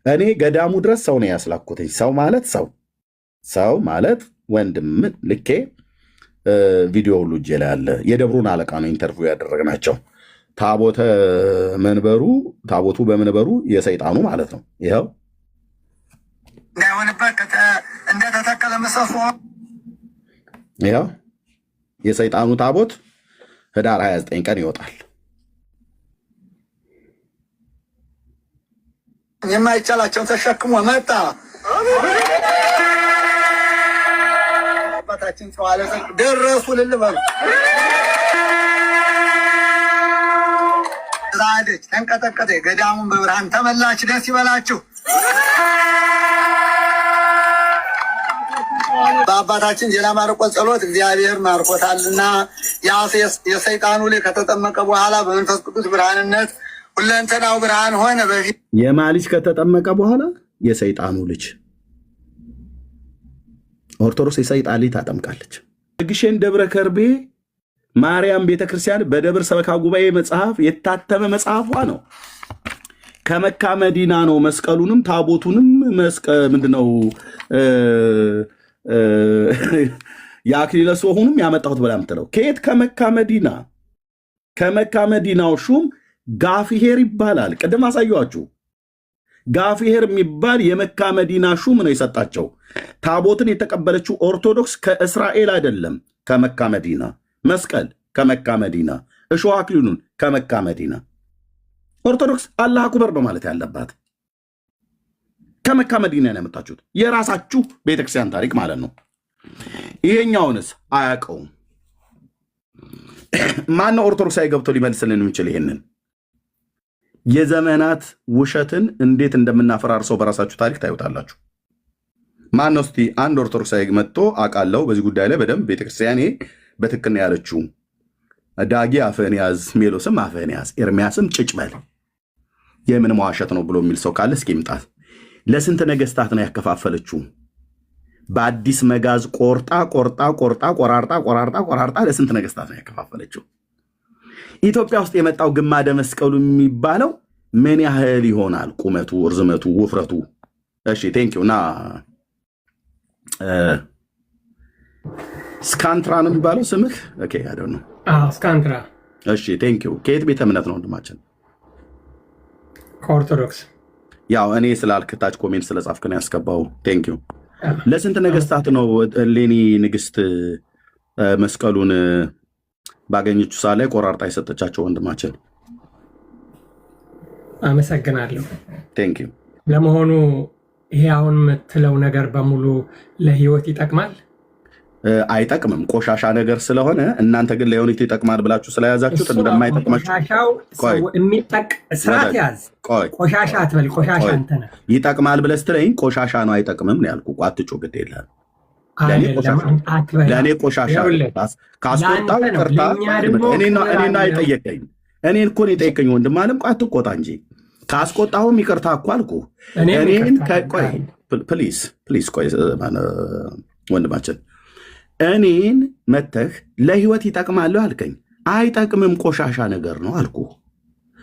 እኔ ገዳሙ ድረስ ሰው ነው ያስላኩትኝ። ሰው ማለት ወንድም ልኬ ቪዲዮ ሁሉ እጄ ላይ አለ። የደብሩን አለቃ ነው ኢንተርቪው ያደረግናቸው። ታቦቱ በመንበሩ የሰይጣኑ ማለት ነው። ይኸው እንዳይሆንበት እንደተተከለ ምሰሶ ይኸው የሰይጣኑ ታቦት ህዳር 29 ቀን ይወጣል። የማይቻላቸውን ተሸክሞ መጣ። አባታችን ጨዋለ ደረሱ ልልበሉ ራደች ተንቀጠቀጠ። ገዳሙን በብርሃን ተመላች። ደስ ይበላችሁ። በአባታችን ዜና ማርቆስ ጸሎት እግዚአብሔር ማርኮታልና የሰይጣኑ ልጅ ከተጠመቀ በኋላ በመንፈስ ቅዱስ ብርሃንነት ሁለንተናው ብርሃን ሆነ። በፊት የማ ልጅ ከተጠመቀ በኋላ የሰይጣኑ ልጅ ኦርቶዶክስ የሰይጣን ልጅ ታጠምቃለች። ግሼን ደብረ ከርቤ ማርያም ቤተክርስቲያን በደብር ሰበካ ጉባኤ መጽሐፍ የታተመ መጽሐፏ ነው። ከመካ መዲና ነው መስቀሉንም ታቦቱንም ምንድነው የአክሊለ ሦኩንም ያመጣሁት ብላ የምትለው ከየት? ከመካ መዲናው ሹም ጋፊሄር ይባላል። ቅድም አሳየኋችሁ። ጋፊሄር የሚባል የመካ መዲና ሹም ነው የሰጣቸው። ታቦትን የተቀበለችው ኦርቶዶክስ ከእስራኤል አይደለም፣ ከመካ መዲና። መስቀል ከመካ መዲና፣ እሾህ አክሊሉን ከመካ መዲና። ኦርቶዶክስ አላህ አክበር ነው ማለት ያለባት። ከመካ መዲና ነው ያመጣችሁት። የራሳችሁ ቤተክርስቲያን ታሪክ ማለት ነው። ይሄኛውንስ አያውቀውም። ማነው ኦርቶዶክሳዊ ገብቶ ሊመልስልን የሚችል? ይሄንን የዘመናት ውሸትን እንዴት እንደምናፈራርሰው በራሳችሁ ታሪክ ታዩታላችሁ። ማነው እስቲ አንድ ኦርቶዶክሳዊ መጥቶ አውቃለሁ በዚህ ጉዳይ ላይ በደንብ ቤተክርስቲያኔ በትክክል ነው ያለችው፣ ዳጊ አፍህን ያዝ፣ ሜሎስም አፍህን ያዝ፣ ኤርሚያስም ጭጭ በል፣ የምን መዋሸት ነው ብሎ የሚል ሰው ካለ እስኪ ይምጣት። ለስንት ነገስታት ነው ያከፋፈለችው? በአዲስ መጋዝ ቆራርጣ ለስንት ነገስታት ነው ያከፋፈለችው? ኢትዮጵያ ውስጥ የመጣው ግማደ መስቀሉ የሚባለው ምን ያህል ይሆናል? ቁመቱ፣ እርዝመቱ፣ ውፍረቱ። እሺ ቴንኪው። እና ስካንትራ ነው የሚባለው ስምህ? ኦኬ አይ ነው። ስካንትራ። እሺ ቴንኪው። ከየት ቤተ እምነት ነው ወንድማችን? ከኦርቶዶክስ። ያው እኔ ስላልክታች ኮሜንት ስለጻፍክ ነው ያስገባው። ቴንኪው። ለስንት ነገስታት ነው ሌኒ ንግስት መስቀሉን ባገኘችው ሰዓት ላይ ቆራርጣ የሰጠቻቸው ወንድማችን? አመሰግናለሁ። ቴንኪው። ለመሆኑ ይሄ አሁን የምትለው ነገር በሙሉ ለህይወት ይጠቅማል? አይጠቅምም። ቆሻሻ ነገር ስለሆነ እናንተ ግን ለህይወት ይጠቅማል ብላችሁ ስለያዛችሁት እንደማይጠቅማችሁ ስርዓት ያዝ። ቆሻሻ አትበል። ቆሻሻ አንተ ነህ። ይጠቅማል ብለህ ስትለኝ ቆሻሻ ነው አይጠቅምም ነው ያልኩህ። አትጮህ፣ ግድ የለህም። ለእኔ ቆሻሻ ካስቆጣው ይቅርታ። እኔና የጠየቀኝ እኔን እኮ ነው የጠየቀኝ ወንድም አለም። ቆይ አትቆጣ እንጂ ካስቆጣሁም ይቅርታ እኮ አልኩህ። ፕሊዝ ቆይ ወንድማችን፣ እኔን መተህ ለህይወት ይጠቅማል አልከኝ። አይጠቅምም፣ ቆሻሻ ነገር ነው አልኩህ።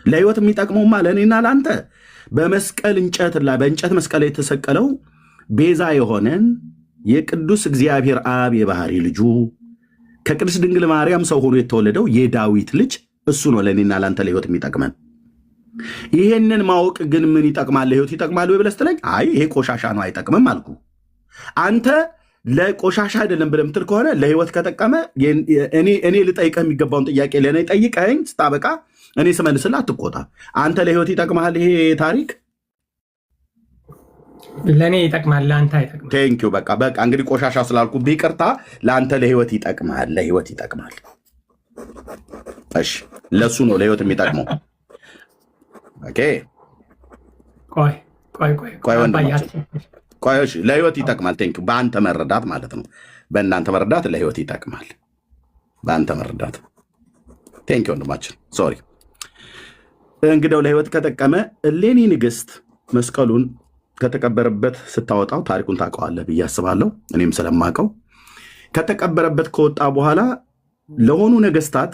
ለህይወት የሚጠቅመውማ ለእኔና ለአንተ በመስቀል በእንጨት መስቀል የተሰቀለው ቤዛ የሆነን የቅዱስ እግዚአብሔር አብ የባህሪ ልጁ ከቅድስት ድንግል ማርያም ሰው ሆኖ የተወለደው የዳዊት ልጅ እሱ ነው ለእኔና ለአንተ ለህይወት የሚጠቅመን። ይሄንን ማወቅ ግን ምን ይጠቅማል? ለህይወት ይጠቅማል ወይ ብለህ ስትለኝ አይ ይሄ ቆሻሻ ነው አይጠቅምም አልኩ። አንተ ለቆሻሻ አይደለም ብለህ የምትል ከሆነ ለህይወት ከጠቀመ እኔ ልጠይቀህ የሚገባውን ጥያቄ ለእኔ ጠይቀኝ፣ ስታበቃ እኔ ስመልስልህ አትቆጣ። አንተ ለህይወት ይጠቅማል ይሄ ታሪክ? ለእኔ ይጠቅማል፣ ለአንተ አይጠቅማል። ቴንኪው። በቃ እንግዲህ ቆሻሻ ስላልኩ ይቅርታ። ለአንተ ለህይወት ይጠቅማል፣ ለህይወት ይጠቅማል። እሺ ለሱ ነው ለህይወት የሚጠቅመው። ኦኬ ቆይ እሺ፣ ለህይወት ይጠቅማል። ቴንኪው። በአንተ መረዳት ማለት ነው። በእናንተ መረዳት ለህይወት ይጠቅማል፣ በአንተ መረዳት። ቴንኪው ወንድማችን። ሶሪ። እንግዲያው ለህይወት ከጠቀመ እሌኒ ንግስት መስቀሉን ከተቀበረበት ስታወጣው ታሪኩን ታውቀዋለህ ብዬ አስባለሁ። እኔም ስለማውቀው ከተቀበረበት ከወጣ በኋላ ለሆኑ ነገስታት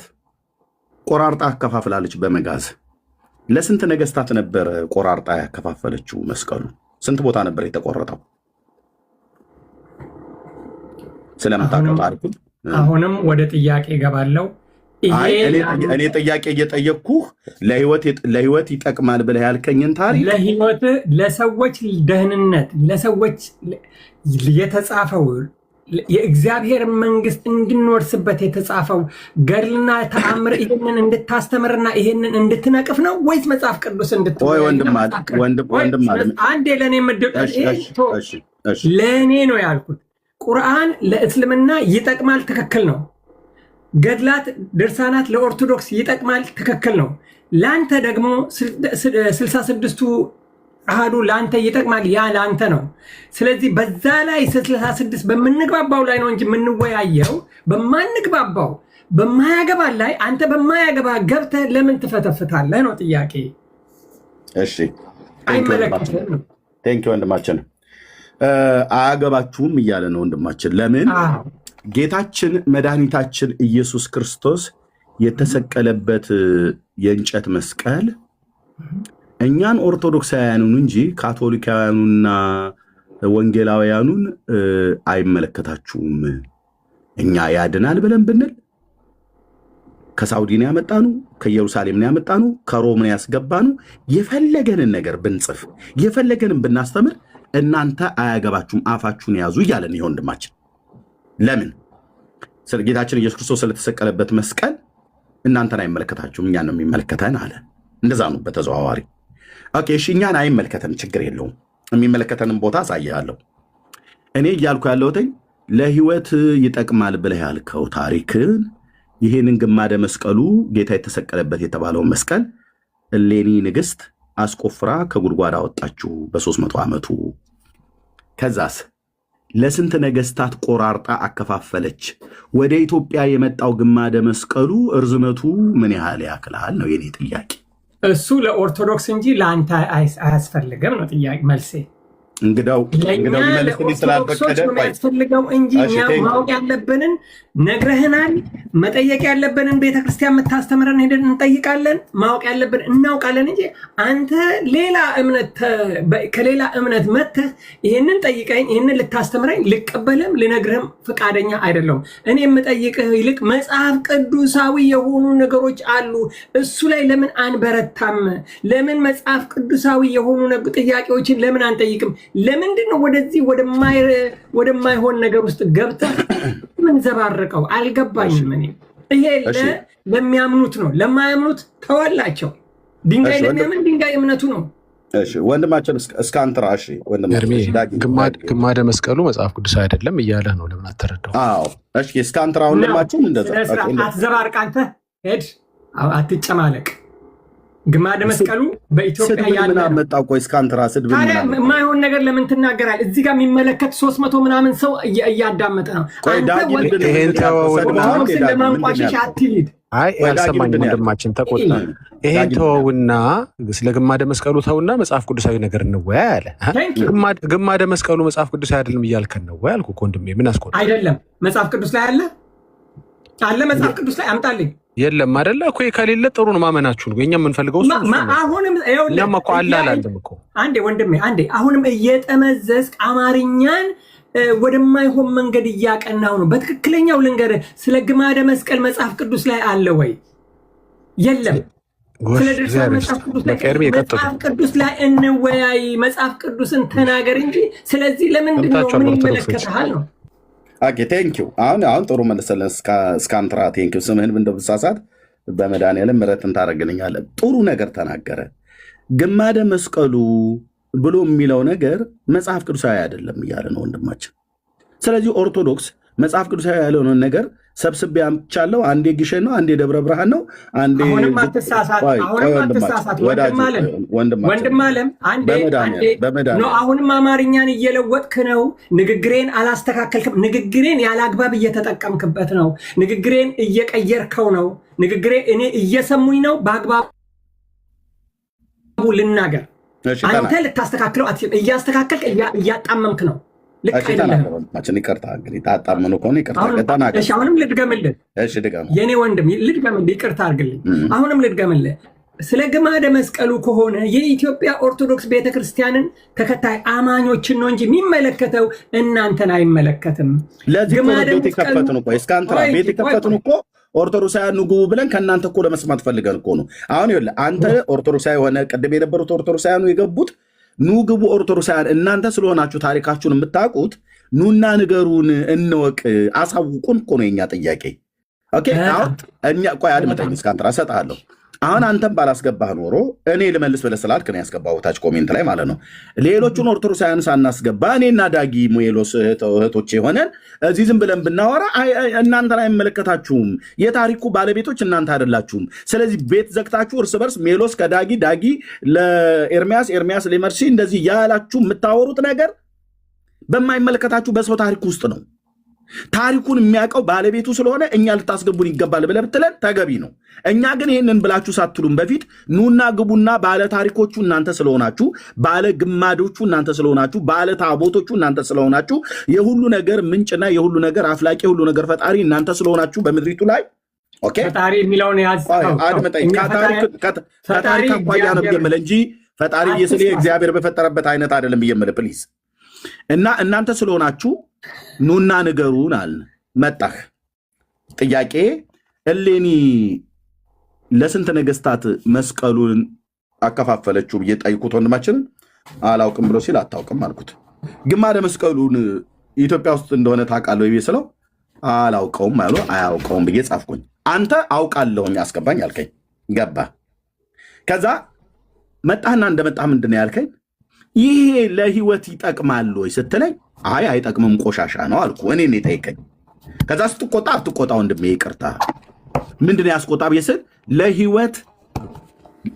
ቆራርጣ አከፋፍላለች በመጋዝ። ለስንት ነገስታት ነበር ቆራርጣ ያከፋፈለችው መስቀሉ? ስንት ቦታ ነበር የተቆረጠው? ስለምታውቀው ታሪኩን አሁንም ወደ ጥያቄ እገባለሁ። እኔ ጥያቄ እየጠየቅኩህ ለህይወት ይጠቅማል ብለህ ያልከኝን ታሪክ ለህይወት፣ ለሰዎች ደህንነት፣ ለሰዎች የተጻፈው የእግዚአብሔር መንግስት እንድንወርስበት የተጻፈው ገድልና ተአምር ይህንን እንድታስተምርና ይህንን እንድትነቅፍ ነው ወይስ መጽሐፍ ቅዱስ አንዴ ለእኔ ለእኔ ነው ያልኩት። ቁርአን ለእስልምና ይጠቅማል፣ ትክክል ነው። ገድላት፣ ድርሳናት ለኦርቶዶክስ ይጠቅማል፣ ትክክል ነው። ለአንተ ደግሞ 66ቱ አሃዱ ለአንተ ይጠቅማል፣ ያ ለአንተ ነው። ስለዚህ በዛ ላይ 66 በምንግባባው ላይ ነው እንጂ የምንወያየው በማንግባባው በማያገባ ላይ አንተ በማያገባ ገብተህ ለምን ትፈተፍታለህ ነው ጥያቄ። እሺ አይመለከትም። ቴንክ ዩ ወንድማችን። አያገባችሁም እያለ ነው ወንድማችን። ለምን ጌታችን መድኃኒታችን ኢየሱስ ክርስቶስ የተሰቀለበት የእንጨት መስቀል እኛን ኦርቶዶክሳውያኑን እንጂ ካቶሊካውያኑና ወንጌላውያኑን አይመለከታችሁም። እኛ ያድናል ብለን ብንል ከሳውዲ ነው ያመጣኑ፣ ከኢየሩሳሌም ነው ያመጣኑ፣ ከሮም ነው ያስገባኑ። የፈለገንን ነገር ብንጽፍ የፈለገንን ብናስተምር እናንተ አያገባችሁም፣ አፋችሁን ያዙ እያለን ይሄ ወንድማችን። ለምን ጌታችን ኢየሱስ ክርስቶስ ስለተሰቀለበት መስቀል እናንተን አይመለከታችሁም፣ እኛን ነው የሚመለከተን አለ። እንደዛ ነው በተዘዋዋሪ። ኦኬ እሺ፣ እኛን አይመለከተን፣ ችግር የለውም። የሚመለከተንን ቦታ አሳያለሁ። እኔ እያልኩ ያለሁት ለህይወት ይጠቅማል ብለህ ያልከው ታሪክን ይሄንን ግማደ መስቀሉ ጌታ የተሰቀለበት የተባለውን መስቀል እሌኒ ንግስት አስቆፍራ ከጉድጓድ አወጣችሁ በ300 ዓመቱ። ከዛስ ለስንት ነገስታት ቆራርጣ አከፋፈለች። ወደ ኢትዮጵያ የመጣው ግማደ መስቀሉ እርዝመቱ ምን ያህል ያክላል ነው የኔ ጥያቄ። እሱ ለኦርቶዶክስ እንጂ ለአንተ አያስፈልግም ነው ጥያቄ መልሴ። እንግዳው ሊመልስልኝ ስላልፈቀደ ያስፈልገው እንጂ እኛ ማወቅ ያለብንን ነግረህናል። መጠየቅ ያለብንን ቤተክርስቲያን የምታስተምረን ሄደን እንጠይቃለን። ማወቅ ያለብን እናውቃለን እንጂ አንተ ሌላ እምነት ከሌላ እምነት መተህ ይህንን ጠይቀኝ ይህንን ልታስተምረኝ ልቀበልም ልነግርህም ፈቃደኛ አይደለሁም። እኔ የምጠይቅህ ይልቅ መጽሐፍ ቅዱሳዊ የሆኑ ነገሮች አሉ። እሱ ላይ ለምን አንበረታም? ለምን መጽሐፍ ቅዱሳዊ የሆኑ ጥያቄዎችን ለምን አንጠይቅም? ለምንድን ነው ወደዚህ ወደማይሆን ነገር ውስጥ ገብተህ ምን ዘባረቀው? አልገባኝም። እኔ ይሄ ለሚያምኑት ነው፣ ለማያምኑት ተወላቸው። ድንጋይ ለሚያምን ድንጋይ እምነቱ ነው። እሺ ወንድማችን እስካንትራ፣ እሺ ወንድማችን ግማደ መስቀሉ መጽሐፍ ቅዱስ አይደለም እያለ ነው። ለምን አትረዳው? አዎ እሺ እስካንትራ ወንድማችን እንደዛ አትዘባርቅ። አንተ ሄድ አትጨማለቅ። ግማደ መስቀሉ በኢትዮጵያ ያለ መጣ። ቆይ እስካንትራ ስድብ የማይሆን ነገር ለምን ትናገራል? እዚህ ጋር የሚመለከት 300 ምናምን ሰው እያዳመጠ ነው። ይሄን ተወውና ለማንቋሸሽ አትሂድ። አይ ያልሰማኝ ወንድማችን ተቆጣ። ይሄን ተወውና ስለ ግማደ መስቀሉ ተውና መጽሐፍ ቅዱሳዊ ነገር እንወያይ አለ። ግማደ መስቀሉ መጽሐፍ ቅዱሳዊ አይደለም እያልከን ነው ወይ አልኩህ ወንድሜ። ምን አስቆጣ? አይደለም መጽሐፍ ቅዱስ ላይ አለ መጽሐፍ ቅዱስ ላይ አምጣልኝ። የለም አይደለ እኮ ከሌለ ጥሩ ነው ማመናችሁ ነው። እኛ የምንፈልገው እሱ አሁንም እኛም እኮ አላለም እኮ አንዴ ወንድሜ አንዴ አሁንም እየጠመዘዝክ አማርኛን ወደማይሆን መንገድ እያቀናው ነው። በትክክለኛው ልንገርህ፣ ስለ ግማደ መስቀል መጽሐፍ ቅዱስ ላይ አለ ወይ? የለም። ስለ ድርሳን መጽሐፍ ቅዱስ ላይ እንወያይ። መጽሐፍ ቅዱስን ተናገር እንጂ ስለዚህ ለምንድን ነው ምን ይመለከታል ነው። ኦኬ ቴንኪው። አሁን ጥሩ መለሰለን እስካንትራ ቴንኪው። ስምህን እንደብሳሳት በመድኃኒዓለም ምሕረትን ታደርግልኛለህ። ጥሩ ነገር ተናገረ። ግማደ መስቀሉ ብሎ የሚለው ነገር መጽሐፍ ቅዱሳዊ አይደለም እያለ ነው ወንድማችን። ስለዚህ ኦርቶዶክስ መጽሐፍ ቅዱሳዊ ያለውን ነገር ሰብስቤ አምጥቻለሁ። አንዴ ግሸን ነው፣ አንዴ ደብረ ብርሃን ነው፣ አንዴ አሁንም አትሳሳት። ወንድማለም አንዴ ነው። አሁንም አማርኛን እየለወጥክ ነው። ንግግሬን አላስተካከልክም። ንግግሬን ያለ አግባብ እየተጠቀምክበት ነው። ንግግሬን እየቀየርከው ነው። ንግግሬ እኔ እየሰሙኝ ነው። በአግባቡ ልናገር። አንተ ልታስተካክለው አትችልም። እያስተካከልክ እያጣመምክ ነው። ይቅርታ እንግዲህ ታጣመኑ ከሆነ አሁንም ልድገምልህ። የኔ ወንድም ልድገምልህ፣ ይቅርታ አድርግልኝ። አሁንም ልድገምልህ። ስለ ግማደ መስቀሉ ከሆነ የኢትዮጵያ ኦርቶዶክስ ቤተክርስቲያንን ተከታይ አማኞችን ነው እንጂ የሚመለከተው እናንተን አይመለከትም። ለዚህ ቤት የከፈቱን እኮ እስካንትራ ቤት የከፈቱን እኮ ኦርቶዶክሳውያን ንጉቡ ብለን ከእናንተ እኮ ለመስማት ፈልገን እኮ ነው። አሁን ይኸውልህ አንተ ኦርቶዶክሳዊ ሆነ ቅድም የነበሩት ኦርቶዶክሳውያኑ የገቡት ንጉቡ ኦርቶዶክሳውያን እናንተ ስለሆናችሁ ታሪካችሁን የምታውቁት ኑና ንገሩን፣ እንወቅ፣ አሳውቁን እኮ ነው የኛ ጥያቄ። ኦኬ አሁን እኛ ቆይ አድምጠኝ እስካንትራ እሰጥሃለሁ። አሁን አንተም ባላስገባህ ኖሮ እኔ ልመልስ ብለህ ስላልክ ነው ያስገባሁ ታች ኮሜንት ላይ ማለት ነው። ሌሎቹን ኦርቶዶክሳውያን ሳናስገባ እኔና ዳጊ ሜሎስ እህቶቼ ሆነን እዚህ ዝም ብለን ብናወራ እናንተን አይመለከታችሁም። የታሪኩ ባለቤቶች እናንተ አይደላችሁም። ስለዚህ ቤት ዘግታችሁ እርስ በርስ ሜሎስ ከዳጊ ዳጊ ለኤርሚያስ ኤርሚያስ ለመርሲ እንደዚህ ያላችሁ የምታወሩት ነገር በማይመለከታችሁ በሰው ታሪክ ውስጥ ነው። ታሪኩን የሚያውቀው ባለቤቱ ስለሆነ እኛ ልታስገቡን ይገባል ብለህ ብትለን ተገቢ ነው። እኛ ግን ይህንን ብላችሁ ሳትሉም በፊት ኑና ግቡና ባለ ታሪኮቹ እናንተ ስለሆናችሁ፣ ባለ ግማዶቹ እናንተ ስለሆናችሁ፣ ባለ ታቦቶቹ እናንተ ስለሆናችሁ፣ የሁሉ ነገር ምንጭና የሁሉ ነገር አፍላቂ የሁሉ ነገር ፈጣሪ እናንተ ስለሆናችሁ በምድሪቱ ላይ ኦኬ ፈጣሪ የሚለውን አድመጠኝ። ከታሪክ አኳያ ነው ብዬ እንጂ ፈጣሪ የስሌ እግዚአብሔር በፈጠረበት አይነት አይደለም ብዬ ፕሊዝ። እና እናንተ ስለሆናችሁ ኑና ንገሩን አልን። መጣህ ጥያቄ እሌኒ ለስንት ነገስታት መስቀሉን አከፋፈለችው ብዬ ጠይቁት። ወንድማችንን አላውቅም ብሎ ሲል አታውቅም አልኩት። ግማደ መስቀሉን ኢትዮጵያ ውስጥ እንደሆነ ታውቃለህ ብዬ ስለው አላውቀውም አሉ። አያውቀውም ብዬ ጻፍኩኝ። አንተ አውቃለሁኝ አስገባኝ አልከኝ። ገባ። ከዛ መጣህና እንደመጣህ ምንድን ነው ያልከኝ? ይሄ ለህይወት ይጠቅማል ወይ ስትለኝ አይ አይጠቅምም ቆሻሻ ነው አልኩ። እኔ ጠይቀኝ። ከዛ ስትቆጣ አትቆጣ ወንድሜ ይቅርታ። ምንድን ያስቆጣ ብዬ ስል ለህይወት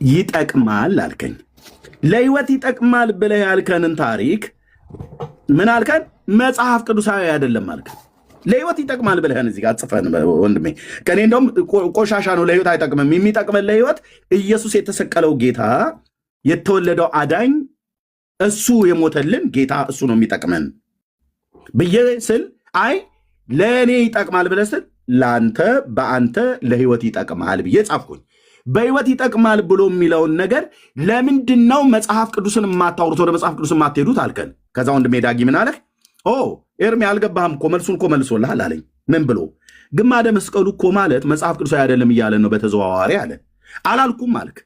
ይጠቅማል አልከኝ። ለህይወት ይጠቅማል ብለህ ያልከንን ታሪክ ምን አልከን? መጽሐፍ ቅዱሳዊ አይደለም አልከን። ለህይወት ይጠቅማል ብለህን እዚህ ጋር ጽፈን ወንድሜ ከኔ እንደውም ቆሻሻ ነው ለህይወት አይጠቅምም። የሚጠቅመን ለህይወት ኢየሱስ የተሰቀለው ጌታ የተወለደው አዳኝ እሱ የሞተልን ጌታ እሱ ነው የሚጠቅመን ብዬ ስል አይ ለእኔ ይጠቅማል ብለህ ስል ለአንተ በአንተ ለህይወት ይጠቅማል ብዬ ጻፍኩኝ። በህይወት ይጠቅማል ብሎ የሚለውን ነገር ለምንድነው መጽሐፍ ቅዱስን የማታወሩት ወደ መጽሐፍ ቅዱስን የማትሄዱት አልከን። ከዛ ወንድሜ ዳጊ ምን አለህ? ኤርሚ አልገባህም እኮ መልሱን እኮ መልሶልሃል አለኝ። ምን ብሎ? ግማደ መስቀሉ እኮ ማለት መጽሐፍ ቅዱሳዊ አይደለም እያለን ነው በተዘዋዋሪ አለ። አላልኩም አልክ።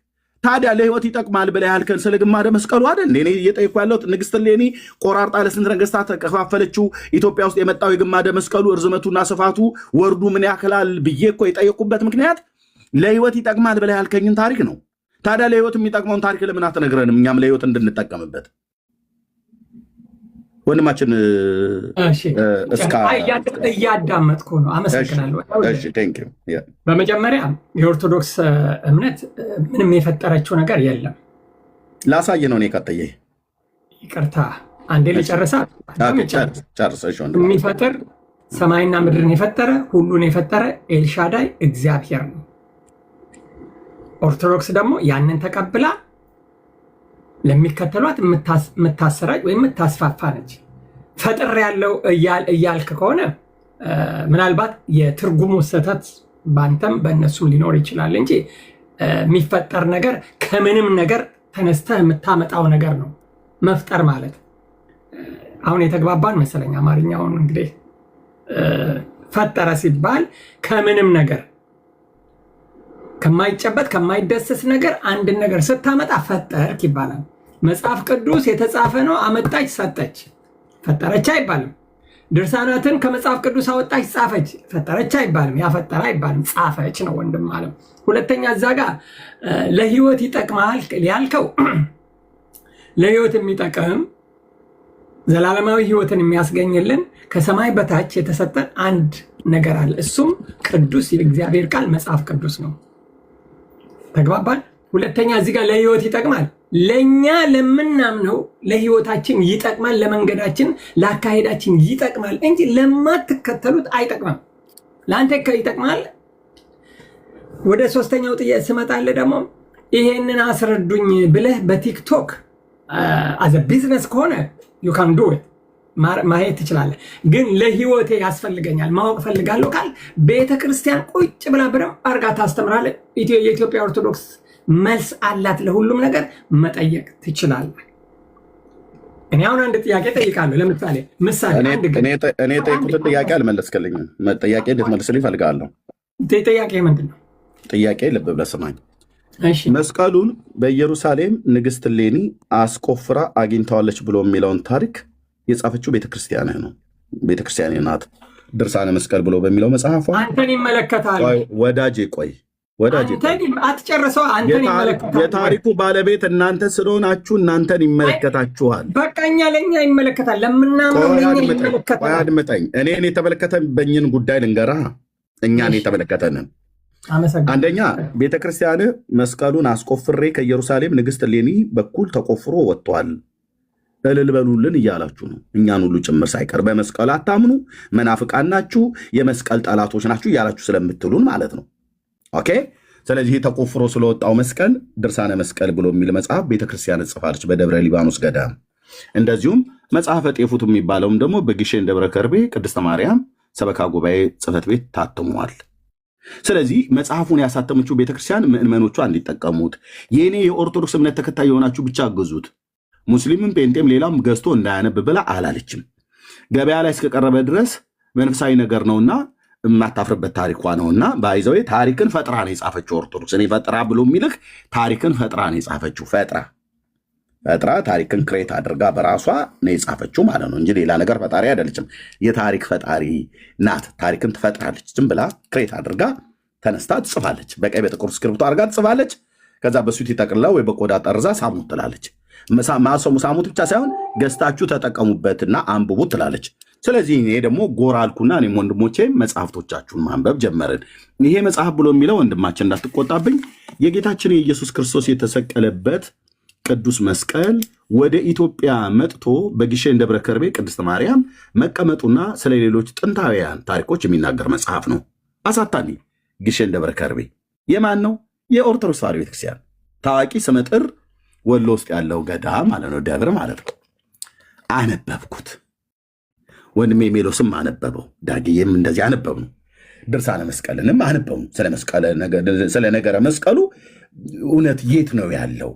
ታዲያ ለህይወት ይጠቅማል ብለህ ያልከን ስለ ግማደ መስቀሉ አይደል? እኔ እየጠየኩ ያለሁት ንግስት እሌኒ ቆራርጣ ለስንት ነገስታት ተከፋፈለችው ኢትዮጵያ ውስጥ የመጣው የግማደ መስቀሉ እርዝመቱና ስፋቱ ወርዱ ምን ያክላል ብዬ እኮ የጠየቁበት ምክንያት ለህይወት ይጠቅማል ብለህ ያልከኝን ታሪክ ነው። ታዲያ ለህይወት የሚጠቅመውን ታሪክ ለምን አትነግረንም? እኛም ለህይወት እንድንጠቀምበት ወንድማችን እያዳመጥኩ ነው። አመሰግናለሁ። በመጀመሪያ የኦርቶዶክስ እምነት ምንም የፈጠረችው ነገር የለም። ላሳየ ነው እኔ ቀጥዬ ይቅርታ አንዴ ልጨርሳ። የሚፈጥር ሰማይና ምድርን የፈጠረ ሁሉን የፈጠረ ኤልሻዳይ እግዚአብሔር ነው። ኦርቶዶክስ ደግሞ ያንን ተቀብላ ለሚከተሏት የምታሰራጭ ወይም የምታስፋፋ ነች። ፈጥር ያለው እያልክ ከሆነ ምናልባት የትርጉሙ ስህተት ባንተም በእነሱም ሊኖር ይችላል እንጂ የሚፈጠር ነገር ከምንም ነገር ተነስተህ የምታመጣው ነገር ነው መፍጠር ማለት። አሁን የተግባባን መሰለኝ። አማርኛውን እንግዲህ ፈጠረ ሲባል ከምንም ነገር ከማይጨበጥ ከማይደሰስ ነገር አንድን ነገር ስታመጣ ፈጠርክ ይባላል። መጽሐፍ ቅዱስ የተጻፈ ነው። አመጣች፣ ሰጠች፣ ፈጠረች አይባልም። ድርሳናትን ከመጽሐፍ ቅዱስ አወጣች፣ ጻፈች፣ ፈጠረች አይባልም። ያፈጠረ አይባልም፣ ጻፈች ነው ወንድም አለም። ሁለተኛ እዛ ጋር ለህይወት ይጠቅማል ያልከው ለህይወት የሚጠቅም ዘላለማዊ ህይወትን የሚያስገኝልን ከሰማይ በታች የተሰጠን አንድ ነገር አለ። እሱም ቅዱስ የእግዚአብሔር ቃል መጽሐፍ ቅዱስ ነው። ተግባባን። ሁለተኛ እዚህ ጋር ለህይወት ይጠቅማል፣ ለእኛ ለምናምነው ለህይወታችን ይጠቅማል፣ ለመንገዳችን ለአካሄዳችን ይጠቅማል እንጂ ለማትከተሉት አይጠቅምም። ለአንተ ይጠቅማል። ወደ ሶስተኛው ጥያቄ ስመጣልህ ደግሞ ይሄንን አስረዱኝ ብለህ በቲክቶክ አዘ ቢዝነስ ከሆነ ዩ ካን ዱ ኢት ማየት ትችላለህ። ግን ለህይወቴ ያስፈልገኛል ማወቅ ፈልጋለሁ ካል ቤተክርስቲያን ቁጭ ብላ በደንብ አድርጋ ታስተምራለህ። የኢትዮጵያ ኦርቶዶክስ መልስ አላት። ለሁሉም ነገር መጠየቅ ትችላለህ። እኔ አሁን አንድ ጥያቄ ጠይቃለሁ። ለምሳሌ እኔ ጠይቁትን ጥያቄ አልመለስክልኝም። ጥያቄ እንድትመልስልኝ እፈልጋለሁ። ጥያቄ ምንድን ነው? ጥያቄ ልብ ብለህ ስማኝ። መስቀሉን በኢየሩሳሌም ንግስት እሌኒ አስቆፍራ አግኝተዋለች ብሎ የሚለውን ታሪክ የጻፈችው ቤተክርስቲያን ነው። ቤተክርስቲያን ናት። ድርሳነ መስቀል ብሎ በሚለው መጽሐፏ አንተን ይመለከታል። ወዳጄ ቆይ አትጨርሰው። አንተን ይመለከታል። የታሪኩ ባለቤት እናንተ ስለሆናችሁ እናንተን ይመለከታችኋል። በቃ ለእኛ ይመለከታል። ለምናምነው ለእኛ ይመለከታል። አድምጠኝ። እኔን የተመለከተብኝን ጉዳይ ልንገርህ። እኛን የተመለከተንን አንደኛ ቤተክርስቲያን መስቀሉን አስቆፍሬ ከኢየሩሳሌም ንግስት እሌኒ በኩል ተቆፍሮ ወጥቷል፣ እልል በሉልን እያላችሁ ነው። እኛን ሁሉ ጭምር ሳይቀር በመስቀል አታምኑ፣ መናፍቃን ናችሁ፣ የመስቀል ጠላቶች ናችሁ እያላችሁ ስለምትሉን ማለት ነው። ኦኬ። ስለዚህ ተቆፍሮ ስለወጣው መስቀል ድርሳነ መስቀል ብሎ የሚል መጽሐፍ ቤተክርስቲያን ጽፋለች በደብረ ሊባኖስ ገዳም። እንደዚሁም መጽሐፈ ጤፉት የሚባለውም ደግሞ በግሼን ደብረ ከርቤ ቅድስተ ማርያም ሰበካ ጉባኤ ጽሕፈት ቤት ታትሟል። ስለዚህ መጽሐፉን ያሳተመችው ቤተክርስቲያን ምዕመኖቿ እንዲጠቀሙት፣ የእኔ የኦርቶዶክስ እምነት ተከታይ የሆናችሁ ብቻ ግዙት፣ ሙስሊምም ጴንጤም ሌላም ገዝቶ እንዳያነብ ብላ አላለችም። ገበያ ላይ እስከቀረበ ድረስ መንፈሳዊ ነገር ነውና የማታፍርበት ታሪኳ ነውና ባይዘዌ ታሪክን ፈጥራ ነው የጻፈችው ኦርቶዶክስ። እኔ ፈጥራ ብሎ የሚልክ ታሪክን ፈጥራ ነው የጻፈችው። ፈጥራ ታሪክን ክሬት አድርጋ በራሷ ነው የጻፈችው ማለት ነው እንጂ ሌላ ነገር ፈጣሪ አይደለችም። የታሪክ ፈጣሪ ናት። ታሪክን ትፈጥራለች። ዝም ብላ ክሬት አድርጋ ተነስታ ትጽፋለች። በቀይ በጥቁር እስክሪብቶ አድርጋ ትጽፋለች። ከዛ በሱት ጠቅልላ ወይ በቆዳ ጠርዛ ሳሙት ትላለች። ሳሙት ብቻ ሳይሆን ገዝታችሁ ተጠቀሙበትና አንብቡት ትላለች። ስለዚህ እኔ ደግሞ ጎራ አልኩና እኔም ወንድሞቼም መጽሐፍቶቻችሁን ማንበብ ጀመርን። ይሄ መጽሐፍ ብሎ የሚለው ወንድማችን እንዳትቆጣብኝ የጌታችን የኢየሱስ ክርስቶስ የተሰቀለበት ቅዱስ መስቀል ወደ ኢትዮጵያ መጥቶ በግሼን ደብረ ከርቤ ቅድስት ማርያም መቀመጡና ስለ ሌሎች ጥንታውያን ታሪኮች የሚናገር መጽሐፍ ነው። አሳታሚ ግሼን ደብረ ከርቤ የማን ነው? የኦርቶዶክስ ተዋሕዶ ቤተክርስቲያን ታዋቂ ስመጥር ወሎ ውስጥ ያለው ገዳም ማለት ነው፣ ደብር ማለት ነው። አነበብኩት። ወንድሜ ሜሎስም አነበበው፣ ዳግዬም እንደዚህ አነበብ ነው። ድርሳነ መስቀልንም አነበቡ። ስለ ነገረ መስቀሉ እውነት የት ነው ያለው?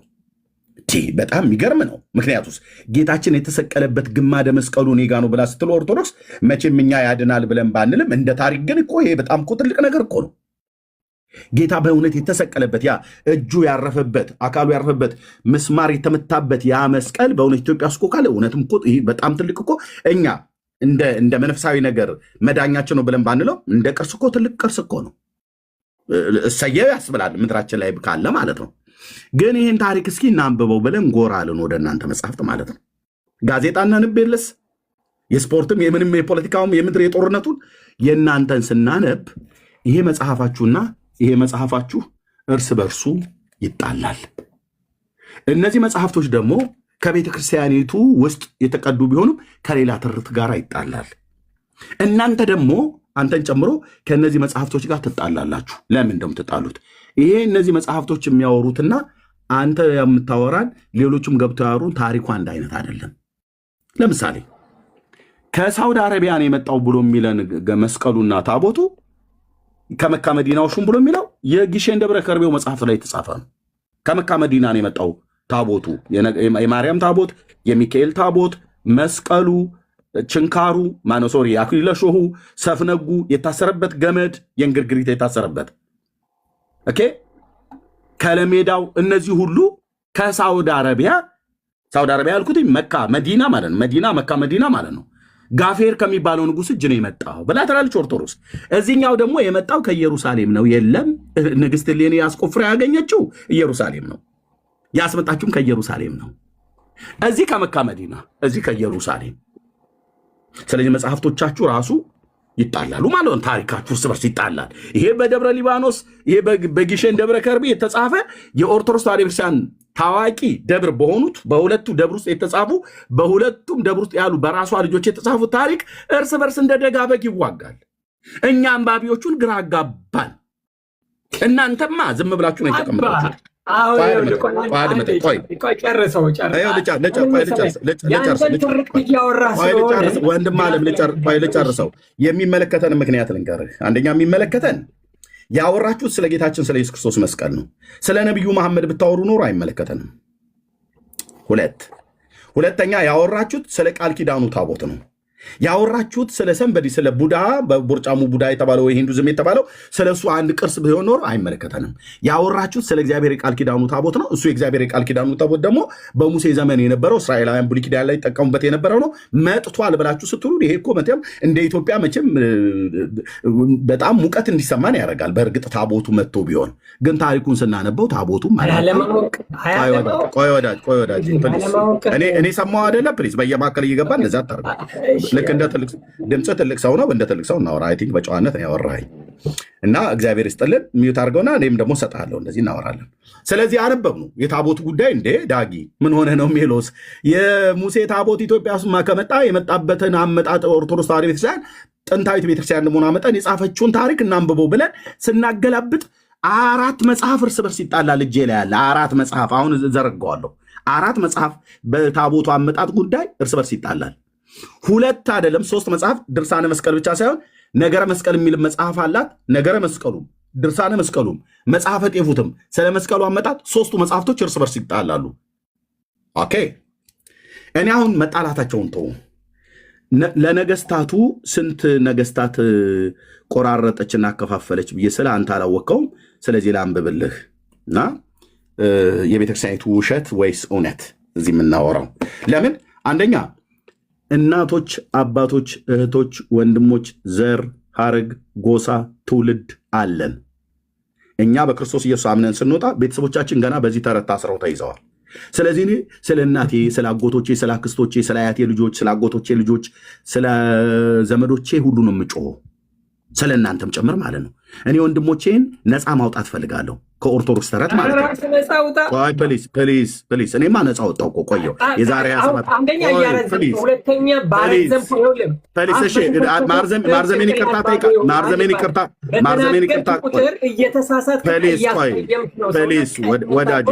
በጣም የሚገርም ነው። ምክንያቱስ ጌታችን የተሰቀለበት ግማደ መስቀሉ እኔ ጋ ነው ብላ ስትል ኦርቶዶክስ መቼም እኛ ያድናል ብለን ባንልም እንደ ታሪክ ግን እኮ ይሄ በጣም እኮ ትልቅ ነገር እኮ ነው። ጌታ በእውነት የተሰቀለበት ያ እጁ ያረፈበት አካሉ ያረፈበት ምስማር የተመታበት ያ መስቀል በእውነት ኢትዮጵያ ውስጥ ካለ እውነትም እኮ ይሄ በጣም ትልቅ እኮ እኛ እንደ መንፈሳዊ ነገር መዳኛችን ነው ብለን ባንለው እንደ ቅርስ እኮ ትልቅ ቅርስ እኮ ነው። እሰየው ያስብላል ምድራችን ላይ ካለ ማለት ነው። ግን ይህን ታሪክ እስኪ እናንብበው ብለን ጎራ አለን ወደ እናንተ መጽሐፍት ማለት ነው። ጋዜጣና ንብ የለስ የስፖርትም የምንም የፖለቲካውም የምድር የጦርነቱን የእናንተን ስናነብ ይሄ መጽሐፋችሁና ይሄ መጽሐፋችሁ እርስ በርሱ ይጣላል። እነዚህ መጽሐፍቶች ደግሞ ከቤተ ክርስቲያኒቱ ውስጥ የተቀዱ ቢሆኑም ከሌላ ትርት ጋር ይጣላል። እናንተ ደግሞ አንተን ጨምሮ ከእነዚህ መጽሐፍቶች ጋር ትጣላላችሁ። ለምን እንደምትጣሉት ይሄ እነዚህ መጽሐፍቶች የሚያወሩትና አንተ የምታወራን ሌሎችም ገብተው ያወሩን ታሪኩ አንድ አይነት አይደለም። ለምሳሌ ከሳውዲ አረቢያን የመጣው ብሎ የሚለን መስቀሉና ታቦቱ ከመካ መዲናው ሹም ብሎ የሚለው የግሼን ደብረ ከርቤው መጽሐፍ ላይ የተጻፈ ነው። ከመካ መዲና ነው የመጣው ታቦቱ፣ የማርያም ታቦት፣ የሚካኤል ታቦት፣ መስቀሉ፣ ችንካሩ ማኖሶሪ አክሊለ ሾሁ፣ ሰፍነጉ፣ የታሰረበት ገመድ፣ የእንግርግሪት የታሰረበት ኦኬ፣ ከለሜዳው እነዚህ ሁሉ ከሳውዲ አረቢያ ያልኩት መካ መዲና ማለት ነው። መዲና መካ መዲና ማለት ነው። ጋፌር ከሚባለው ንጉስ እጅ ነው የመጣው ብላ ትላለች ኦርቶዶክስ። እዚህኛው ደግሞ የመጣው ከኢየሩሳሌም ነው። የለም ንግስት እሌኒ አስቆፍራ ያገኘችው ኢየሩሳሌም ነው። ያስመጣችሁም ከኢየሩሳሌም ነው። እዚህ ከመካ መዲና፣ እዚህ ከኢየሩሳሌም። ስለዚህ መጽሐፍቶቻችሁ ራሱ ይጣላሉ ማለት ነው። ታሪካችሁ እርስ በርስ ይጣላል። ይሄ በደብረ ሊባኖስ፣ ይሄ በግሼን ደብረ ከርቤ የተጻፈ የኦርቶዶክስ ተዋሕዶ ቤተክርስቲያን ታዋቂ ደብር በሆኑት በሁለቱ ደብር ውስጥ የተጻፉ በሁለቱም ደብር ውስጥ ያሉ በራሷ ልጆች የተጻፉ ታሪክ እርስ በርስ እንደ ደጋ በግ ይዋጋል። እኛ አንባቢዎቹን ግራ አጋባን። እናንተማ ዝም ብላችሁ ነው የተቀመጣችሁት። ወንድም አለም ልጨርሰው። የሚመለከተን ምክንያት ልንገርህ። አንደኛ የሚመለከተን ያወራችሁት ስለ ጌታችን ስለ ኢየሱስ ክርስቶስ መስቀል ነው። ስለ ነቢዩ መሐመድ ብታወሩ ኖሮ አይመለከተንም። ሁለተኛ ያወራችሁት ስለ ቃል ኪዳኑ ታቦት ነው። ያወራችሁት ስለ ሰንበዲ ስለ ቡዳ በቦርጫሙ ቡዳ የተባለው ሂንዱዝም የተባለው ስለ እሱ አንድ ቅርስ ቢሆን ኖሮ አይመለከተንም። ያወራችሁት ስለ እግዚአብሔር የቃል ኪዳኑ ታቦት ነው። እሱ የእግዚአብሔር የቃል ኪዳኑ ታቦት ደግሞ በሙሴ ዘመን የነበረው እስራኤላውያን ብሉይ ኪዳን ላይ ይጠቀሙበት የነበረው ነው። መጥቷል ብላችሁ ስትሉ ይሄ እኮ መቼም እንደ ኢትዮጵያ መቼም በጣም ሙቀት እንዲሰማን ያደርጋል። በእርግጥ ታቦቱ መጥቶ ቢሆን ግን ታሪኩን ስናነበው ታቦቱ ቆይ ወዳጅ እኔ ሰማሁ አይደለ? ፕሊዝ በየማከል እየገባ እንደዛ አታርጉ። ልክ እንደ ድምፅ ትልቅ ሰው ነው። እንደ ትልቅ ሰው እናወራ። አይ ቲንክ በጨዋነት ነው ያወራኸኝ እና እግዚአብሔር ይስጥልን። ሚዩት አድርገውና እኔም ደግሞ እሰጥሃለሁ። እንደዚህ እናወራለን። ስለዚህ አነበብኑ የታቦቱ ጉዳይ እንዴ ዳጊ ምን ሆነ ነው ሜሎስ? የሙሴ ታቦት ኢትዮጵያ ውስጥ ከመጣ የመጣበትን አመጣጥ ኦርቶዶክስ ተዋሕዶ ቤተክርስቲያን ጥንታዊት ቤተክርስቲያን እንደመሆኗ መጠን የጻፈችውን ታሪክ እናንብበው ብለን ስናገላብጥ 4 መጽሐፍ እርስ በርስ ይጣላል። እጄ ላይ ያለ 4 መጽሐፍ አሁን ዘረጋዋለሁ። 4 መጽሐፍ በታቦቱ አመጣጥ ጉዳይ እርስ በርስ ይጣላል። 2 አይደለም 3 መጽሐፍ ድርሳነ መስቀል ብቻ ሳይሆን ነገረ መስቀል የሚል መጽሐፍ አላት። ነገረ መስቀሉም ድርሳነ መስቀሉም መጽሐፈ ጤፉትም ስለ መስቀሉ አመጣጥ 3ቱ መጽሐፍቶች እርስ በርስ ይጣላሉ። ኦኬ እኔ አሁን መጣላታቸውን ተው። ለነገስታቱ ስንት ነገስታት ቆራረጠችና አከፋፈለች ብዬ ስለ አንተ አላወቀውም። ስለዚህ ላንብብልህ እና የቤተክርስቲያኒቱ ውሸት ወይስ እውነት እዚህ የምናወራው ለምን አንደኛ እናቶች፣ አባቶች፣ እህቶች፣ ወንድሞች፣ ዘር፣ ሐረግ፣ ጎሳ፣ ትውልድ አለን። እኛ በክርስቶስ ኢየሱስ አምነን ስንወጣ ቤተሰቦቻችን ገና በዚህ ተረት ታስረው ተይዘዋል። ስለዚህ እኔ ስለ እናቴ፣ ስለ አጎቶቼ፣ ስለ አክስቶቼ፣ ስለ አያቴ ልጆች፣ ስለ አጎቶቼ ልጆች፣ ስለ ዘመዶቼ ሁሉ ነው የምጮኸው፣ ስለ እናንተም ጭምር ማለት ነው። እኔ ወንድሞቼን ነፃ ማውጣት ፈልጋለሁ ከኦርቶዶክስ ተረት ማለት ነው። ፕሊዝ እኔማ ነፃ ወጣሁ እኮ ቆየሁ። የዛሬ ማርዘሜን ይቅርታ ወዳጅ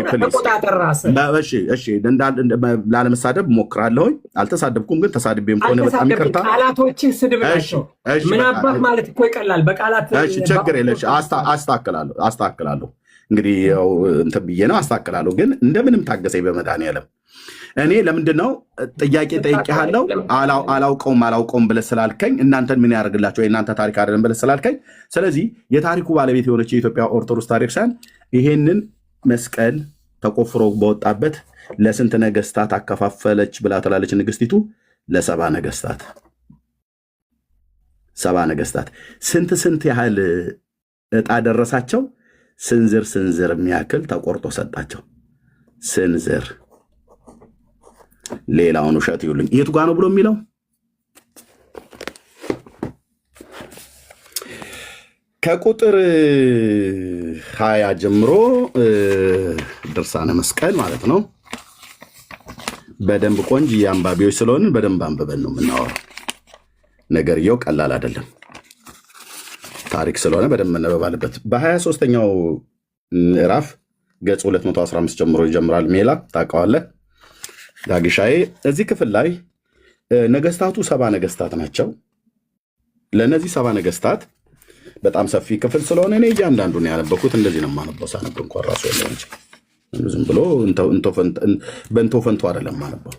ላለመሳደብ ሞክራለሁኝ። አልተሳደብኩም፣ ግን ተሳድቤም ከሆነ በጣም ይቅርታ። ቃላቶችህ ስድብ ናቸው። ምን አባት ማለት እኮ ይቀላል። በቃላት ችግር የለሽ፣ አስተካክላለሁ። እንግዲህ ያው እንትን ብዬ ነው አስተካክላለሁ። ግን እንደምንም ታገሰኝ በመድኃኒዓለም። እኔ ለምንድን ነው ጥያቄ ጠይቄሃለሁ። አላውቀውም ብለህ ስላልከኝ እናንተን ምን ያደርግላቸው የእናንተ ታሪክ አይደለም ብለህ ስላልከኝ፣ ስለዚህ የታሪኩ ባለቤት የሆነች የኢትዮጵያ ኦርቶዶክስ ታሪክሳን ይሄንን መስቀል ተቆፍሮ በወጣበት ለስንት ነገስታት አከፋፈለች ብላ ትላለች ንግስቲቱ? ለ70 ነገስታት። 70 ነገስታት ስንት ያህል ዕጣ ደረሳቸው? ስንዝር የሚያክል ተቆርጦ ሰጣቸው። ስንዝር። ሌላውን ውሸት ይውልኝ። የቱ ጋ ነው ብሎ የሚለው ከቁጥር 20 ጀምሮ ድርሳነ መስቀል ማለት ነው። በደንብ ቆንጆ የአንባቢዎች ስለሆንን በደንብ አንብበን ነው የምናወራው። ነገርየው ቀላል አይደለም። ታሪክ ስለሆነ በደንብ መነበብ አለበት። በ23ኛው ምዕራፍ ገጽ 215 ጀምሮ ይጀምራል። ሜላ ታውቀዋለህ ዳግሻዬ። እዚህ ክፍል ላይ ነገስታቱ 70 ነገስታት ናቸው። ለእነዚህ 70 ነገስታት በጣም ሰፊ ክፍል ስለሆነ እኔ እያንዳንዱን ያነበኩት እንደዚህ ነው የማነበው። ሳነብ እንኳን ራሱ ያለ እንጂ ዝም ብሎ በእንቶ ፈንቶ አይደለም የማነበው።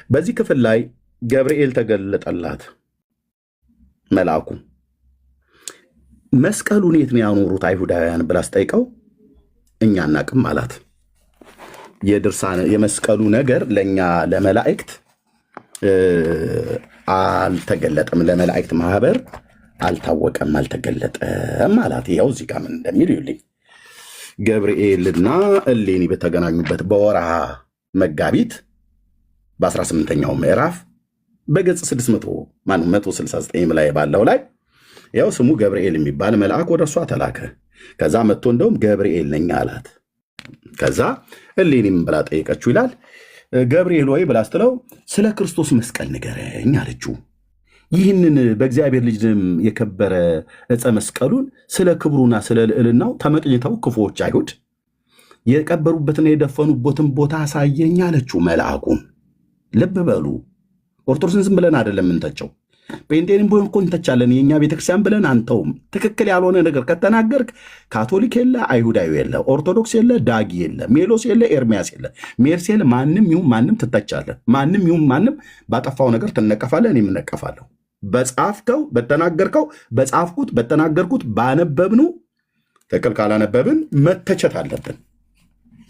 በዚህ ክፍል ላይ ገብርኤል ተገለጠላት መልአኩ። መስቀሉን የት ነው ያኖሩት አይሁዳውያን ብላ ስጠይቀው እኛ አናቅም አላት። የመስቀሉ ነገር ለእኛ ለመላእክት አልተገለጠም፣ ለመላእክት ማህበር አልታወቀም፣ አልተገለጠም አላት። ይኸው እዚህ ጋር ምን እንደሚል ይልኝ። ገብርኤልና እሌኒ በተገናኙበት በወርሃ መጋቢት በ18ኛው ምዕራፍ በገጽ 169 ላይ ባለው ላይ ያው ስሙ ገብርኤል የሚባል መልአክ ወደ እሷ ተላከ። ከዛ መጥቶ እንደውም ገብርኤል ነኝ አላት። ከዛ እሌኒም ብላ ጠየቀችው ይላል። ገብርኤል ወይ ብላ ስትለው ስለ ክርስቶስ መስቀል ንገረኝ አለችው። ይህንን በእግዚአብሔር ልጅ የከበረ ዕፀ መስቀሉን ስለ ክብሩና ስለ ልዕልናው ተመቅኝተው ክፉዎች አይሁድ የቀበሩበትና የደፈኑበትን ቦታ አሳየኝ አለችው መልአኩን። ልብ በሉ ኦርቶዶክስን ዝም ብለን አይደለም ምንተቸው። ጴንጤንም ቢሆን እኮ እንተቻለን። የእኛ ቤተክርስቲያን ብለን አንተውም። ትክክል ያልሆነ ነገር ከተናገርክ ካቶሊክ የለ፣ አይሁዳዊ የለ፣ ኦርቶዶክስ የለ፣ ዳጊ የለ፣ ሜሎስ የለ፣ ኤርሚያስ የለ፣ ሜርስ የለ፣ ማንም ይሁን ማንም ትተቻለን። ማንም ይሁን ማንም ባጠፋው ነገር ትነቀፋለን። እኔም እነቀፋለሁ። በጻፍከው፣ በተናገርከው፣ በጻፍኩት፣ በተናገርኩት፣ ባነበብኑ ትክክል ካላነበብን መተቸት አለብን።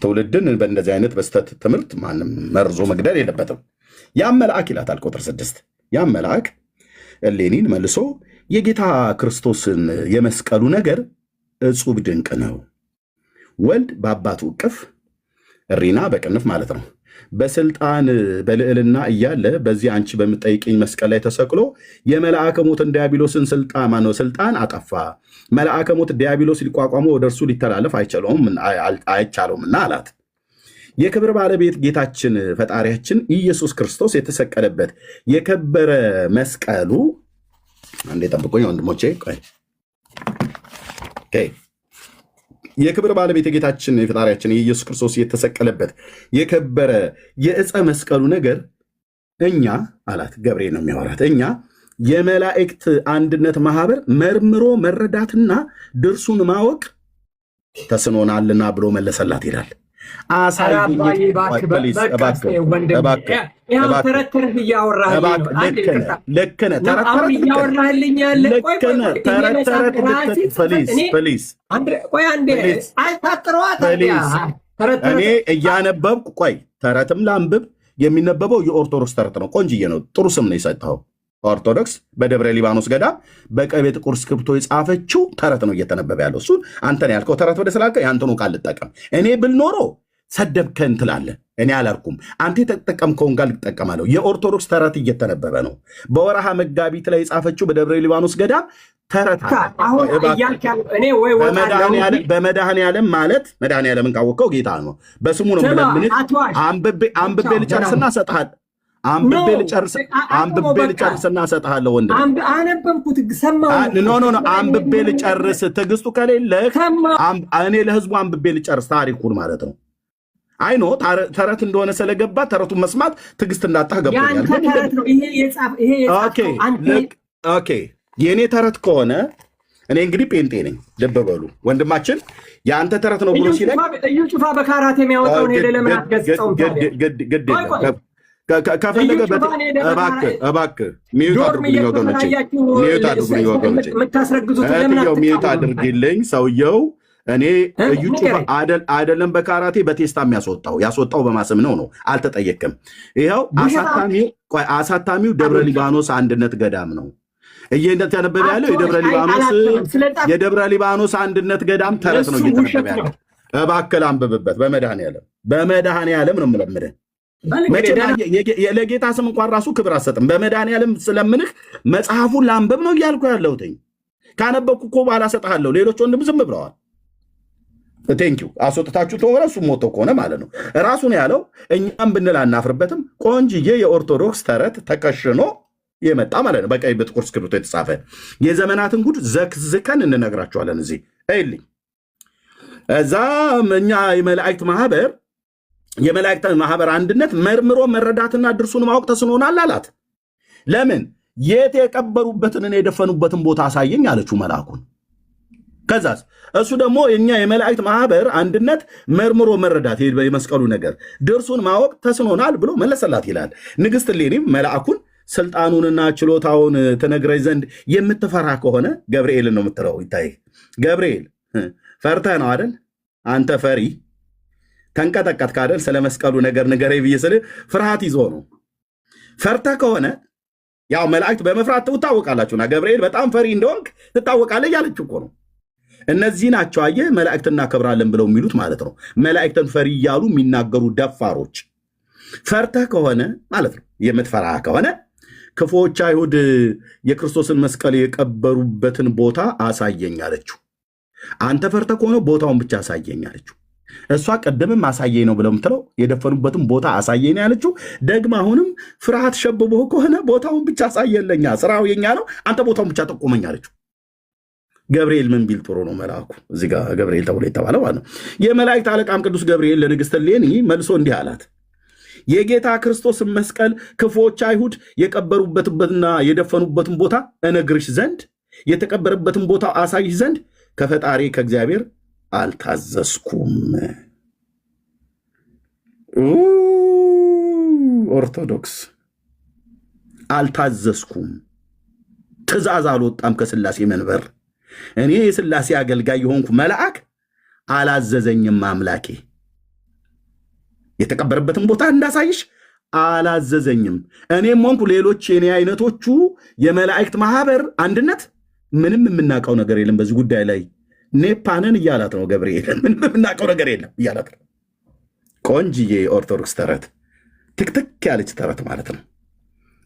ትውልድን በእንደዚህ አይነት በስተት ትምህርት ማንም መርዞ መግደል የለበትም። ያም መልአክ ይላታል ቁጥር 6 ያም መልአክ እሌኒን መልሶ የጌታ ክርስቶስን የመስቀሉ ነገር እጹብ ድንቅ ነው። ወልድ በአባቱ እቅፍ እሪና በቅንፍ ማለት ነው በስልጣን በልዕልና እያለ በዚህ አንቺ በምጠይቅኝ መስቀል ላይ ተሰቅሎ የመልአከ ሞትን ዲያብሎስን ስልጣን አጠፋ። መልአከ ሞት ዲያብሎስ ሊቋቋመው ወደ እርሱ ሊተላለፍ አይቻለውምና አላት። የክብር ባለቤት ጌታችን ፈጣሪያችን ኢየሱስ ክርስቶስ የተሰቀለበት የከበረ መስቀሉ አንዴ ጠብቆኝ ወንድሞቼ፣ የክብር ባለቤት የጌታችን የፈጣሪያችን የኢየሱስ ክርስቶስ የተሰቀለበት የከበረ የዕፀ መስቀሉ ነገር እኛ አላት። ገብርኤል ነው የሚያወራት። እኛ የመላእክት አንድነት ማህበር መርምሮ መረዳትና ድርሱን ማወቅ ተስኖናልና ብሎ መለሰላት ይላል። እኔ እያነበብኩ ቆይ ተረትም ላንብብ። የሚነበበው የኦርቶዶክስ ተረት ነው። ቆንጅዬ ነው። ጥሩ ስም ነው የሰጠኸው። ኦርቶዶክስ በደብረ ሊባኖስ ገዳም በቀይ ጥቁር እስክሪብቶ የጻፈችው ተረት ነው እየተነበበ ያለው። እሱን አንተን ያልከው ተረት ወደ ስላልከ ያንተኑ ቃል ልጠቀም። እኔ ብል ኖሮ ሰደብከን ትላለህ። እኔ አላልኩም። አንተ የተጠቀምከውን ቃል ልጠቀማለሁ። የኦርቶዶክስ ተረት እየተነበበ ነው። በወረሃ መጋቢት ላይ የጻፈችው በደብረ ሊባኖስ ገዳም ተረት በመድኃኔዓለም ማለት መድኃኔዓለምን ካወቀው ጌታ ነው። በስሙ ነው የምለምንህ። አንብቤ ልጨርስና እሰጥሃለሁ። አንብቤ ልጨርስና እሰጥሃለሁ። ወንድም አነበብኩት፣ ሰማሁ። አንብቤ ልጨርስ። ትዕግስቱ ከሌለ እኔ ለህዝቡ አንብቤ ልጨርስ ታሪኩን ማለት ነው። አይኖ ተረት እንደሆነ ስለገባ ተረቱን መስማት ትዕግስት እንዳጣህ ገብቶኛል። የእኔ ተረት ከሆነ እኔ እንግዲህ ጴንጤ ነኝ። ልብ በሉ ወንድማችን፣ የአንተ ተረት ነው ብሎ ሲለኝ እዩ ጩፋ በካራት የሚያወጣውን ሄደ ለምን አትገጽጸውም? ግድ ከፈለገ እባክህ ሚዩት አድርጉልኝ ወገኖቼ፣ ሚዩት አድርግልኝ። ሰውየው እኔ እዩ ጩፋ አይደለም በካራቴ በቴስታ ያስወጣው በማስም ነው። አልተጠየቅም። ይኸው አሳታሚው ደብረ ሊባኖስ አንድነት ገዳም ነው እየነት ያነበበ ያለው የደብረ ሊባኖስ አንድነት ገዳም ተረት ነው እየተነበበ ያለው። እባክህ አንብብበት። በመድኃኔዓለም ነው የምለምንህ። ለጌታ ስም እንኳን ራሱ ክብር አሰጥም። በመድኃኔዓለም ስለምንህ መጽሐፉን ላንበብ ነው እያልኩ ያለሁትኝ። ካነበብኩ እኮ በኋላ እሰጥሃለሁ። ሌሎች ወንድም ዝም ብለዋል። ቴንኪው አስወጥታችሁ ተሆነ እሱ ሞቶ ከሆነ ማለት ነው ራሱን ያለው። እኛም ብንል አናፍርበትም። ቆንጅዬ የኦርቶዶክስ ተረት ተከሽኖ የመጣ ማለት ነው። በቀይ በጥቁር እስክሪብቶ የተጻፈ የዘመናትን ጉድ ዘክዝከን እንነግራቸዋለን። እዚህ አይልኝ እዛ እኛ የመላእክት ማህበር አንድነት መርምሮ መረዳትና ድርሱን ማወቅ ተስኖናል አላት። ለምን? የት የቀበሩበትን የደፈኑበትን ቦታ አሳየኝ አለችው መልአኩን። ከዛስ እሱ ደግሞ እኛ የመላእክት ማህበር አንድነት መርምሮ መረዳት የመስቀሉ ነገር ድርሱን ማወቅ ተስኖናል ብሎ መለሰላት ይላል። ንግሥት እሌኒም መልአኩን ስልጣኑንና ችሎታውን ትነግረኝ ዘንድ የምትፈራ ከሆነ ገብርኤልን ነው የምትለው። ይታይ ገብርኤል ፈርተህ ነው አይደል? አንተ ፈሪ ተንቀጠቀጥክ አይደል? ስለ መስቀሉ ነገር ንገረኝ ብዬ ስልህ ፍርሃት ይዞ ነው። ፈርተህ ከሆነ ያው መላእክት በመፍራት ትታወቃላችሁና ገብርኤል በጣም ፈሪ እንደሆንክ ትታወቃለህ እያለችው እኮ ነው። እነዚህ ናቸው አየህ መላእክትን እናከብራለን ብለው የሚሉት ማለት ነው። መላእክትን ፈሪ እያሉ የሚናገሩ ደፋሮች። ፈርተህ ከሆነ ማለት ነው የምትፈራ ከሆነ ክፉዎች አይሁድ የክርስቶስን መስቀል የቀበሩበትን ቦታ አሳየኝ አለችው። አንተ ፈርተህ ከሆነ ቦታውን ብቻ አሳየኝ አለችው። እሷ ቀደምም አሳየኝ ነው ብለው ምትለው የደፈኑበትን ቦታ አሳየኝ ያለችው። ደግሞ አሁንም ፍርሃት ሸብቦህ ከሆነ ቦታውን ብቻ አሳየለኛ፣ ስራው የኛ ነው፣ አንተ ቦታውን ብቻ ጠቆመኝ አለችው። ገብርኤል ምን ቢል ጥሩ ነው? መልአኩ እዚህ ጋር ገብርኤል ተብሎ የተባለው ማለት ነው። የመላእክት አለቃም ቅዱስ ገብርኤል ለንግሥት እሌኒ መልሶ እንዲህ አላት፣ የጌታ ክርስቶስን መስቀል ክፉዎች አይሁድ የቀበሩበትና የደፈኑበትን ቦታ እነግርሽ ዘንድ የተቀበረበትን ቦታ አሳይሽ ዘንድ ከፈጣሪ ከእግዚአብሔር አልታዘዝኩም። ኦርቶዶክስ አልታዘዝኩም፣ ትእዛዝ አልወጣም ከስላሴ መንበር። እኔ የስላሴ አገልጋይ የሆንኩ መልአክ አላዘዘኝም አምላኬ። የተቀበረበትን ቦታ እንዳሳይሽ አላዘዘኝም። እኔም ሆንኩ ሌሎች የኔ አይነቶቹ የመላእክት ማህበር አንድነት ምንም የምናውቀው ነገር የለም በዚህ ጉዳይ ላይ። ኔፓንን እያላት ነው ገብርኤል። ምንም የምናውቀው ነገር የለም እያላት ነው። ቆንጅዬ ኦርቶዶክስ ተረት፣ ትክትክ ያለች ተረት ማለት ነው።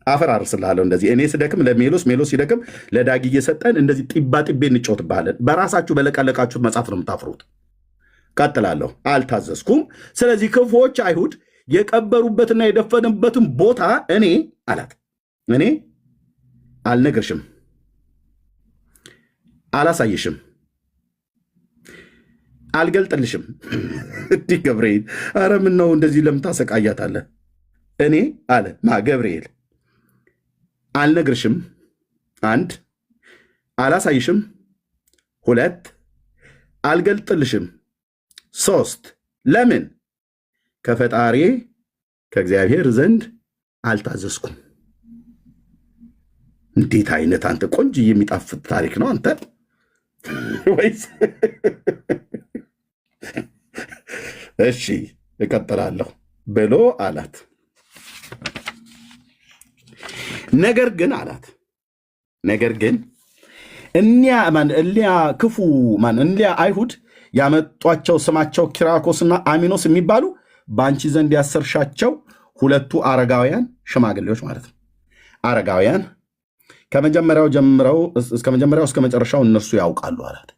አፈራርስልሃለሁ እንደዚህ እኔ ስደክም ለሜሎስ፣ ሜሎስ ሲደክም ለዳጊ እየሰጠን እንደዚህ ጢባ ጢቤ እንጫወትብሃለን። በራሳችሁ በለቀለቃችሁት መጽሐፍ ነው የምታፍሩት። ቀጥላለሁ። አልታዘዝኩም። ስለዚህ ክፉዎች አይሁድ የቀበሩበትና የደፈኑበትን ቦታ እኔ አላት፣ እኔ አልነግርሽም፣ አላሳይሽም፣ አልገልጥልሽም። እንዲህ ገብርኤል፣ ኧረ ምን ነው እንደዚህ ለምታሰቃያታለህ? እኔ አለ ማ ገብርኤል አልነግርሽም፣ 1 አላሳይሽም፣ 2 አልገልጥልሽም፣ 3 ለምን? ከፈጣሪ ከእግዚአብሔር ዘንድ አልታዘዝኩም። እንዴት አይነት አንተ ቆንጆ የሚጣፍጥ ታሪክ ነው አንተ ወይስ? እሺ እቀጥላለሁ ብሎ አላት። ነገር ግን አላት፣ ነገር ግን እኒያ ክፉ እኒያ አይሁድ ያመጧቸው ስማቸው ኪራኮስና አሚኖስ የሚባሉ በአንቺ ዘንድ ያሰርሻቸው 2 አረጋውያን ሽማግሌዎች ማለት ነው። አረጋውያን ከመጀመሪያው ጀምረው እስከ መጨረሻው እነርሱ ያውቃሉ አላት።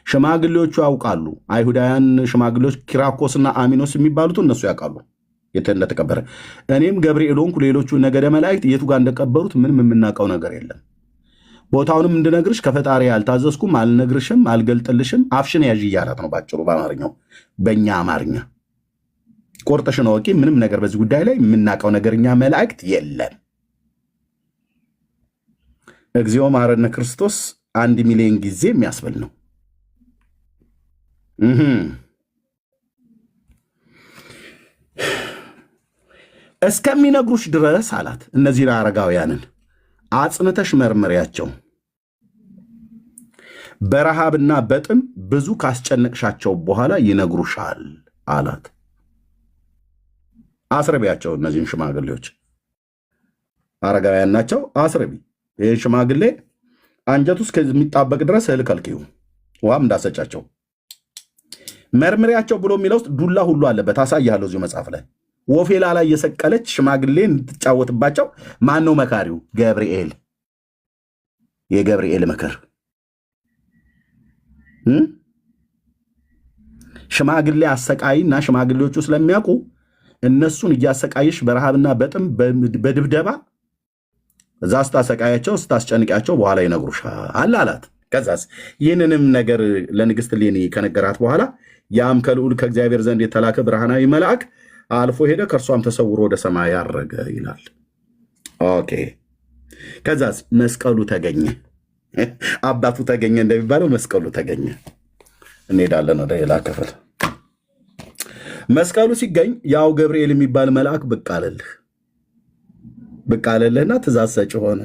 ሽማግሌዎቹ ያውቃሉ። አይሁዳውያን ሽማግሌዎች ኪራኮስና አሚኖስ የሚባሉት እነሱ ያውቃሉ የት እንደተቀበረ። እኔም ገብርኤል ሆንኩ፣ ሌሎቹ ነገደ መላእክት የቱ ጋር እንደቀበሩት ምንም የምናውቀው ነገር የለም። ቦታውንም እንድነግርሽ ከፈጣሪ አልታዘዝኩም፣ አልነግርሽም፣ አልገልጥልሽም። አፍሽን ያዥ እያላት ነው ባጭሩ፣ በአማርኛው። በእኛ አማርኛ ቆርጠሽን አወቂ። ምንም ነገር በዚህ ጉዳይ ላይ የምናውቀው ነገር እኛ መላእክት የለም። እግዚኦ መሐረነ ክርስቶስ 1 ሚሊዮን ጊዜ የሚያስብል ነው። እስከሚነግሩሽ ድረስ አላት እነዚህን አረጋውያንን አጽንተሽ መርመሪያቸው፣ በረሃብና በጥም ብዙ ካስጨነቅሻቸው በኋላ ይነግሩሻል አላት። አስረቢያቸው። እነዚህን ሽማግሌዎች አረጋውያን ናቸው። አስረቢ። ይህ ሽማግሌ አንጀቱ እስከሚጣበቅ ድረስ እህል ከልክዩ፣ ውሃም እንዳሰጫቸው። መርምሪያቸው ብሎ የሚለው ውስጥ ዱላ ሁሉ አለበት። አሳያለሁ እዚሁ መጽሐፍ ላይ። ወፌላ ላይ የሰቀለች ሽማግሌ እንድትጫወትባቸው ማን ነው መካሪው? ገብርኤል። የገብርኤል ምክር ሽማግሌ አሰቃይና ሽማግሌዎቹ ስለሚያውቁ እነሱን እያሰቃይሽ በረሃብና በጥም በድብደባ እዛ ስታሰቃያቸው ስታስጨንቂያቸው በኋላ ይነግሩሻል አላት። ከዛስ ይህንንም ነገር ለንግሥት እሌኒ ከነገራት በኋላ ያም ከልዑል ከእግዚአብሔር ዘንድ የተላከ ብርሃናዊ መልአክ አልፎ ሄደ፣ ከእርሷም ተሰውሮ ወደ ሰማይ ያረገ ይላል። ኦኬ። ከዛስ መስቀሉ ተገኘ፣ አባቱ ተገኘ እንደሚባለው መስቀሉ ተገኘ። እንሄዳለን ወደ ሌላ ክፍል። መስቀሉ ሲገኝ ያው ገብርኤል የሚባል መልአክ ብቅ አለልህና ትእዛዝ ሰጪ ሆነ።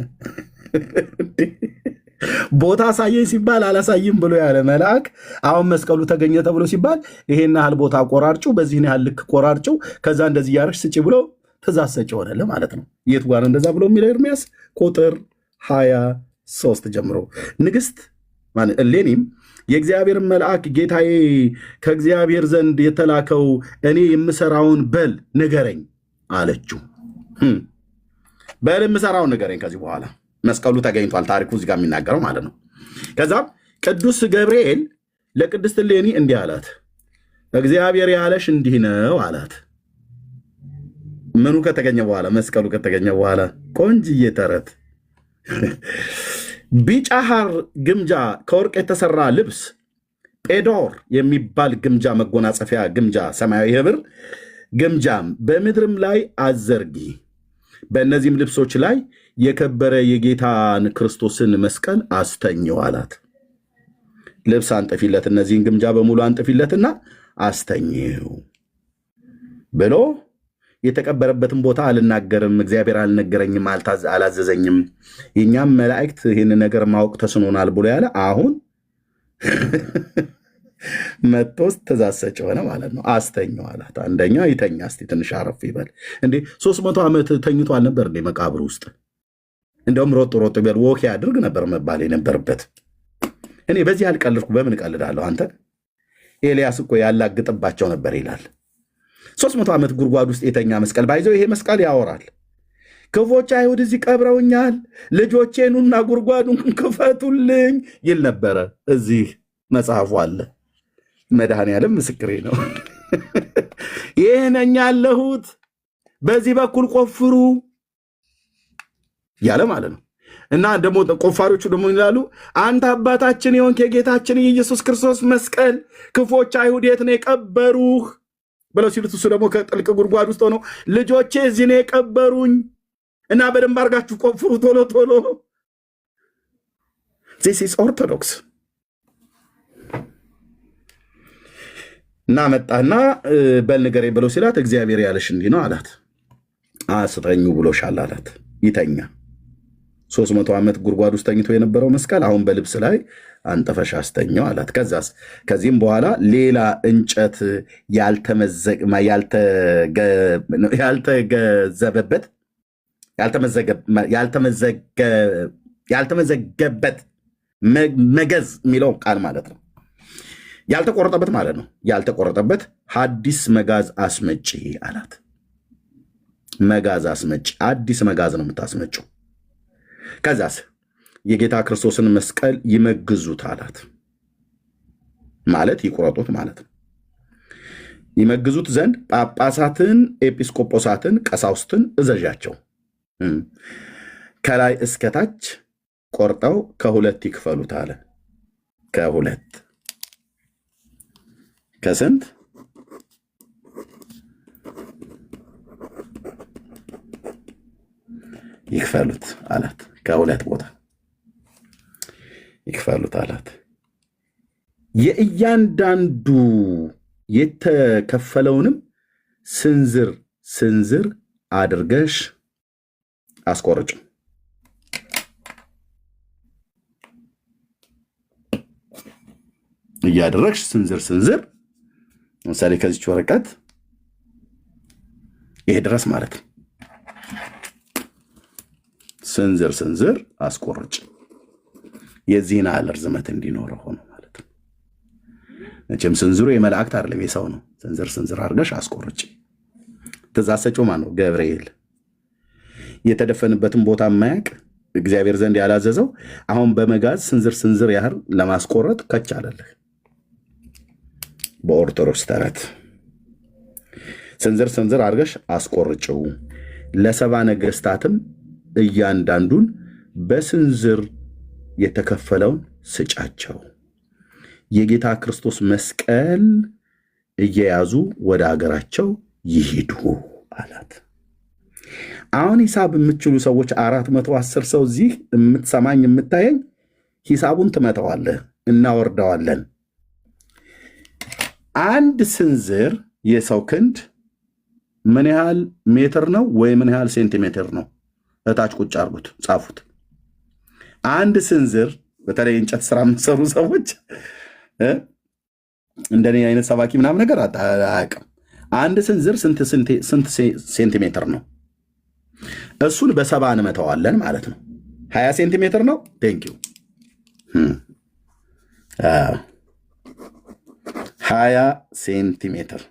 ቦታ አሳየኝ ሲባል አላሳይም ብሎ ያለ መልአክ አሁን መስቀሉ ተገኘ ተብሎ ሲባል ይሄን ያህል ቦታ ቆራርጩ፣ በዚህን ያህል ልክ ቆራርጩ፣ ከዛ እንደዚህ ያርሽ ስጪ ብሎ ትእዛዝ ሰጪ ሆነልህ ማለት ነው። የት ጋር እንደዛ ብሎ የሚለው ኤርምያስ ቁጥር 23 ጀምሮ ንግሥት እሌኒም የእግዚአብሔር መልአክ ጌታዬ ከእግዚአብሔር ዘንድ የተላከው እኔ የምሰራውን በል ንገረኝ አለችው። በል የምሰራውን ንገረኝ። ከዚህ በኋላ መስቀሉ ተገኝቷል። ታሪኩ እዚህ ጋር የሚናገረው ማለት ነው። ከዛም ቅዱስ ገብርኤል ለቅድስት እሌኒ እንዲህ አላት፣ እግዚአብሔር ያለሽ እንዲህ ነው አላት። ምኑ ከተገኘ በኋላ? መስቀሉ ከተገኘ በኋላ። ቆንጅዬ ተረት። ቢጫ ሐር ግምጃ ከወርቅ የተሰራ ልብስ ጴዶር የሚባል ግምጃ መጎናጸፊያ ግምጃ ሰማያዊ ህብር ግምጃም በምድርም ላይ አዘርጊ፣ በእነዚህም ልብሶች ላይ የከበረ የጌታን ክርስቶስን መስቀል አስተኘው አላት። ልብስ አንጥፊለት፣ እነዚህን ግምጃ በሙሉ አንጥፊለትና አስተኘው ብሎ የተቀበረበትን ቦታ አልናገርም፣ እግዚአብሔር አልነገረኝም፣ አላዘዘኝም፣ የእኛም መላእክት ይህን ነገር ማወቅ ተስኖናል ብሎ ያለ አሁን መጥቶ ትእዛዝ ሰጭ ሆነ ማለት ነው። አስተኘው አላት። አንደኛ ይተኛ፣ እስቲ ትንሽ አረፍ ይበል። እንዴ 300 ዓመት ተኝቶ አልነበር እንዴ መቃብር ውስጥ? እንደውም ሮጥ ሮጥ ቢል ወክ ያድርግ ነበር መባል የነበረበት። እኔ በዚህ አልቀልድኩ፣ በምን እቀልዳለሁ? አንተ ኤልያስ እኮ ያላግጥባቸው ነበር ይላል። 300 ዓመት ጉድጓድ ውስጥ የተኛ መስቀል ባይዘው፣ ይሄ መስቀል ያወራል። ክፎች አይሁድ እዚህ ቀብረውኛል፣ ልጆቼኑና ጉድጓዱን ክፈቱልኝ ይል ነበረ። እዚህ መጽሐፉ አለ። መድኃኔዓለም ምስክሬ ነው። ይህ ነኝ ያለሁት፣ በዚህ በኩል ቆፍሩ ያለ ማለት ነው። እና ደግሞ ቆፋሪዎቹ ደግሞ ይላሉ፣ አንተ አባታችን የሆንክ የጌታችን የኢየሱስ ክርስቶስ መስቀል ክፎች አይሁድ የት ነው የቀበሩህ ብለው ሲሉት፣ እሱ ደግሞ ከጥልቅ ጉድጓድ ውስጥ ሆነው ልጆቼ እዚህ ነው የቀበሩኝ እና በደንብ አድርጋችሁ ቆፍሩ ቶሎ ቶሎ። ዚስ ኢዝ ኦርቶዶክስ። እና መጣና በል ንገረኝ ብለው ሲላት፣ እግዚአብሔር ያለሽ እንዲህ ነው አላት። አስተኙ ብሎሻል አላት። ይተኛ። 300 ዓመት ጉድጓድ ውስጥ ተኝቶ የነበረው መስቀል አሁን በልብስ ላይ አንጠፈሽ አስተኘው አላት። ከዚህም በኋላ ሌላ እንጨት ያልተመዘገበት መገዝ የሚለው ቃል ማለት ነው። ያልተቆረጠበት ማለት ነው። ያልተቆረጠበት ሐዲስ መጋዝ አስመጪ አላት። መጋዝ አስመጪ፣ አዲስ መጋዝ ነው የምታስመጪው። ከዛስ የጌታ ክርስቶስን መስቀል ይመግዙት አላት። ማለት ይቁረጡት ማለት ነው። ይመግዙት ዘንድ ጳጳሳትን፣ ኤጲስቆጶሳትን፣ ቀሳውስትን እዘዣቸው፣ ከላይ እስከታች ቆርጠው ከሁለት ይክፈሉት አለ። ከሁለት ከስንት? ይክፈሉት አላት። ከሁለት ቦታ ይክፈሉት አላት። የእያንዳንዱ የተከፈለውንም ስንዝር ስንዝር አድርገሽ አስቆርጭ። እያደረግሽ ስንዝር ስንዝር፣ ለምሳሌ ከዚች ወረቀት ይሄ ድረስ ማለት ነው። ስንዝር ስንዝር አስቆርጭ። የዚህን ያህል ርዝመት እንዲኖረው ሆኖ ማለት ነው። መቼም ስንዝሩ የመላእክት አይደለም የሰው ነው። ስንዝር ስንዝር አድርገሽ አስቆርጭ። ትእዛዝ ሰጪው ማን ነው? ገብርኤል። የተደፈንበትን ቦታ የማያውቅ እግዚአብሔር ዘንድ ያላዘዘው አሁን በመጋዝ ስንዝር ስንዝር ያህል ለማስቆረጥ ከች አለልህ። በኦርቶዶክስ ተረት ስንዝር ስንዝር አድርገሽ አስቆርጭው። ለሰባ ነገስታትም እያንዳንዱን በስንዝር የተከፈለውን ስጫቸው። የጌታ ክርስቶስ መስቀል እየያዙ ወደ ሀገራቸው ይሂዱ አላት። አሁን ሂሳብ የምትችሉ ሰዎች 410 ሰው እዚህ የምትሰማኝ የምታየኝ፣ ሂሳቡን ትመተዋለህ፣ እናወርደዋለን። አንድ ስንዝር የሰው ክንድ ምን ያህል ሜትር ነው ወይ ምን ያህል ሴንቲሜትር ነው? እታች ቁጭ አርጉት፣ ጻፉት። አንድ ስንዝር፣ በተለይ እንጨት ስራ የምትሰሩ ሰዎች እንደኔ አይነት ሰባኪ ምናምን ነገር አያውቅም። አንድ ስንዝር ስንት ሴንቲሜትር ነው? እሱን በሰባ እንመተዋለን ማለት ነው። 20 ሴንቲሜትር ነው። ቴንኪዩ 20 ሴንቲሜትር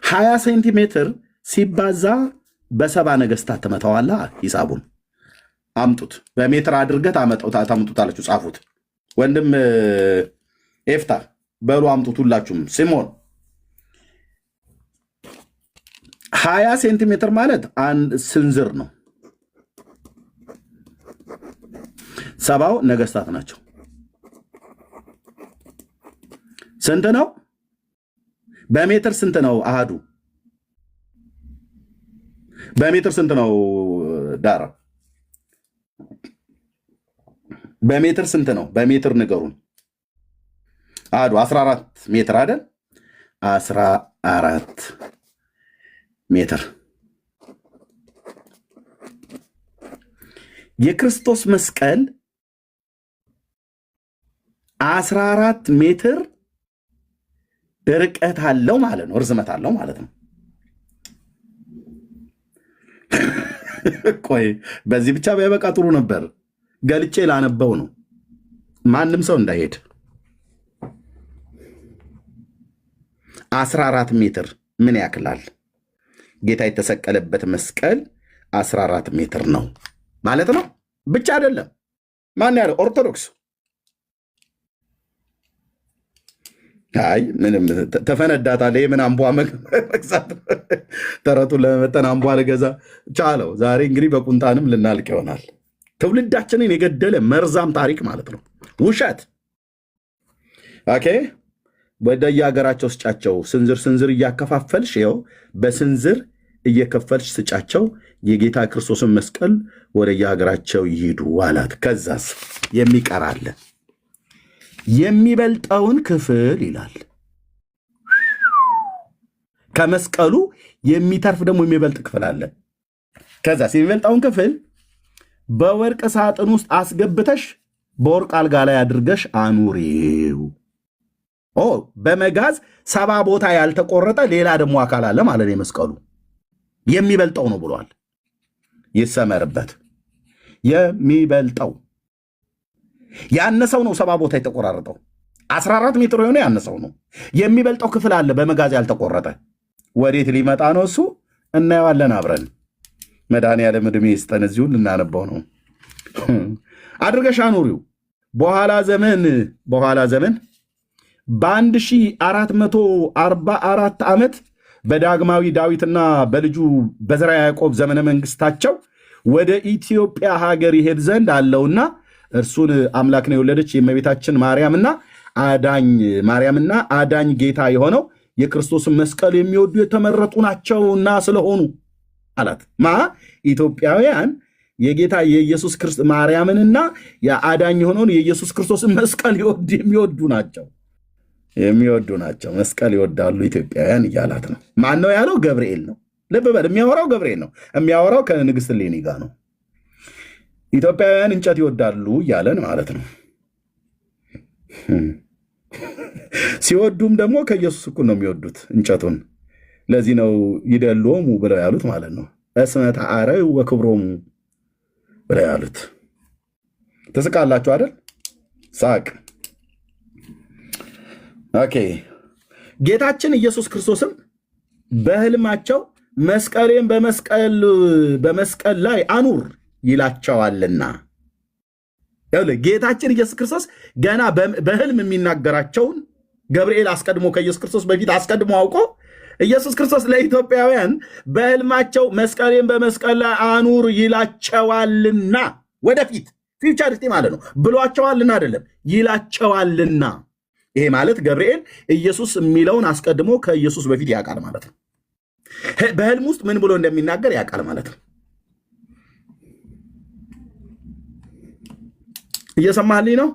20 ሴንቲሜትር ሲባዛ በሰባ ነገስታት ትመተዋላ። ሂሳቡን አምጡት። በሜትር አድርገት ታምጡታላችሁ። ጻፉት። ወንድም ኤፍታ በሉ አምጡት። ሁላችሁም ሲሞን 20 ሴንቲሜትር ማለት አንድ ስንዝር ነው። ሰባው ነገስታት ናቸው። ስንት ነው? በሜትር ስንት ነው አሃዱ? በሜትር ስንት ነው ዳራ? በሜትር ስንት ነው? በሜትር ንገሩን። አሃዱ 14 ሜትር አይደል? 14 ሜትር። የክርስቶስ መስቀል 14 ሜትር ርቀት አለው ማለት ነው፣ ርዝመት አለው ማለት ነው። ቆይ በዚህ ብቻ በበቃ ጥሩ ነበር። ገልጬ ላነበው ነው፣ ማንም ሰው እንዳይሄድ። 14 ሜትር ምን ያክላል? ጌታ የተሰቀለበት መስቀል 14 ሜትር ነው ማለት ነው። ብቻ አይደለም። ማን ያለው? ኦርቶዶክስ። አይ ምንም ተፈነዳታለ። ምን አምቧ መግዛት ተረቱን ለመመጠን አምቧ ልገዛ ቻለው። ዛሬ እንግዲህ በቁንጣንም ልናልቅ ይሆናል። ትውልዳችንን የገደለ መርዛም ታሪክ ማለት ነው። ውሸት። ኦኬ ወደ የሀገራቸው ስጫቸው። ስንዝር ስንዝር እያከፋፈልሽ ይኸው በስንዝር እየከፈልሽ ስጫቸው። የጌታ ክርስቶስን መስቀል ወደ የሀገራቸው ይሄዱ አላት። ከዛስ የሚቀራለ የሚበልጠውን ክፍል ይላል። ከመስቀሉ የሚተርፍ ደግሞ የሚበልጥ ክፍል አለ። ከዛስ የሚበልጠውን ክፍል በወርቅ ሳጥን ውስጥ አስገብተሽ በወርቅ አልጋ ላይ አድርገሽ አኑሪው። በመጋዝ 70 ቦታ ያልተቆረጠ ሌላ ደግሞ አካል አለ ማለት ነው። የመስቀሉ የሚበልጠው ነው ብሏል። ይሰመርበት። የሚበልጠው ያነሰው ነው 70 ቦታ የተቆራረጠው። 14 ሜትር የሆነ ያነሰው ነው። የሚበልጠው ክፍል አለ በመጋዝ ያልተቆረጠ። ወዴት ሊመጣ ነው እሱ? እናየዋለን አብረን። መድኃኒዓለም ዕድሜ ይስጠን። እዚሁ ልናነባው ነው። አድርገሽ አኑሪው። በኋላ ዘመን በ1444 ዓመት በዳግማዊ ዳዊትና በልጁ በዘራ ያዕቆብ ዘመነ መንግስታቸው ወደ ኢትዮጵያ ሀገር ይሄድ ዘንድ አለውና እርሱን አምላክ ነው የወለደች የእመቤታችን ማርያምና አዳኝ ጌታ የሆነው የክርስቶስን መስቀል የሚወዱ የተመረጡ ናቸውና ስለሆኑ አላት። ኢትዮጵያውያን የጌታ የኢየሱስ ክርስቶስ ማርያምንና የአዳኝ የሆነውን የኢየሱስ ክርስቶስን መስቀል የሚወዱ ናቸው። መስቀል ይወዳሉ ኢትዮጵያውያን እያላት ነው። ማን ነው ያለው? ገብርኤል ነው። ልብ በል፣ የሚያወራው ገብርኤል ነው። የሚያወራው ከንግሥት እሌኒ ጋር ነው። ኢትዮጵያውያን እንጨት ይወዳሉ እያለን ማለት ነው። ሲወዱም ደግሞ ከኢየሱስ እኩል ነው የሚወዱት እንጨቱን። ለዚህ ነው ይደሎሙ ብለው ያሉት ማለት ነው። እስመ ተአረዩ ወክብሮሙ ብለው ያሉት። ትስቃላችሁ አይደል? ሳቅ። ኦኬ። ጌታችን ኢየሱስ ክርስቶስም በሕልማቸው መስቀሌን በመስቀል ላይ አኑር ይላቸዋልና። ጌታችን ኢየሱስ ክርስቶስ ገና በሕልም የሚናገራቸውን ገብርኤል አስቀድሞ ከኢየሱስ ክርስቶስ በፊት አስቀድሞ አውቆ ኢየሱስ ክርስቶስ ለኢትዮጵያውያን በሕልማቸው መስቀሌን በመስቀል ላይ አኑር ይላቸዋልና፣ ወደፊት ፊውቸሪቲ ማለት ነው። ብሏቸዋልና አይደለም፣ ይላቸዋልና። ይሄ ማለት ገብርኤል ኢየሱስ የሚለውን አስቀድሞ ከኢየሱስ በፊት ያውቃል ማለት ነው። በሕልም ውስጥ ምን ብሎ እንደሚናገር ያውቃል ማለት ነው። እየሰማህልኝ ነው?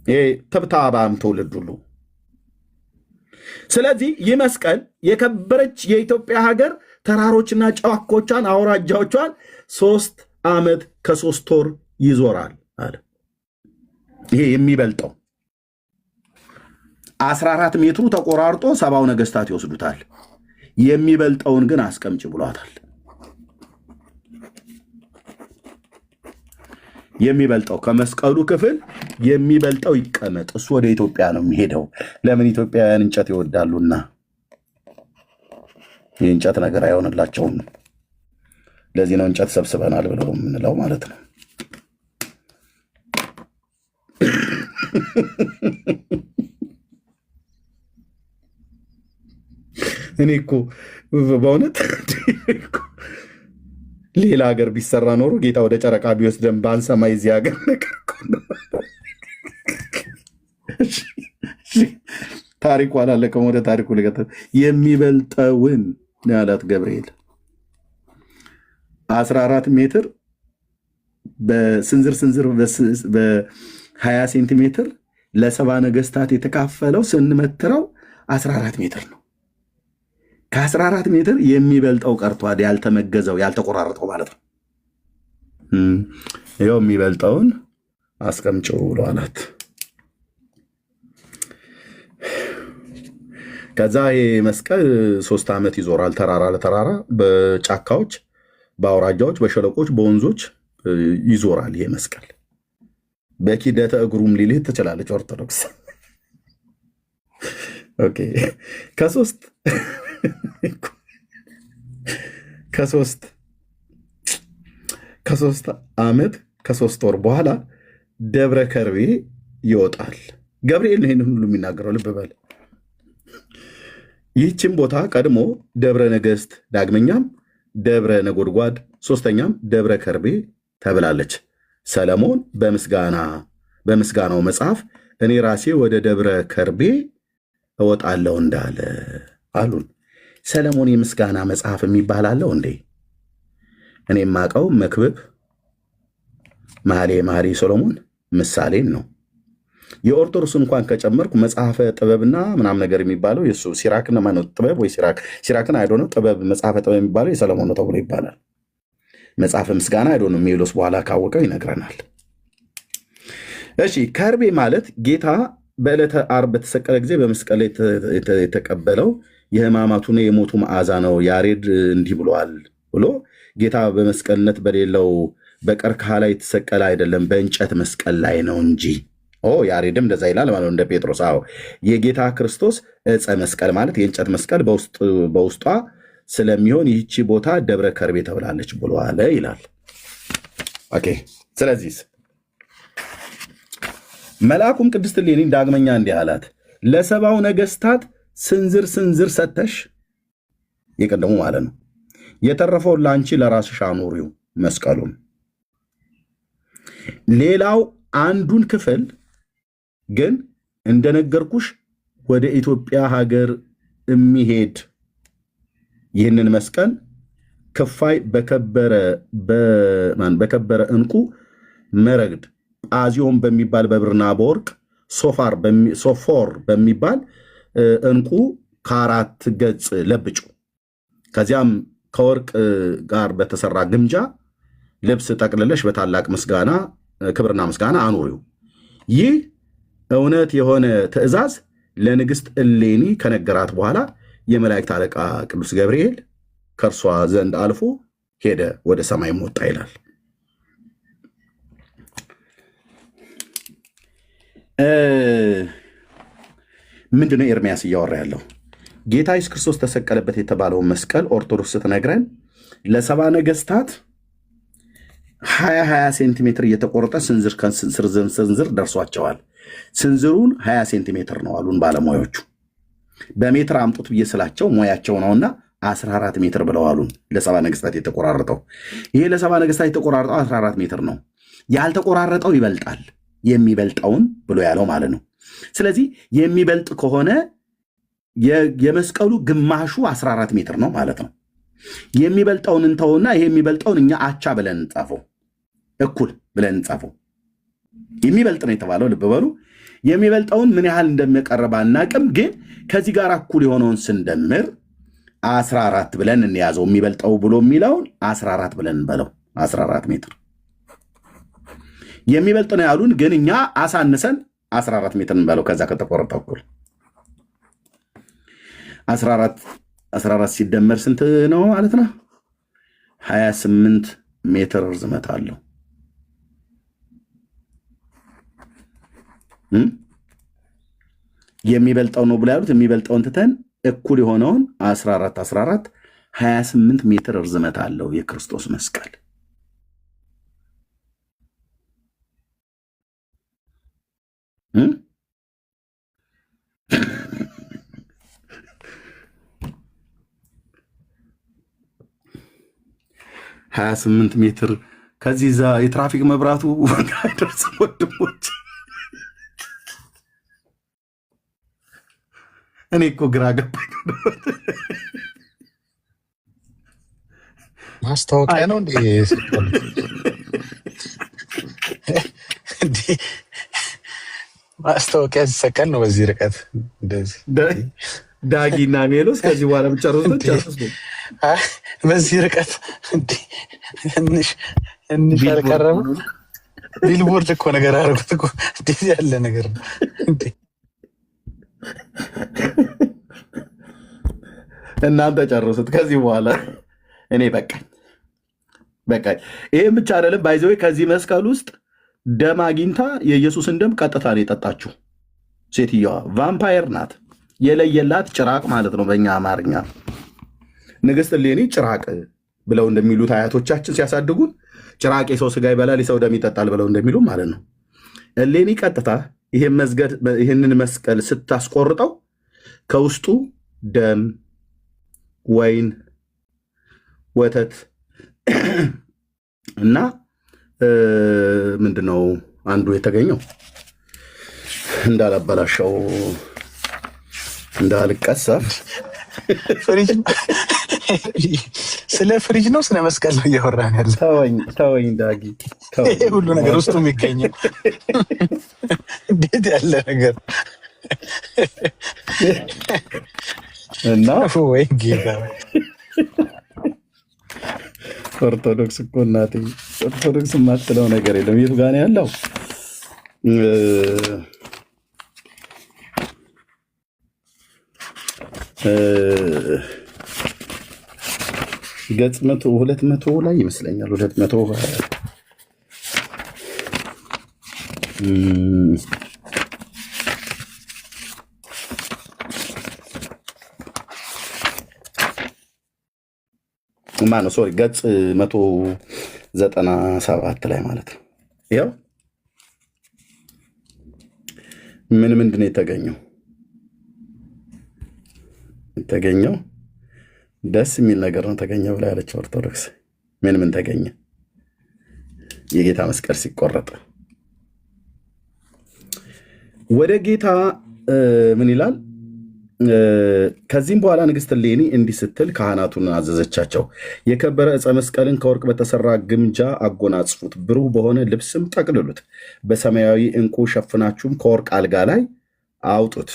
ይሄ ተብታባም ትውልድ ሁሉ። ስለዚህ ይህ መስቀል የከበረች የኢትዮጵያ ሀገር ተራሮችና ጫካዎቿን አውራጃዎቿን 3 ዓመት ከ3 ወር ይዞራል አለ። ይሄ የሚበልጠው 14 ሜትሩ ተቆራርጦ 70 ነገስታት ይወስዱታል። የሚበልጠውን ግን አስቀምጭ ብሏታል። የሚበልጠው ከመስቀሉ ክፍል የሚበልጠው ይቀመጥ። እሱ ወደ ኢትዮጵያ ነው የሚሄደው። ለምን? ኢትዮጵያውያን እንጨት ይወዳሉና የእንጨት ነገር አይሆንላቸውም። ለዚህ ነው እንጨት ሰብስበናል ብለው የምንለው ማለት ነው። እኔ እኮ በእውነት ሌላ ሀገር ቢሰራ ኖሮ ጌታ ወደ ጨረቃ ቢወስደን ባንሰማ የዚህ ሀገር ነገር ታሪኩ አላለቀም። ወደ ታሪኩ ልቀጥ። የሚበልጠውን ያላት ገብርኤል 14 ሜትር በስንዝር በ20 ሴንቲሜትር ለሰባ ነገስታት የተካፈለው ስንመትረው 14 ሜትር ነው። ከ14 ሜትር የሚበልጠው ቀርቷል። ያልተመገዘው ያልተቆራረጠው ማለት ነው። ይኸው የሚበልጠውን አስቀምጨው ብሎ አላት። ከዛ ይሄ መስቀል 3 ዓመት ይዞራል። ተራራ ለተራራ በጫካዎች፣ በአውራጃዎች፣ በሸለቆች፣ በወንዞች ይዞራል። ይሄ መስቀል በኪደተ እግሩም ሊልህ ትችላለች ኦርቶዶክስ። ኦኬ ከሶስት ዓመት ከ3 ወር በኋላ ደብረ ከርቤ ይወጣል። ገብርኤል ነው ይህን ሁሉ የሚናገረው። ልብ በል። ይህችን ቦታ ቀድሞ ደብረ ነገስት፣ ዳግመኛም ደብረ ነጎድጓድ፣ ሶስተኛም ደብረ ከርቤ ተብላለች። ሰለሞን በምስጋናው መጽሐፍ እኔ ራሴ ወደ ደብረ ከርቤ እወጣለሁ እንዳለ አሉን። ሰለሞን የምስጋና መጽሐፍ የሚባል አለው እንዴ? እኔ የማውቀው መክብብ፣ መኃልየ ሰሎሞን፣ ምሳሌን ነው። የኦርቶዶክስ እንኳን ከጨመርኩ መጽሐፈ ጥበብና ምናምን ነገር የሚባለው የሱ ሲራክን ማነው? ጥበብ ወይ ሲራክን አይዶ ነው። ጥበብ መጽሐፈ ጥበብ የሚባለው የሰለሞን ነው ተብሎ ይባላል። መጽሐፈ ምስጋና አይዶ ነው። ሜሎስ በኋላ ካወቀው ይነግረናል። እሺ፣ ከርቤ ማለት ጌታ በዕለተ ዓርብ በተሰቀለ ጊዜ በመስቀል ላይ የተቀበለው የሕማማቱና የሞቱ መዓዛ ነው። ያሬድ እንዲህ ብሏል ብሎ ጌታ በመስቀልነት በሌለው በቀርከሃ ላይ የተሰቀለ አይደለም፣ በእንጨት መስቀል ላይ ነው እንጂ። ያሬድም እንደዛ ይላል ማለት እንደ ጴጥሮስ። የጌታ ክርስቶስ ዕፀ መስቀል ማለት የእንጨት መስቀል በውስጧ ስለሚሆን ይህቺ ቦታ ደብረ ከርቤ ተብላለች ብሏል ይላል። ኦኬ። ስለዚህ መልአኩም ቅድስት እሌኒን ዳግመኛ እንዲህ አላት፣ ለሰባው ነገስታት ስንዝር ሰተሽ፣ የቀደሙ ማለት ነው፣ የተረፈውን ለአንቺ ለራስሽ አኑሪው መስቀሉን። ሌላው አንዱን ክፍል ግን እንደነገርኩሽ ወደ ኢትዮጵያ ሀገር የሚሄድ ይህንን መስቀል ክፋይ በከበረ ዕንቁ መረግድ ጳዚዮን በሚባል በብርና በወርቅ ሶፎር በሚባል ዕንቁ ከ4 ገጽ ለብጩ። ከዚያም ከወርቅ ጋር በተሰራ ግምጃ ልብስ ጠቅልለሽ በታላቅ ምስጋና ክብርና ምስጋና አኑሪው። ይህ እውነት የሆነ ትእዛዝ ለንግሥት እሌኒ ከነገራት በኋላ የመላእክት አለቃ ቅዱስ ገብርኤል ከእርሷ ዘንድ አልፎ ሄደ፣ ወደ ሰማይም ወጣ ይላል። ምንድነው ኤርምያስ እያወራ ያለው? ጌታ ኢየሱስ ክርስቶስ ተሰቀለበት የተባለውን መስቀል ኦርቶዶክስ ስትነግረን ለሰባ ነገስታት 20 ሴንቲሜትር እየተቆረጠ ስንዝር ደርሷቸዋል። ስንዝሩን 20 ሴንቲሜትር ነው አሉን ባለሙያዎቹ። በሜትር አምጡት ብዬ ስላቸው ሙያቸው ነውና 14 ሜትር ብለው አሉን። ለሰባ ነገስታት የተቆራረጠው ይሄ ለሰባ ነገስታት የተቆራረጠው 14 ሜትር ነው። ያልተቆራረጠው ይበልጣል፣ የሚበልጠውን ብሎ ያለው ማለት ነው። ስለዚህ የሚበልጥ ከሆነ የመስቀሉ ግማሹ 14 ሜትር ነው ማለት ነው። የሚበልጠውን እንተውና ይሄ የሚበልጠውን እኛ አቻ ብለን እንጻፈው፣ እኩል ብለን እንጻፈው። የሚበልጥ ነው የተባለው ልብ በሉ። የሚበልጠውን ምን ያህል እንደሚቀርብ አናቅም፣ ግን ከዚህ ጋር እኩል የሆነውን ስንደምር 14 ብለን እንያዘው። የሚበልጠው ብሎ የሚለውን 14 ብለን እንበለው። 14 ሜትር የሚበልጥ ነው ያሉን፣ ግን እኛ አሳንሰን 14 ሜትር እንበለው። ከዛ ከተቆረጠው እኩል 14 ሲደመር ስንት ነው ማለት ነው? 28 ሜትር ርዝመት አለው። የሚበልጠው ነው ብሎ ያሉት የሚበልጠውን ትተን እኩል የሆነውን 14 28 ሜትር ርዝመት አለው የክርስቶስ መስቀል። እ 28 ሜትር ከዚህ ዛ የትራፊክ መብራቱ አይደርስም ወንድሞች። እኔ እኮ ግራ ገባኝ። ማስታወቂያ ነው እንዴ? ማስታወቂያ ሲሰቀል ነው በዚህ ርቀት እንደዚህ ዳጊና ሜሎስ ከዚህ በኋላ ብቻ በዚህ ርቀት ትንሽ አልቀረም። ቢልቦርድ እኮ ነገር አደረጉት እኮ እንዴት ያለ ነገር ነው እንዴ! እናንተ ጨርሱት። ከዚህ በኋላ እኔ በቃኝ። ይህም ብቻ አይደለም፣ ባይዘዌ ከዚህ መስቀል ውስጥ ደም አግኝታ የኢየሱስን ደም ቀጥታ ነው የጠጣችሁ ሴትየዋ። ቫምፓየር ናት፣ የለየላት ጭራቅ ማለት ነው በእኛ አማርኛ። ንግስት እሌኒ ጭራቅ ብለው እንደሚሉት አያቶቻችን ሲያሳድጉን ጭራቅ የሰው ስጋ ይበላል የሰው ደም ይጠጣል ብለው እንደሚሉ ማለት ነው። እሌኒ ቀጥታ ይህንን መስቀል ስታስቆርጠው ከውስጡ ደም፣ ወይን፣ ወተት እና ምንድነው አንዱ የተገኘው እንዳላበላሸው እንዳልቀሰፍ ስለ ፍሪጅ ነው ስለ መስቀል ነው እያወራን ያለ። ተወኝ ዳጊ፣ ይሄ ሁሉ ነገር ውስጡ የሚገኘው እንዴት ያለ ነገር እና ወይ ጌታ! ኦርቶዶክስ እኮ እናቴ፣ ኦርቶዶክስ የማትለው ነገር የለም። የቱ ጋር ነው ያለው? ገጽ 200 ላይ ይመስለኛል። 200 ማነው? ሶሪ ገጽ 197 ላይ ማለት ነው። ያው ምንድን ነው የተገኘው? ደስ የሚል ነገር ነው ተገኘ ብላ ያለችው ኦርቶዶክስ። ምን ተገኘ? የጌታ መስቀል ሲቆረጥ ወደ ጌታ ምን ይላል? ከዚህም በኋላ ንግሥት እሌኒ እንዲህ ስትል ካህናቱን አዘዘቻቸው። የከበረ ዕፀ መስቀልን ከወርቅ በተሰራ ግምጃ አጎናጽፉት፣ ብሩህ በሆነ ልብስም ጠቅልሉት፣ በሰማያዊ ዕንቁ ሸፍናችሁም ከወርቅ አልጋ ላይ አውጡት፣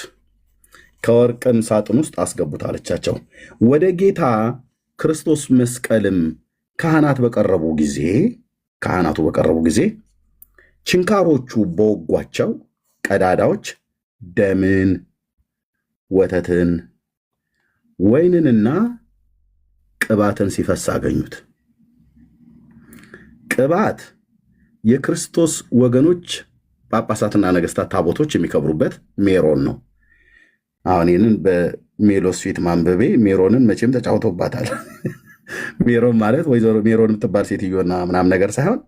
ከወርቅም ሳጥን ውስጥ አስገቡት አለቻቸው። ወደ ጌታ ክርስቶስ መስቀልም ካህናቱ በቀረቡ ጊዜ ችንካሮቹ በወጓቸው ቀዳዳዎች ደምን፣ ወተትን፣ ወይንንና ቅባትን ሲፈስ አገኙት። ቅባት የክርስቶስ ወገኖች ጳጳሳትና ነገስታት ታቦቶች የሚከብሩበት ሜሮን ነው። አሁን ይህንን በሜሎስ ፊት ማንበቤ ሜሮንን መቼም ተጫውቶባታል። ሜሮን ማለት ወይዘሮ ሜሮን የምትባል ሴትዮና ምናምን ነገር ሳይሆን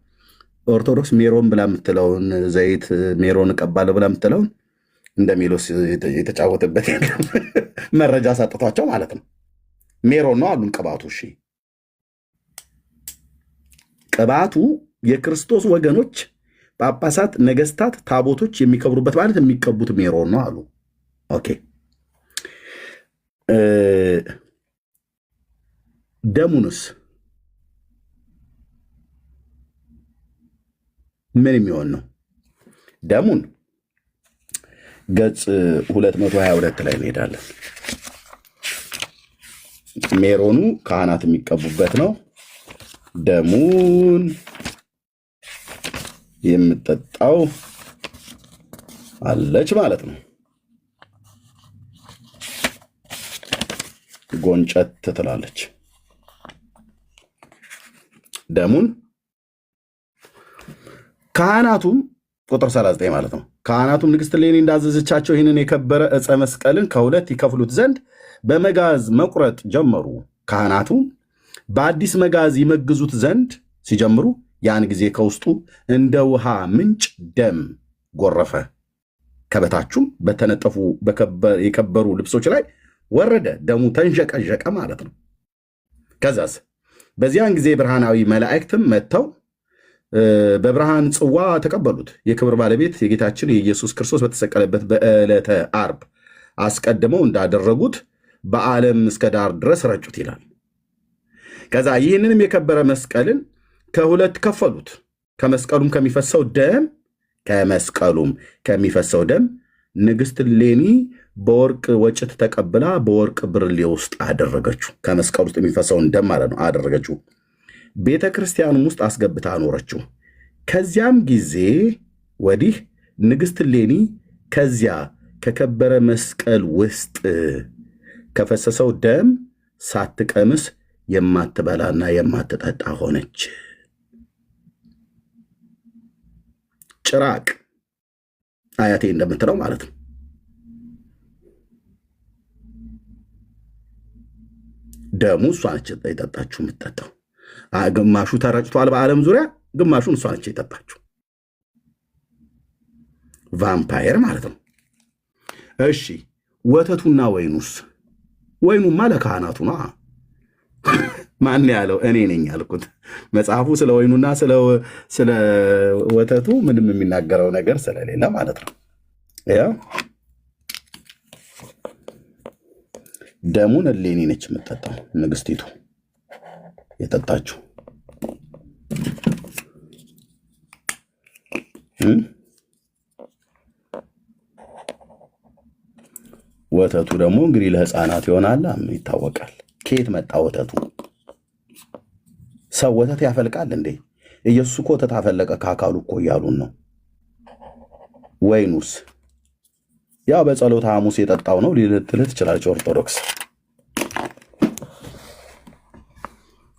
ኦርቶዶክስ ሜሮን ብላ የምትለውን ዘይት ሜሮን እቀባለሁ ብላ የምትለውን እንደ ሜሎስ የተጫወተበት መረጃ ሰጥቷቸው ማለት ነው። ሜሮን ነው አሉን ቅባቱ። እሺ ቅባቱ የክርስቶስ ወገኖች ጳጳሳት፣ ነገስታት፣ ታቦቶች የሚከብሩበት ማለት የሚቀቡት ሜሮን ነው አሉ። ኦኬ ደሙንስ ምን የሚሆን ነው? ደሙን ገጽ 222 ላይ እንሄዳለን። ሜሮኑ ካህናት የሚቀቡበት ነው። ደሙን የምጠጣው አለች ማለት ነው። ጎንጨት ትላለች። ደሙን ካህናቱም ቁጥር 39 ማለት ነው። ካህናቱም ንግሥት እሌኒ እንዳዘዘቻቸው ይህንን የከበረ ዕፀ መስቀልን ከሁለት ይከፍሉት ዘንድ በመጋዝ መቁረጥ ጀመሩ። ካህናቱ በአዲስ መጋዝ ይመግዙት ዘንድ ሲጀምሩ ያን ጊዜ ከውስጡ እንደ ውሃ ምንጭ ደም ጎረፈ። ከበታቹም በተነጠፉ የከበሩ ልብሶች ላይ ወረደ። ደሙ ተንዠቀዠቀ ማለት ነው። ከዛስ በዚያን ጊዜ ብርሃናዊ መላእክትም መጥተው በብርሃን ጽዋ ተቀበሉት። የክብር ባለቤት የጌታችን የኢየሱስ ክርስቶስ በተሰቀለበት በዕለተ ዓርብ አስቀድመው እንዳደረጉት በዓለም እስከ ዳር ድረስ ረጩት ይላል። ከዛ ይህንንም የከበረ መስቀልን ከሁለት ከፈሉት። ከመስቀሉም ከሚፈሰው ደም ንግሥት እሌኒ በወርቅ ወጭት ተቀብላ በወርቅ ብርሌ ውስጥ አደረገችው። ከመስቀል ውስጥ የሚፈሰውን ደም ማለት ነው አደረገችው። ቤተ ክርስቲያኑም ውስጥ አስገብታ አኖረችው። ከዚያም ጊዜ ወዲህ ንግሥት እሌኒ ከዚያ ከከበረ መስቀል ውስጥ ከፈሰሰው ደም ሳትቀምስ የማትበላና የማትጠጣ ሆነች። ጭራቅ አያቴ እንደምትለው ማለት ነው። ደሙ እሷ ነች የጠጣችሁ የምትጠጣው። ግማሹ ተረጭቷል በዓለም ዙሪያ፣ ግማሹን እሷ ነች የጠጣችሁ። ቫምፓየር ማለት ነው። እሺ ወተቱና ወይኑስ? ወይኑማ ለካህናቱ ነው። ማን ያለው? እኔ ነኝ ያልኩት። መጽሐፉ ስለ ወይኑና ስለ ወተቱ ምንም የሚናገረው ነገር ስለሌለ ማለት ነው። ደሙን እሌኒ ነች የምትጠጣው፣ ንግስቲቱ የጠጣችው። ወተቱ ደግሞ እንግዲህ ለሕፃናት ይሆናል ይታወቃል። ከየት መጣ ወተቱ? ሰው ወተት ያፈልቃል እንዴ? ኢየሱስ እኮ ወተት አፈለቀ ከአካሉ እኮ እያሉን ነው። ወይኑስ? ያው በጸሎተ ሐሙስ የጠጣው ነው ልትልህ ትችላለች ኦርቶዶክስ።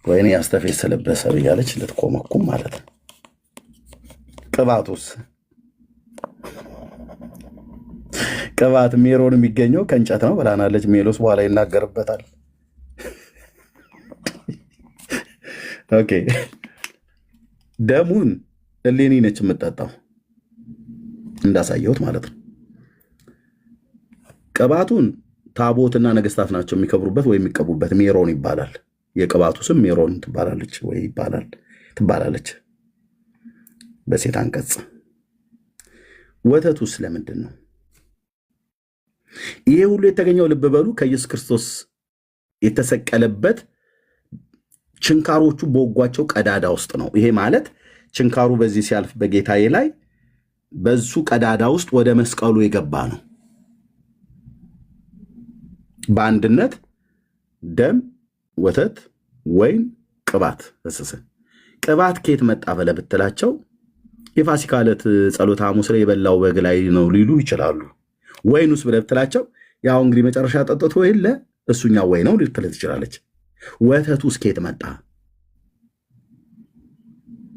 ወይኔ ያስተፌስ ስለበሰ ብያለች ልትቆመኩም ማለት ነው። ቅባቱስ? ቅባት ሜሮን የሚገኘው ከእንጨት ነው ብላናለች ሜሎስ፣ በኋላ ይናገርበታል። ኦኬ ደሙን እሌኒ ነች የምትጠጣው እንዳሳየሁት ማለት ነው። ቅባቱን ታቦትና ነገስታት ናቸው የሚከብሩበት ወይ የሚቀቡበት። ሜሮን ይባላል። የቅባቱ ስም ሜሮን ትባላለች ወይ ትባላለች በሴት አንቀጽ። ወተቱስ ለምንድን ነው? ይሄ ሁሉ የተገኘው ልብ በሉ ከኢየሱስ ክርስቶስ የተሰቀለበት ችንካሮቹ በወጓቸው ቀዳዳ ውስጥ ነው። ይሄ ማለት ችንካሩ በዚህ ሲያልፍ በጌታዬ ላይ በሱ ቀዳዳ ውስጥ ወደ መስቀሉ የገባ ነው። በአንድነት ደም፣ ወተት፣ ወይን፣ ቅባት ፈሰሰ። ቅባት ከየት መጣ ብለህ ብትላቸው የፋሲካ ዕለት ጸሎተ ሐሙስ ላይ የበላው በግ ላይ ነው ሊሉ ይችላሉ። ወይኑስ ብለህ ብትላቸው ያው እንግዲህ መጨረሻ ጠጥቶ የለ እሱኛው ወይ ነው ልትል ትችላለች። ወተቱስ ከየት መጣ?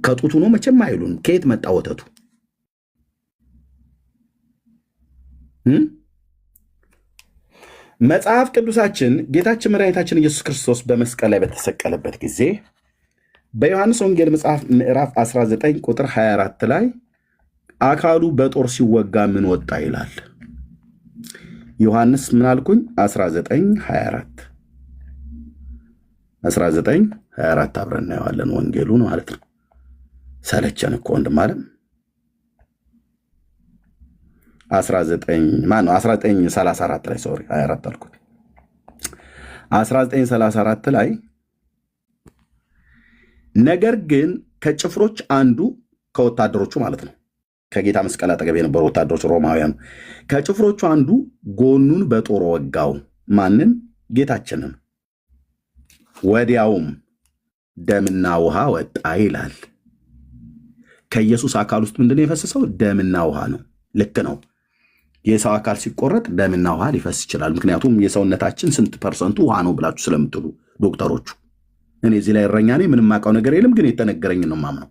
ከጡቱ ነው መቼም አይሉን። ከየት መጣ ወተቱ? መጽሐፍ ቅዱሳችን ጌታችን መድኃኒታችን ኢየሱስ ክርስቶስ በመስቀል ላይ በተሰቀለበት ጊዜ በዮሐንስ ወንጌል መጽሐፍ ምዕራፍ 19 ቁጥር 24 ላይ አካሉ በጦር ሲወጋ ምን ወጣ ይላል። ዮሐንስ ምን አልኩኝ? 19:24 አብረን እናየዋለን ወንጌሉን ማለት ነው። ሰለቸን እኮ ወንድም አለም። 19:34 ላይ ሶሪ 24 አልኩት። 19:34 ላይ ነገር ግን ከጭፍሮች አንዱ ከወታደሮቹ ማለት ነው ከጌታ መስቀል አጠገብ የነበሩ ወታደሮች ሮማውያኑ ከጭፍሮቹ አንዱ ጎኑን በጦር ወጋው። ማንን? ጌታችንን። ወዲያውም ደምና ውሃ ወጣ ይላል። ከኢየሱስ አካል ውስጥ ምንድነው የፈሰሰው? ደምና ውሃ ነው። ልክ ነው። የሰው አካል ሲቆረጥ ደምና ውሃ ሊፈስ ይችላል። ምክንያቱም የሰውነታችን ስንት ፐርሰንቱ ውሃ ነው ብላችሁ ስለምትሉ ዶክተሮቹ። እኔ እዚህ ላይ እረኛ ነኝ፣ ምንም አውቀው ነገር የለም፣ ግን የተነገረኝ ነው ማምነው።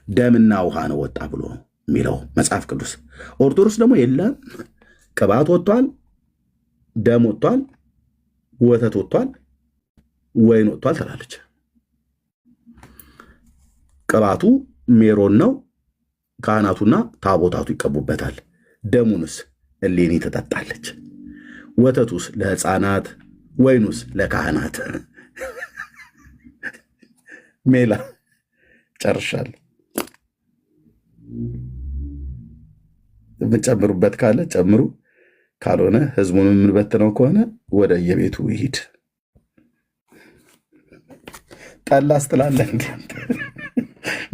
ደምና ውሃ ነው ወጣ ብሎ የሚለው መጽሐፍ ቅዱስ። ኦርቶዶክስ ደግሞ የለም ቅባት ወጥቷል፣ ደም ወጥቷል፣ ወተት ወጥቷል፣ ወይን ወጥቷል ትላለች። ቅባቱ ሜሮን ነው፣ ካህናቱና ታቦታቱ ይቀቡበታል። ደሙንስ እሌኒ ትጠጣለች። ወተቱስ ለሕፃናት፣ ወይኑስ ለካህናት። ሜላ ጨርሻለሁ። የምጨምሩበት ካለ ጨምሩ፣ ካልሆነ ህዝቡን የምንበትነው ከሆነ ወደ የቤቱ ይሂድ። ጠላ ስትላለህ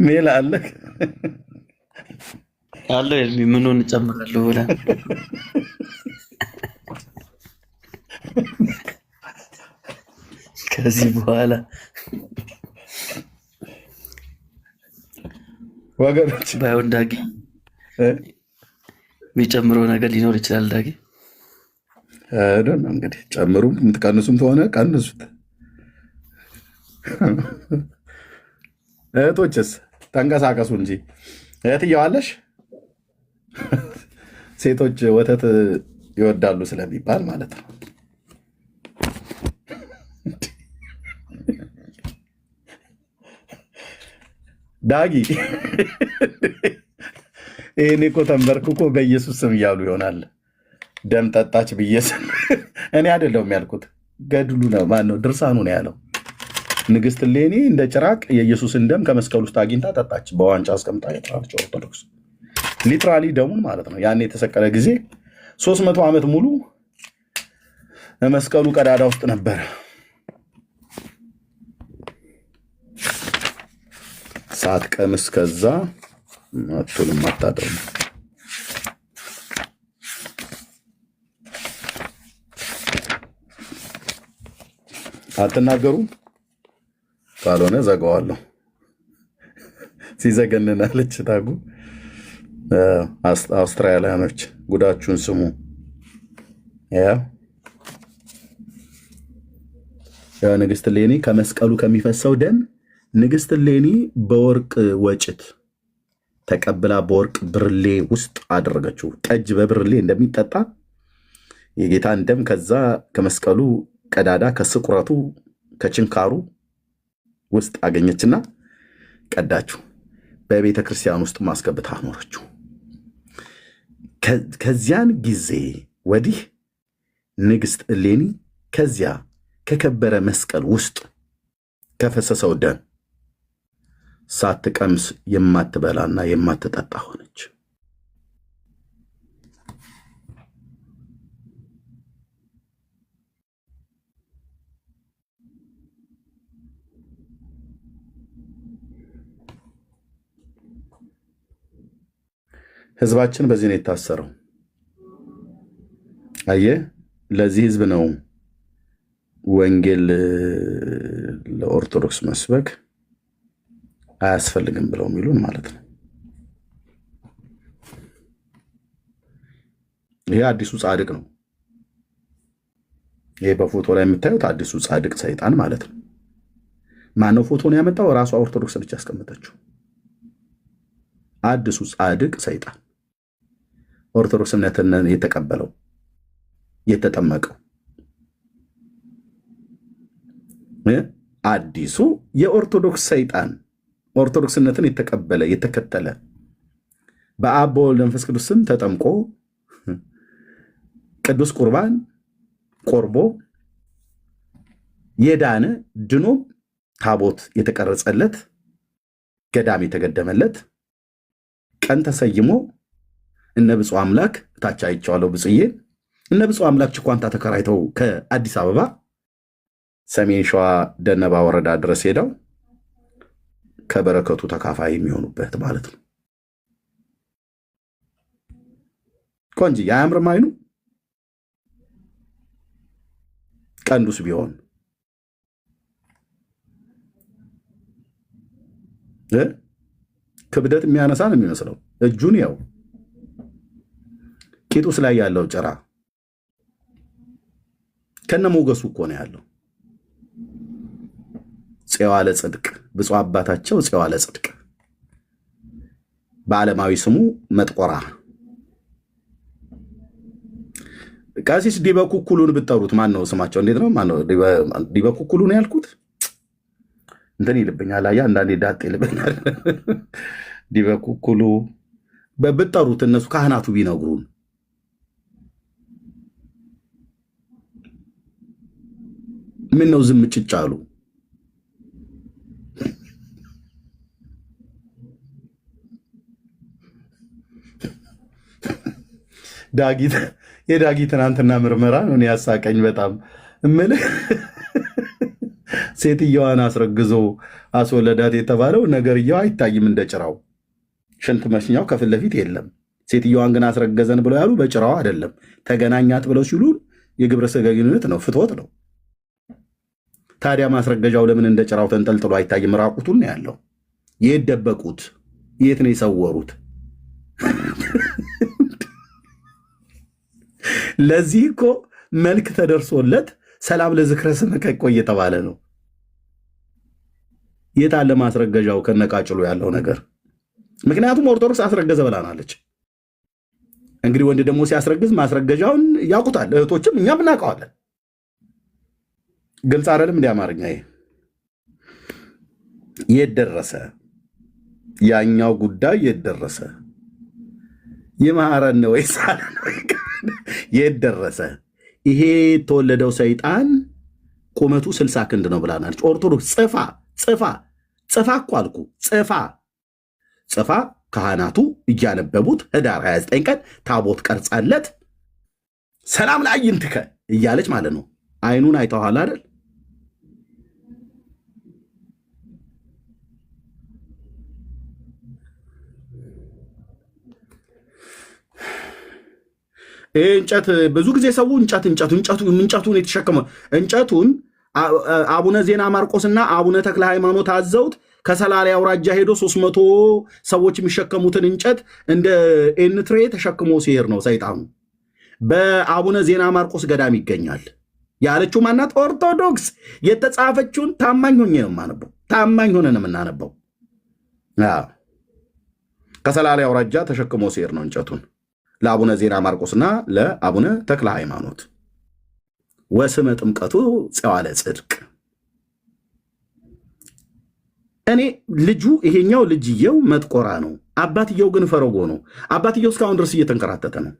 ሜላ አለ አለ ምኑን እጨምራለሁ ብለህ ከዚህ በኋላ ወገኖች ባይሆን ዳጊ የሚጨምረው ነገር ሊኖር ይችላል። ዳጊ እንግዲህ ጨምሩም የምትቀንሱም ተሆነ ቀንሱት። እህቶችስ ተንቀሳቀሱ እንጂ እህትየዋለሽ ሴቶች ወተት ይወዳሉ ስለሚባል ማለት ነው። ዳጊ ይህኔ እኮ ተንበርክኮ በኢየሱስ ስም እያሉ ይሆናል። ደም ጠጣች ብዬ ስም እኔ አይደለሁም ያልኩት፣ ገድሉ ነው ማነው ድርሳኑ ነው ያለው። ንግስት እሌኒ እንደ ጭራቅ የኢየሱስን ደም ከመስቀል ውስጥ አግኝታ ጠጣች። በዋንጫ አስቀምጣ የጠራች ኦርቶዶክስ ሊትራሊ ደሙን ማለት ነው። ያኔ የተሰቀለ ጊዜ 300 ዓመት ሙሉ መስቀሉ ቀዳዳ ውስጥ ነበረ። ሳትቀምስ ከዛ አትሉም አታደርም። አትናገሩም ካልሆነ ዘጋዋለሁ። ሲዘገንናለች ታጉ አውስትራሊያኖች ጉዳችሁን ስሙ። ያው ንግስት እሌኒ ከመስቀሉ ከሚፈሰው ደም ንግስት እሌኒ በወርቅ ወጭት ተቀብላ በወርቅ ብርሌ ውስጥ አደረገችው። ጠጅ በብርሌ እንደሚጠጣ የጌታን ደም ከዛ ከመስቀሉ ቀዳዳ ከስቁረቱ ከችንካሩ ውስጥ አገኘችና ቀዳችው። በቤተ ክርስቲያን ውስጥ ማስገብታ አኖረችው። ከዚያን ጊዜ ወዲህ ንግስት እሌኒ ከዚያ ከከበረ መስቀል ውስጥ ከፈሰሰው ደም ሳትቀምስ የማትበላና የማትጠጣ ሆነች። ህዝባችን በዚህ ነው የታሰረው። አየህ፣ ለዚህ ህዝብ ነው ወንጌል ለኦርቶዶክስ መስበክ አያስፈልግም ብለው የሚሉን ማለት ነው። ይሄ አዲሱ ጻድቅ ነው። ይሄ በፎቶ ላይ የምታዩት አዲሱ ጻድቅ ሰይጣን ማለት ነው። ማነው ፎቶን ያመጣው? ራሷ ኦርቶዶክስ ብቻ ያስቀመጠችው አዲሱ ጻድቅ ሰይጣን። ኦርቶዶክስ እምነትን የተቀበለው የተጠመቀው አዲሱ የኦርቶዶክስ ሰይጣን ኦርቶዶክስነትን የተቀበለ የተከተለ በአብ በወልድ መንፈስ ቅዱስ ስም ተጠምቆ ቅዱስ ቁርባን ቆርቦ የዳነ ድኖ ታቦት የተቀረጸለት ገዳም የተገደመለት ቀን ተሰይሞ እነ ብፁዕ አምላክ ታች አይቼዋለሁ። ብፁዬ እነ ብፁዕ አምላክ ችኳንታ ተከራይተው ከአዲስ አበባ ሰሜን ሸዋ ደነባ ወረዳ ድረስ ሄደው ከበረከቱ ተካፋይ የሚሆኑበት ማለት ነው። ቆንጂ አያምርም? አይኑ ቀንዱስ ቢሆን ክብደት የሚያነሳ ነው የሚመስለው። እጁን ያው ቂጡስ ላይ ያለው ጭራ ከነ ሞገሱ እኮ ነው ያለው። ጽዋ ለጽድቅ ብፁዕ አባታቸው ጽዋ ለጽድቅ በዓለማዊ ስሙ መጥቆራ። ቀሲስ ዲበኩኩሉን ብትጠሩት ማን ነው ስማቸው? እንዴት ነው? ማን ነው ዲበኩኩሉ ነው ያልኩት? እንትን ይልብኛል። አያ አንዳንዴ ዳጥ ይልብኛል። ዲበኩኩሉ ብትጠሩት እነሱ ካህናቱ ቢነግሩን ምን ነው ዝም ጭጭ አሉ? የዳጊ ትናንትና ምርመራ ነው ያሳቀኝ በጣም እምልህ። ሴትየዋን አስረግዞ አስወለዳት የተባለው ነገርየው አይታይም እንደ ጭራው። ሽንት መሽኛው ከፊት ለፊት የለም። ሴትየዋን ግን አስረገዘን ብለው ያሉ በጭራው አይደለም። ተገናኛት ብለው ሲሉ የግብረ ሥጋ ግንኙነት ነው፣ ፍትወት ነው። ታዲያ ማስረገዣው ለምን እንደ ጭራው ተንጠልጥሎ አይታይም? ራቁቱን ነው ያለው። የት ደበቁት? የት ነው የሰወሩት? ለዚህ እኮ መልክ ተደርሶለት ሰላም ለዝክረ ስምከ እየተባለ ነው። የት አለ ማስረገዣው ከነቃጭሉ ያለው ነገር? ምክንያቱም ኦርቶዶክስ አስረገዘ ብላናለች። እንግዲህ ወንድ ደግሞ ሲያስረግዝ ማስረገዣውን ያውቁታል። እህቶችም እኛም እናውቀዋለን። ግልጽ አይደለም? እንዲ አማርኛ የት ደረሰ? ያኛው ጉዳይ የት ደረሰ? ይማረን ወይስ የት ደረሰ? ይሄ የተወለደው ሰይጣን ቁመቱ 60 ክንድ ነው ብላናለች ኦርቶዶክስ። ጽፋ እኮ አልኩ ጽፋ ካህናቱ እያነበቡት ህዳር 29 ቀን ታቦት ቀርጻለት ሰላም ለአይንትከ እያለች ማለት ነው። አይኑን አይተዋል አይደል? እንጨት ብዙ ጊዜ ሰው እንጨቱን የተሸከመው እንጨቱን አቡነ ዜና ማርቆስና አቡነ ተክለ ሃይማኖት አዘውት ከሰላሌ አውራጃ ሄዶ 300 ሰዎች የሚሸከሙትን እንጨት እንደ ኤንትሬ ተሸክሞ ሲሄድ ነው ሰይጣኑ። በአቡነ ዜና ማርቆስ ገዳም ይገኛል ያለችው ማናት? ኦርቶዶክስ የተጻፈችውን ታማኝ ሆኜ ነው የማነበው። ታማኝ ሆነን የምናነበው። ከሰላሌ አውራጃ ተሸክሞ ሲሄድ ነው እንጨቱን ለአቡነ ዜና ማርቆስና ለአቡነ ተክለ ሃይማኖት። ወስመ ጥምቀቱ ጸዋለ ጽድቅ። እኔ ልጁ ይሄኛው ልጅየው መጥቆራ ነው፣ አባትየው ግን ፈረጎ ነው። አባትየው እስካሁን ድረስ እየተንከራተተ ነው።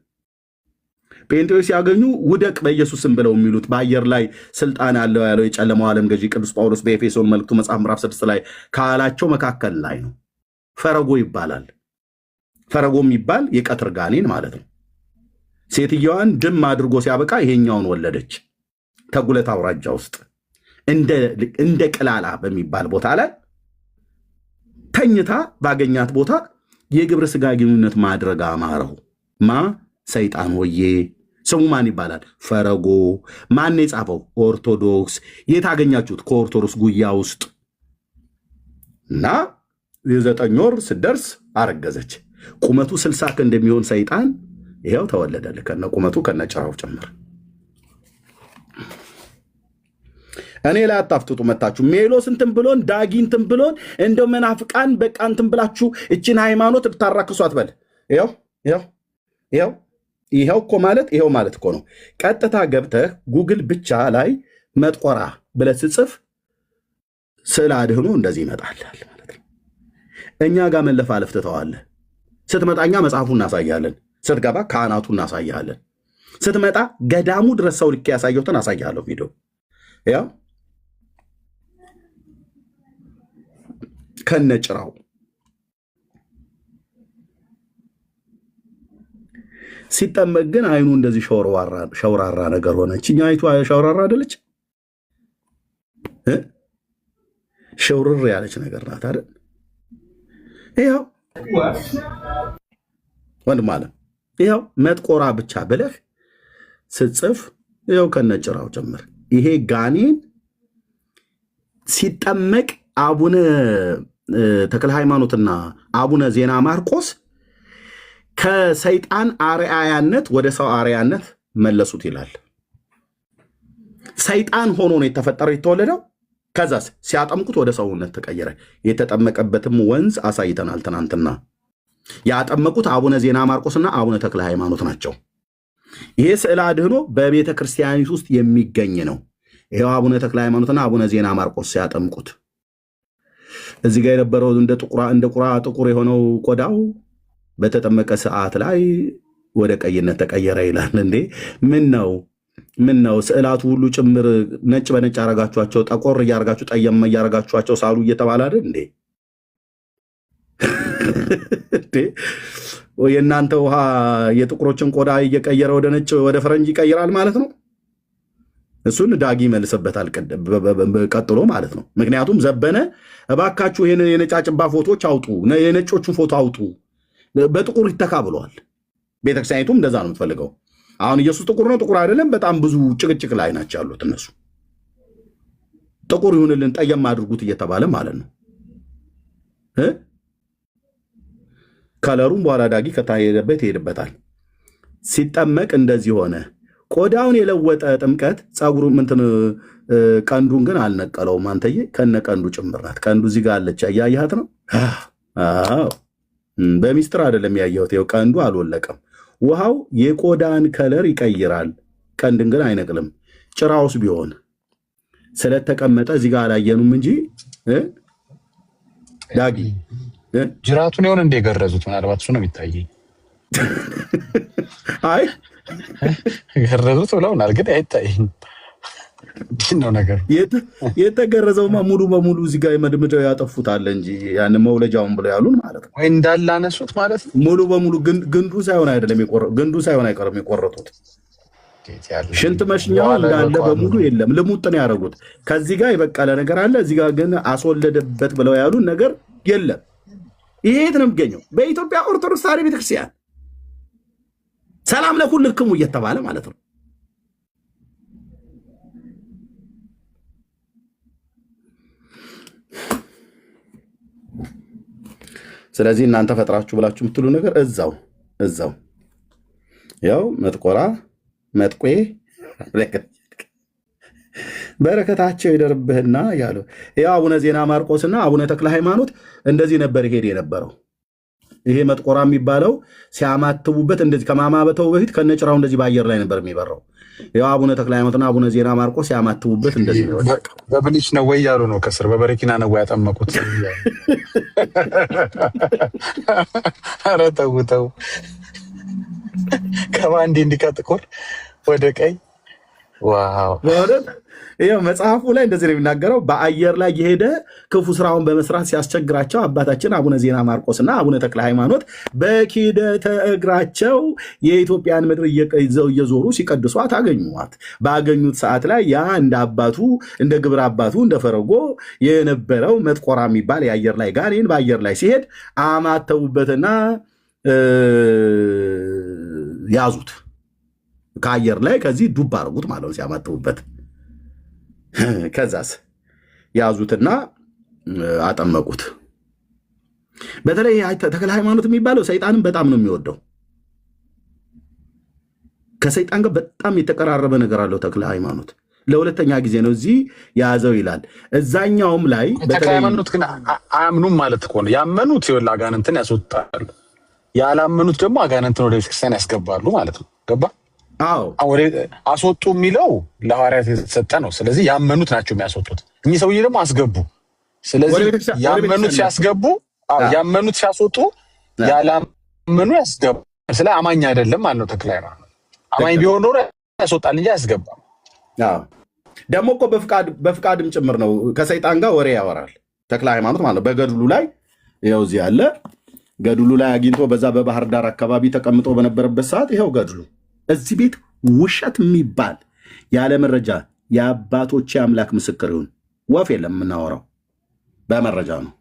ጴንጤዎች ሲያገኙ ውደቅ በኢየሱስም ብለው የሚሉት በአየር ላይ ስልጣን ያለው የጨለማው ዓለም ገዢ ቅዱስ ጳውሎስ በኤፌሶን መልእክቱ መጽሐፍ ምዕራፍ 6 ላይ ካላቸው መካከል ላይ ነው። ፈረጎ ይባላል። ፈረጎ የሚባል የቀትር ጋኔን ማለት ነው። ሴትየዋን ድም አድርጎ ሲያበቃ ይሄኛውን ወለደች። ተጉለት አውራጃ ውስጥ እንደ ቅላላ በሚባል ቦታ ላይ ተኝታ ባገኛት ቦታ የግብረ ሥጋ ግንኙነት ማድረግ አማረው። ሰይጣን ሆዬ። ስሙ ማን ይባላል? ፈረጎ። ማን የጻፈው? ኦርቶዶክስ። የት አገኛችሁት? ከኦርቶዶክስ ጉያ ውስጥ እና የ9 ወር ስደርስ አረገዘች። ቁመቱ 60 ክንድ እንደሚሆን ሰይጣን ይሄው ተወለደልህ፣ ከነ ቁመቱ ከነ ጭራው ጭምር። እኔ ላይ አታፍጥጡ መታችሁ። ሜሎስ እንትን ብሎን ዳጊ እንትን ብሎን እንደው መናፍቃን በቃ እንትን ብላችሁ እችን ሃይማኖት ብታራክሱ አትበል። ይሄው እኮ ማለት ይሄው ማለት እኮ ነው። ቀጥታ ገብተህ ጉግል ብቻ ላይ መጥቆራ ብለህ ስትጽፍ ስዕል አድህኖ እንደዚህ ይመጣል ማለት ነው። እኛ ጋር መለፋለፍ ትተዋለህ። ስትመጣኛ መጽሐፉ እናሳያለን። ስትገባ ካህናቱ እናሳያለን። ስትመጣ ገዳሙ ድረስ ሰው ልክ ያሳየሁትን አሳያለሁ ቪዲዮ። ያው ከነጭራው ሲጠመቅ ግን አይኑ እንደዚህ ሸውራራ ነገር ሆነ። እችኛይቱ ሸውራራ አይደለች፣ ሸውርር ያለች ነገር ናት አይደል? ይኸው ወንድም አለ። ይኸው መጥቆራ ብቻ ብለህ ስትጽፍ ይኸው ከነጭራው ጭምር ይሄ ጋኔን ሲጠመቅ አቡነ ተክለ ሃይማኖትና አቡነ ዜና ማርቆስ ከሰይጣን አርአያነት ወደ ሰው አርአያነት መለሱት ይላል። ሰይጣን ሆኖ ነው የተፈጠረው የተወለደው። ከዛስ ሲያጠምቁት ወደ ሰውነት ተቀየረ። የተጠመቀበትም ወንዝ አሳይተናል ትናንትና። ያጠመቁት አቡነ ዜና ማርቆስና አቡነ ተክለ ሃይማኖት ናቸው። ይሄ ስዕል አድህኖ በቤተ ክርስቲያኒት ውስጥ የሚገኝ ነው። ይሄው አቡነ ተክለ ሃይማኖትና አቡነ ዜና ማርቆስ ሲያጠምቁት እዚህ ጋር የነበረው እንደ ቁራ ጥቁር የሆነው ቆዳው በተጠመቀ ሰዓት ላይ ወደ ቀይነት ተቀየረ ይላል። እንዴ ምን ነው ስዕላቱ ሁሉ ጭምር ነጭ በነጭ ያረጋችኋቸው፣ ጠቆር እያረጋችሁ ጠየም እያረጋችኋቸው ሳሉ እየተባለ አይደል እንዴ? የእናንተ ውሃ የጥቁሮችን ቆዳ እየቀየረ ወደ ነጭ ወደ ፈረንጅ ይቀይራል ማለት ነው። እሱን ዳጊ መልሰበታል ቀጥሎ ማለት ነው። ምክንያቱም ዘበነ እባካችሁ ይህን የነጫጭባ ፎቶዎች አውጡ፣ የነጮቹን ፎቶ አውጡ፣ በጥቁር ይተካ ብለዋል። ቤተክርስቲያኒቱም እንደዛ ነው የምትፈልገው። አሁን ኢየሱስ ጥቁር ነው ጥቁር አይደለም፣ በጣም ብዙ ጭቅጭቅ ላይ ናቸው ያሉት እነሱ። ጥቁር ይሁንልን ጠየም አድርጉት እየተባለ ማለት ነው። ከለሩም በኋላ ዳጊ ከታሄደበት ይሄድበታል። ሲጠመቅ እንደዚህ ሆነ። ቆዳውን የለወጠ ጥምቀት ፀጉሩ ምንትን ቀንዱን ግን አልነቀለውም። አንተዬ ከነ ቀንዱ ጭምር ናት። ቀንዱ እዚህ ጋር አለች። እያያት ነው። በሚስጥር አይደለም ያየሁት። ይኸው ቀንዱ አልወለቀም። ውሃው የቆዳን ከለር ይቀይራል፣ ቀንድን ግን አይነቅልም። ጭራውስ ቢሆን ስለተቀመጠ እዚህ ጋር አላየኑም እንጂ ዳጊ ጅራቱን የሆነ እንደገረዙት ምናልባት እሱ ነው የሚታየኝ። አይ ገረዙት ብለውናል፣ ግን አይታየኝ ነው ነገር። የተገረዘውማ ሙሉ በሙሉ እዚህ ጋር የመድምደው ያጠፉታል እንጂ ያን መውለጃውን ብለው ያሉን ማለት ነው። ወይ እንዳላነሱት ማለት ነው። ሙሉ በሙሉ ግንዱ ሳይሆን አይደለም ግንዱ ሳይሆን አይቀርም የቆረጡት። ሽንት መሽኛው እንዳለ በሙሉ የለም፣ ልሙጥ ነው ያደረጉት። ከዚህ ጋር የበቀለ ነገር አለ፣ እዚህ ጋር ግን አስወለደበት ብለው ያሉን ነገር የለም። ይሄ የት ነው የሚገኘው? በኢትዮጵያ ኦርቶዶክስ ተዋሕዶ ቤተክርስቲያን ሰላም ለኩልክሙ እየተባለ ማለት ነው። ስለዚህ እናንተ ፈጥራችሁ ብላችሁ የምትሉ ነገር እዛው ያው መጥቆራ መጥቆ በረከታቸው ይደርብህና ያለው ያው አቡነ ዜና ማርቆስና አቡነ ተክለ ሃይማኖት እንደዚህ ነበር ይሄድ የነበረው። ይሄ መጥቆራ የሚባለው ሲያማትቡበት እንደዚህ ከማማበተው በፊት ከነጭራው እንደዚህ በአየር ላይ ነበር የሚበራው። ያው አቡነ ተክለ ሃይማኖትና አቡነ ዜና ማርቆስ ሲያማትቡበት እንደዚህ ነው። በብሊች ነው ወይ ያሉ ነው፣ ከስር በበረኪና ነው ወይ ያጠመቁት? ኧረ ተው ከባንዴ እንዲቀጥቁር ወደ ቀይ ዋው! ይኸው መጽሐፉ ላይ እንደዚህ ነው የሚናገረው። በአየር ላይ የሄደ ክፉ ስራውን በመስራት ሲያስቸግራቸው አባታችን አቡነ ዜና ማርቆስና አቡነ ተክለ ሃይማኖት በኪደተ እግራቸው የኢትዮጵያን ምድር ይዘው እየዞሩ ሲቀድሷት አገኙዋት። ባገኙት ሰዓት ላይ ያ እንደ አባቱ እንደ ግብረ አባቱ እንደ ፈረጎ የነበረው መጥቆራ የሚባል የአየር ላይ ጋኔን በአየር ላይ ሲሄድ አማተቡበትና ያዙት። ከአየር ላይ ከዚህ ዱብ አድርጉት ማለት ነው ሲያማተቡበት። ከዛስ ያዙትና አጠመቁት። በተለይ ተክለ ሃይማኖት የሚባለው ሰይጣንን በጣም ነው የሚወደው። ከሰይጣን ጋር በጣም የተቀራረበ ነገር አለው ተክለ ሃይማኖት። ለሁለተኛ ጊዜ ነው እዚህ ያዘው ይላል። እዛኛውም ላይ ተክለ ሃይማኖት ግን አያምኑም ማለት እኮ ነው። ያመኑት ይኸውልህ አጋንንትን ያስወጣሉ፣ ያላመኑት ደግሞ አጋንንትን ወደ ቤተክርስቲያን ያስገባሉ ማለት ነው። ገባ? አስወጡ የሚለው ለሐዋርያት የተሰጠ ነው። ስለዚህ ያመኑት ናቸው የሚያስወጡት። እኚህ ሰውዬ ደግሞ አስገቡ። ስለዚህ ያመኑት ሲያስገቡ፣ ያመኑት ሲያስወጡ፣ ያላመኑ ያስገቡ። ስለ አማኝ አይደለም ማለት ነው። ተክለ ሃይማኖት አማኝ ቢሆን ኖሮ ያስወጣል እንጂ አያስገባም። ደግሞ እኮ በፍቃድም ጭምር ነው። ከሰይጣን ጋር ወሬ ያወራል ተክለ ሃይማኖት ማለት ነው። በገድሉ ላይ ይኸው እዚህ ያለ ገድሉ ላይ አግኝቶ በዛ በባህር ዳር አካባቢ ተቀምጦ በነበረበት ሰዓት ይኸው ገድሉ እዚህ ቤት ውሸት የሚባል ያለ መረጃ የአባቶቼ አምላክ ምስክር ይሁን ወፍ የለም። የምናወራው በመረጃ ነው።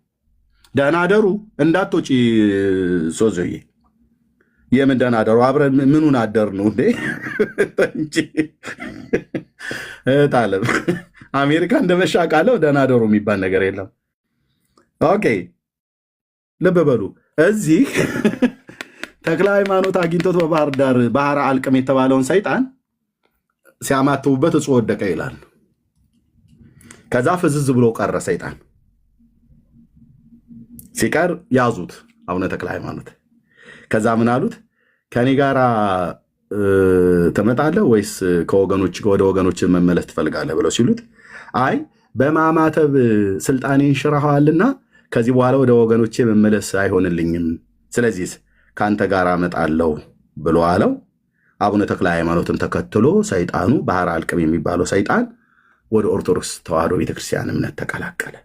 ደህና አደሩ እንዳትወጪ ሶዞዬ። የምን ደህና አደሩ? አብረን ምኑን አደር ነው እንዴ? ታለም አሜሪካ እንደመሻ ቃለው ደህና አደሩ የሚባል ነገር የለም። ኦኬ ልብ በሉ። እዚህ ተክለ ሃይማኖት አግኝቶት በባህር ዳር ባህረ አልቅም የተባለውን ሰይጣን ሲያማትቡበት እጹ ወደቀ ይላል። ከዛ ፍዝዝ ብሎ ቀረ ሰይጣን። ሲቀር ያዙት አቡነ ተክለ ሃይማኖት። ከዛ ምን አሉት? ከኔ ጋር ትመጣለህ ወይስ ወደ ወገኖች መመለስ ትፈልጋለህ ብለው ሲሉት፣ አይ በማማተብ ስልጣኔን ሽረሃዋልና ከዚህ በኋላ ወደ ወገኖቼ መመለስ አይሆንልኝም፣ ስለዚህ ከአንተ ጋር አመጣለሁ ብሎ አለው። አቡነ ተክለ ሃይማኖትን ተከትሎ ሰይጣኑ ባህረ አልቅም የሚባለው ሰይጣን ወደ ኦርቶዶክስ ተዋሕዶ ቤተክርስቲያን እምነት ተቀላቀለ።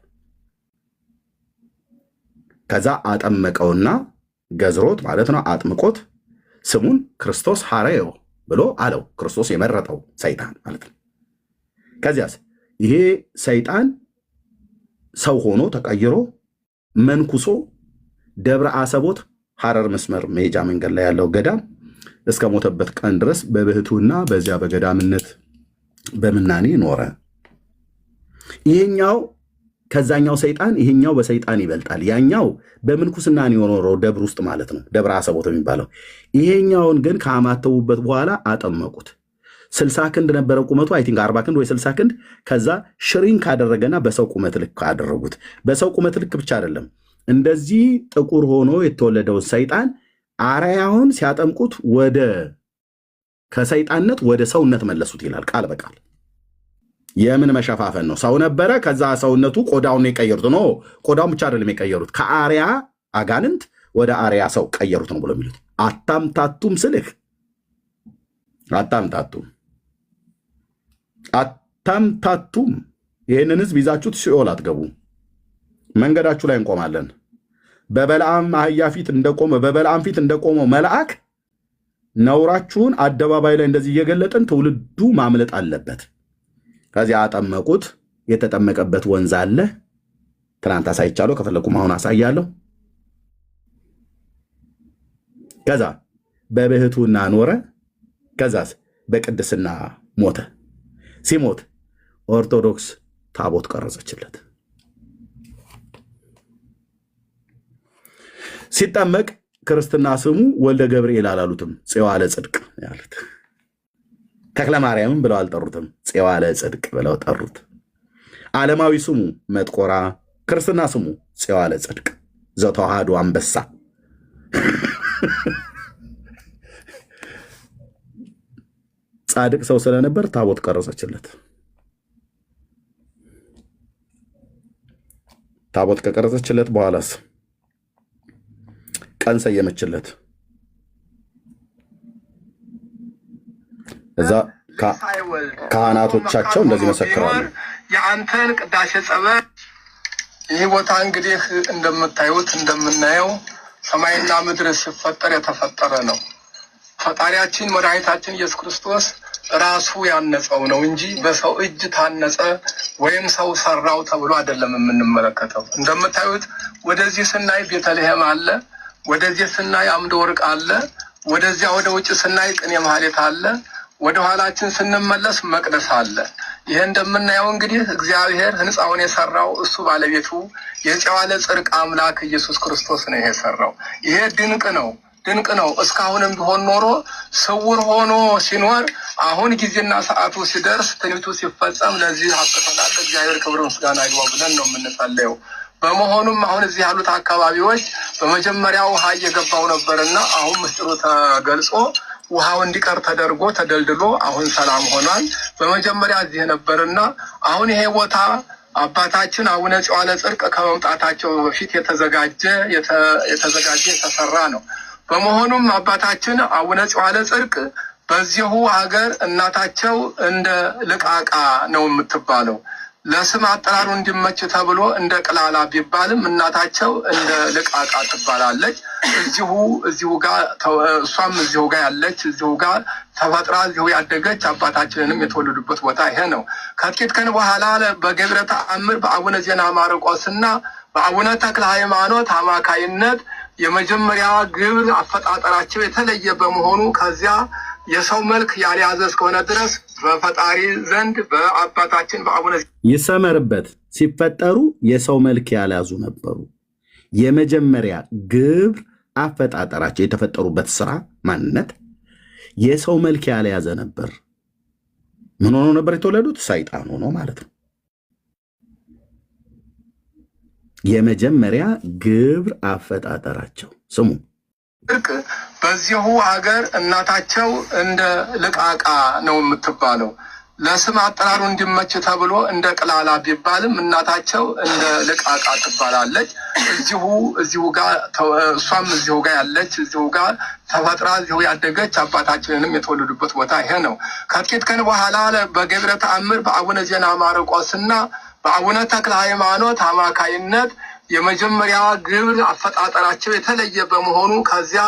ከዛ አጠመቀውና ገዝሮት ማለት ነው አጥምቆት ስሙን ክርስቶስ ሐረዮ ብሎ አለው። ክርስቶስ የመረጠው ሰይጣን ማለት ነው። ከዚያስ ይሄ ሰይጣን ሰው ሆኖ ተቀይሮ መንኩሶ ደብረ አሰቦት ሐረር መስመር መሄጃ መንገድ ላይ ያለው ገዳም እስከ ሞተበት ቀን ድረስ በብህቱና በዚያ በገዳምነት በምናኔ ኖረ። ይሄኛው ከዛኛው ሰይጣን ይሄኛው በሰይጣን ይበልጣል። ያኛው በምንኩስና ነው የኖረው ደብር ውስጥ ማለት ነው፣ ደብረ አሰቦት የሚባለው። ይሄኛውን ግን ካማተቡበት በኋላ አጠመቁት። 60 ክንድ ነበረ ቁመቱ፣ አይ ቲንክ 40 ክንድ ወይ 60 ክንድ። ከዛ ሽሪን ካደረገና በሰው ቁመት ልክ አደረጉት። በሰው ቁመት ልክ ብቻ አይደለም፣ እንደዚህ ጥቁር ሆኖ የተወለደውን ሰይጣን አርያውን ሲያጠምቁት ከሰይጣንነት ወደ ሰውነት መለሱት ይላል ቃል በቃል። የምን መሸፋፈን ነው? ሰው ነበረ፣ ከዛ ሰውነቱ ቆዳውን የቀየሩት ነው። ቆዳውን ብቻ አይደለም የቀየሩት፣ ከአርያ አጋንንት ወደ አርያ ሰው ቀየሩት ነው ብሎ የሚሉት። አታምታቱም ስልህ አታምታቱም። ይህንን ህዝብ ይዛችሁት ሲኦል አትገቡም። መንገዳችሁ ላይ እንቆማለን። በበለዓም አህያ ፊት እንደቆመ በበለዓም ፊት እንደቆመው መልአክ ነውራችሁን አደባባይ ላይ እንደዚህ እየገለጥን ትውልዱ ማምለጥ አለበት። ከዚያ አጠመቁት። የተጠመቀበት ወንዝ አለ። ትናንት አሳይቻለሁ፣ ከፈለኩም አሁን አሳያለሁ። ከዛ በብህቱና ኖረ። ከዛስ በቅድስና ሞተ። ሲሞት ኦርቶዶክስ ታቦት ቀረጸችለት። ሲጠመቅ ክርስትና ስሙ ወልደ ገብርኤል አላሉትም፣ ጽዋለ ጽድቅ ያሉት። ተክለ ማርያምን ብለው አልጠሩትም፣ ጽዋለ ጽድቅ ብለው ጠሩት። ዓለማዊ ስሙ መጥቆራ፣ ክርስትና ስሙ ጽዋለ ጽድቅ ዘተዋህዶ አንበሳ። ጻድቅ ሰው ስለነበር ታቦት ቀረጸችለት። ታቦት ከቀረጸችለት በኋላስ ቀን ሰየመችለት። እዛ ካህናቶቻቸው እንደዚህ መሰክራሉ። የአንተን ቅዳሴ ጸበል። ይህ ቦታ እንግዲህ እንደምታዩት እንደምናየው ሰማይና ምድር ሲፈጠር የተፈጠረ ነው። ፈጣሪያችን መድኃኒታችን ኢየሱስ ክርስቶስ ራሱ ያነጸው ነው እንጂ በሰው እጅ ታነጸ ወይም ሰው ሰራው ተብሎ አይደለም የምንመለከተው። እንደምታዩት ወደዚህ ስናይ ቤተልሔም አለ፣ ወደዚህ ስናይ አምደ ወርቅ አለ፣ ወደዚያ ወደ ውጭ ስናይ ቅኔ ማህሌት አለ፣ ወደ ኋላችን ስንመለስ መቅደስ አለ። ይሄ እንደምናየው እንግዲህ እግዚአብሔር ሕንፃውን የሰራው እሱ ባለቤቱ የጨዋለ ጽድቅ አምላክ ኢየሱስ ክርስቶስ ነው የሰራው። ይሄ ድንቅ ነው፣ ድንቅ ነው። እስካሁንም ቢሆን ኖሮ ስውር ሆኖ ሲኖር አሁን ጊዜና ሰዓቱ ሲደርስ ትንቢቱ ሲፈጸም ለዚህ አጥተናል። እግዚአብሔር ክብር ምስጋና ይግባው ብለን ነው የምንጸልየው። በመሆኑም አሁን እዚህ ያሉት አካባቢዎች በመጀመሪያ ውሃ እየገባው ነበርና አሁን ምስጢሩ ተገልጾ ውሃው እንዲቀር ተደርጎ ተደልድሎ አሁን ሰላም ሆኗል። በመጀመሪያ እዚህ ነበርና አሁን ይሄ ቦታ አባታችን አቡነ ጽዋለ ጽድቅ ከመምጣታቸው በፊት የተዘጋጀ የተሰራ ነው። በመሆኑም አባታችን አቡነ ጽዋለ ጽድቅ በዚሁ ሀገር እናታቸው እንደ ልቃቃ ነው የምትባለው። ለስም አጠራሩ እንዲመች ተብሎ እንደ ቅላላ ቢባልም እናታቸው እንደ ልቃቃ ትባላለች። እዚሁ ጋር እሷም እዚሁ ጋር ያለች እዚሁ ጋር ተፈጥራ እዚሁ ያደገች አባታችንንም የተወለዱበት ቦታ ይሄ ነው። ከጥቂት ቀን በኋላ በገብረ ተአምር በአቡነ ዜና ማርቆስና በአቡነ ተክለ ሃይማኖት አማካይነት የመጀመሪያ ግብር አፈጣጠራቸው የተለየ በመሆኑ ከዚያ የሰው መልክ ያልያዘ እስከሆነ ድረስ በፈጣሪ ዘንድ በአባታችን በአቡነ ይሰመርበት ሲፈጠሩ የሰው መልክ ያልያዙ ነበሩ። የመጀመሪያ ግብር አፈጣጠራቸው የተፈጠሩበት ስራ ማንነት የሰው መልክ ያልያዘ ነበር። ምን ሆኖ ነበር የተወለዱት? ሰይጣን ሆኖ ማለት ነው። የመጀመሪያ ግብር አፈጣጠራቸው ስሙ በዚሁ ሀገር እናታቸው እንደ ልቃቃ ነው የምትባለው። ለስም አጠራሩ እንዲመች ተብሎ እንደ ቅላላ ቢባልም እናታቸው እንደ ልቃቃ ትባላለች። እዚሁ ጋር እሷም እዚሁ ጋር ያለች እዚሁ ጋር ተፈጥራ እዚሁ ያደገች አባታችንንም የተወለዱበት ቦታ ይሄ ነው። ከጥቂት ቀን በኋላ በገብረ ተአምር በአቡነ ዜና ማርቆስና በአቡነ ተክለ ሃይማኖት አማካይነት የመጀመሪያ ግብር አፈጣጠራቸው የተለየ በመሆኑ ከዚያ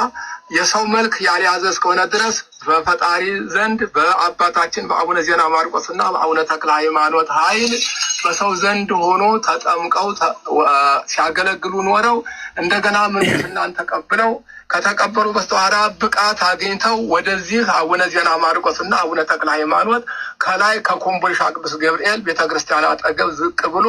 የሰው መልክ ያልያዘ እስከሆነ ድረስ በፈጣሪ ዘንድ በአባታችን በአቡነ ዜና ማርቆስና በአቡነ ተክለ ሃይማኖት ኃይል በሰው ዘንድ ሆኖ ተጠምቀው ሲያገለግሉ ኖረው እንደገና ምንኩስናን ተቀብለው ከተቀበሉ በስተኋላ ብቃት አግኝተው ወደዚህ አቡነ ዜና ማርቆስና አቡነ ተክለ ሃይማኖት ከላይ ከኮምቦልቻ ቅዱስ ገብርኤል ቤተክርስቲያን አጠገብ ዝቅ ብሎ